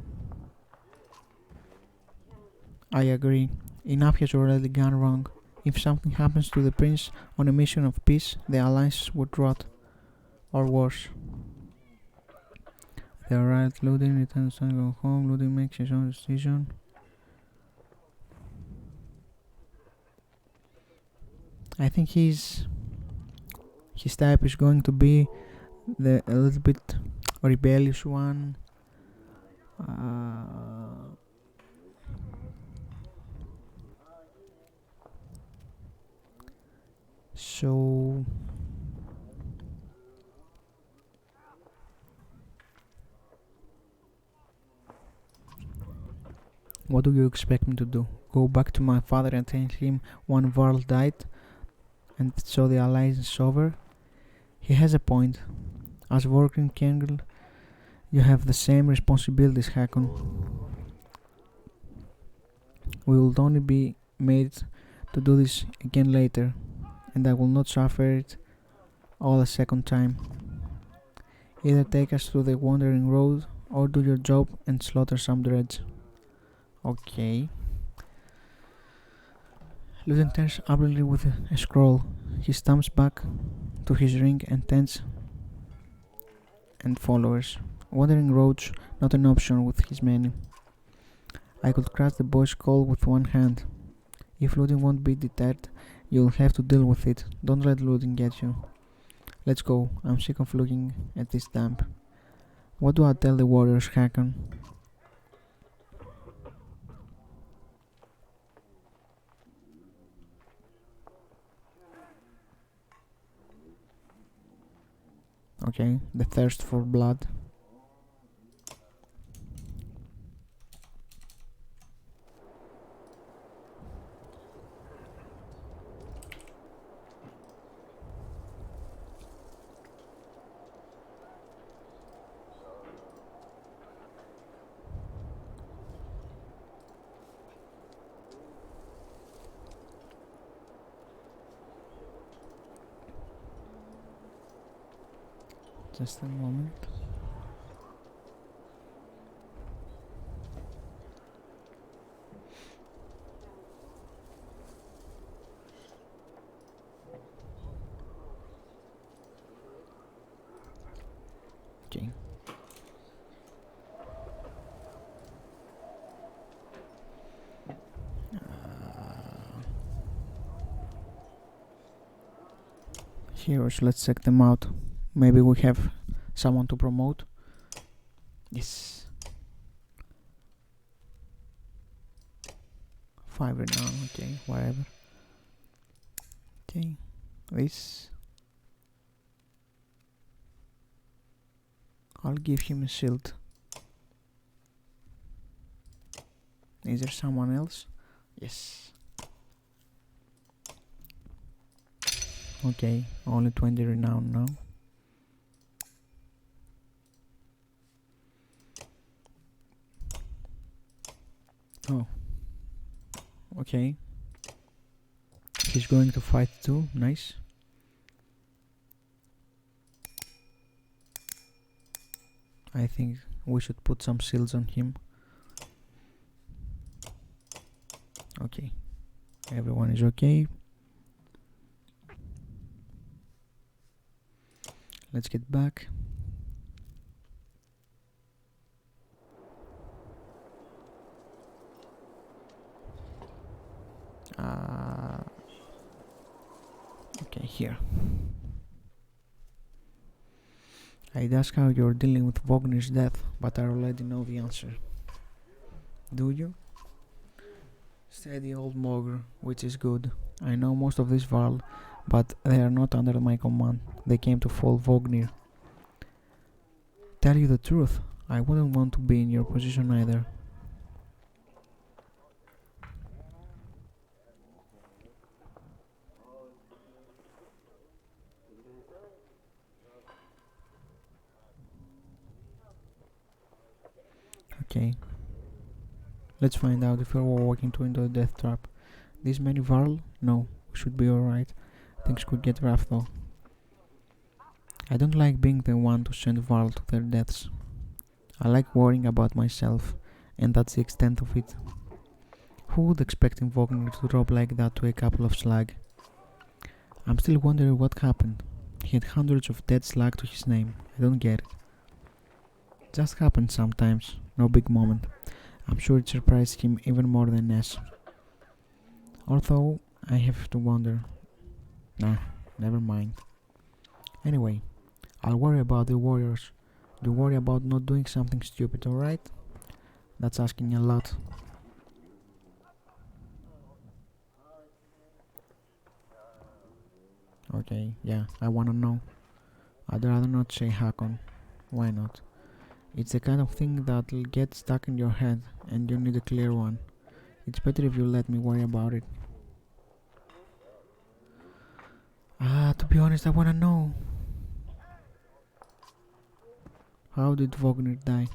I agree. Enough has already gone wrong. If something happens to the prince on a mission of peace, the alliance would rot. Or worse. They arrived, Ludin returns and go home. Ludin makes his own decision. I think his type is going to be a little bit rebellious one. So what do you expect me to do? Go back to my father and tell him one Varl died and so the alliance is over? He has a point. As working Kengel, you have the same responsibilities, Hakon. We will only be made to do this again later, and I will not suffer it all a second time. Either take us to the wandering road or do your job and slaughter some dreads. Okay. Ludin turns abruptly with a scroll. He stumps back to his ring and tents and followers. Wandering roads not an option with his many. I could crush the boy's skull with one hand. If Ludin won't be deterred, you'll have to deal with it. Don't let Ludin get you. Let's go. I'm sick of looking at this dump. What do I tell the warriors, Hakon? Okay, the thirst for blood. Just a moment. Okay. Heroes, let's check them out. Maybe we have someone to promote. Yes. 5 renown, okay, whatever. Okay, this. I'll give him a shield. Is there someone else? Yes. Okay, only 20 renown now. Oh. Okay. He's going to fight too, nice. I think we should put some shields on him. Okay. Everyone is okay. Let's get back. Okay, here. I'd ask how you're dealing with Vognir's death, but I already know the answer. Do you? Steady old Mogr, which is good. I know most of this Varl, but they are not under my command. They came to follow Vognir. Tell you the truth, I wouldn't want to be in your position either. Okay. Let's find out if we're walking into a death trap. This many Varl? No, we should be alright. Things could get rough though. I don't like being the one to send Varl to their deaths. I like worrying about myself, and that's the extent of it. Who would expect Invoker to drop like that to a couple of slag? I'm still wondering what happened. He had hundreds of dead slag to his name. I don't get it. Just happens sometimes. No big moment. I'm sure it surprised him even more than us. Although, I have to wonder. Nah, never mind. Anyway, I'll worry about the warriors. You worry about not doing something stupid, alright? That's asking a lot. Okay, yeah, I wanna know. I'd rather not say Hakon. Why not? It's the kind of thing that'll get stuck in your head and you need a clear one. It's better if you let me worry about it. To be honest, I wanna know. How did Wagner die?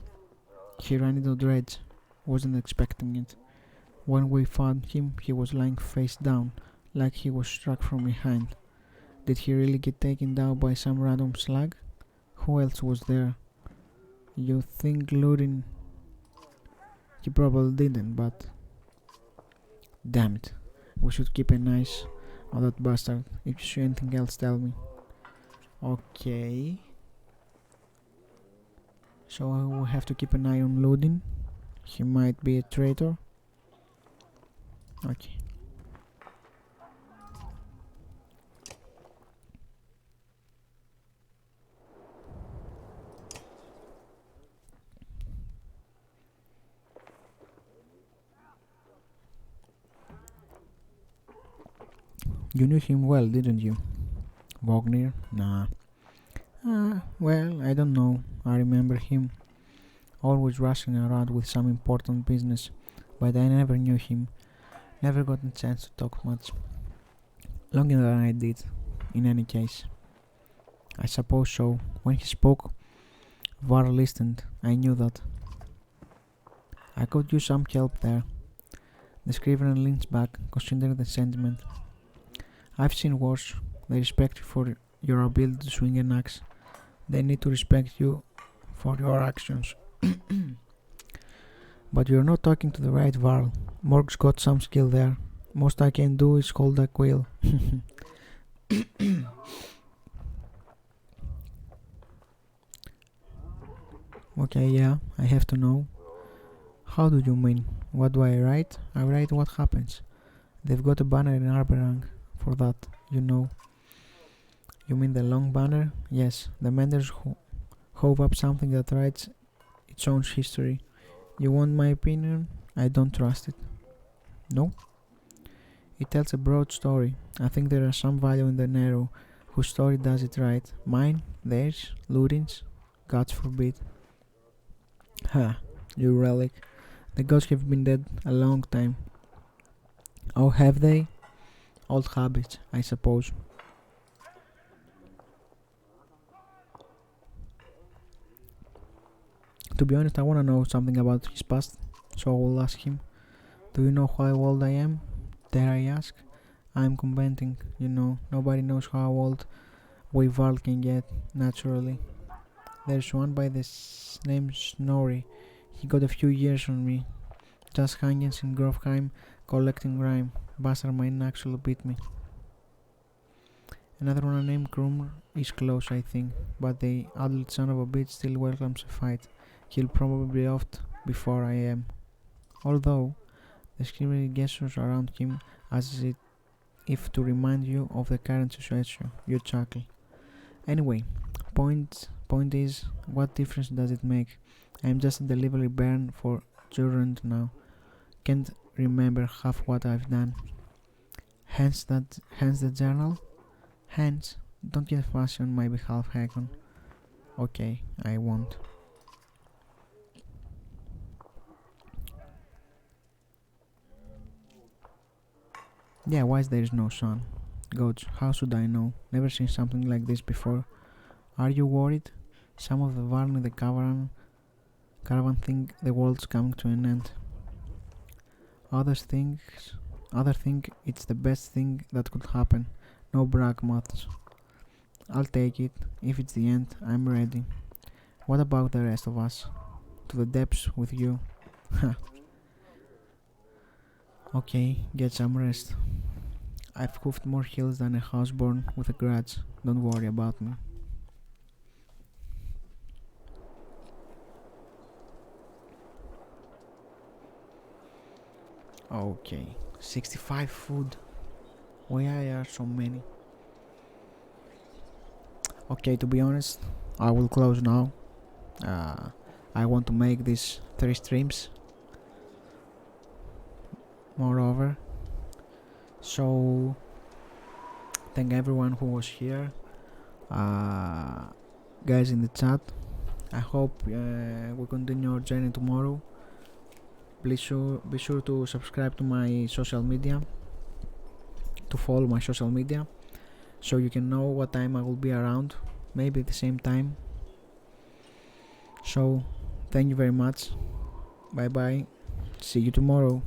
He ran into dredge. Wasn't expecting it. When we found him, he was lying face down, like he was struck from behind. Did he really get taken down by some random slag? Who else was there? You think looting? He probably didn't, but... Damn it. We should keep an eye on that bastard. If you see anything else, tell me. Okay. So I will have to keep an eye on Ludin. He might be a traitor. Okay. You knew him well, didn't you? Wagner? Nah. Well, I don't know. I remember him always rushing around with some important business, but I never knew him. Never got a chance to talk much. Longer than I did, in any case. I suppose so. When he spoke, Var listened. I knew that. I could use some help there. The Scrivener leans back, considering the sentiment. I've seen worse. They respect you for your ability to swing an axe. They need to respect you for your actions. But you're not talking to the right Varl. Morg's got some skill there. Most I can do is hold a quill. Okay, yeah, I have to know. How do you mean? What do I write? I write what happens. They've got a banner in Arberang for that, you know. You mean the long banner? Yes, the menders hove up something that writes its own history. You want my opinion? I don't trust it. No? It tells a broad story. I think there is some value in the narrow, whose story does it right. Mine? Theirs? Ludin's? Gods forbid. Ha, you relic. The gods have been dead a long time. Oh, have they? Old habits, I suppose. To be honest, I wanna know something about his past, so I will ask him. Do you know how old I am? Dare I ask? I'm commenting, you know, nobody knows how old we Varl can get, naturally. There's one by the name Snorri. He got a few years on me. Just hanging in Grovheim, collecting rhyme. Bastard might actually beat me. Another one named Krumr is close, I think, but the adult son of a bitch still welcomes a fight. He'll probably be off before I am. Although, the screaming gestures around him as if to remind you of the current situation. You chuckle. Anyway, point is, what difference does it make? I'm just a delivery baron for Jurand now. Can't remember half what I've done. Hence the journal? Hence, don't get fussy on my behalf, Hakon. Okay, I won't. Yeah, why is there no sun? Gods, how should I know? Never seen something like this before. Are you worried? Some of the Varn in the caravan think the world's coming to an end. Others think it's the best thing that could happen. No brag much. I'll take it. If it's the end, I'm ready. What about the rest of us? To the depths with you. Okay, get some rest. I've hoofed more hills than a houseborn with a grudge. Don't worry about me. Okay, 65 food. Why are so many? Okay, to be honest, I will close now. I want to make these 3 streams. Moreover, so thank everyone who was here. Guys in the chat, I hope we continue our journey tomorrow. Please be sure to subscribe to my social media, to follow my social media, so you can know what time I will be around, maybe at the same time. So thank you very much. Bye bye. See you tomorrow.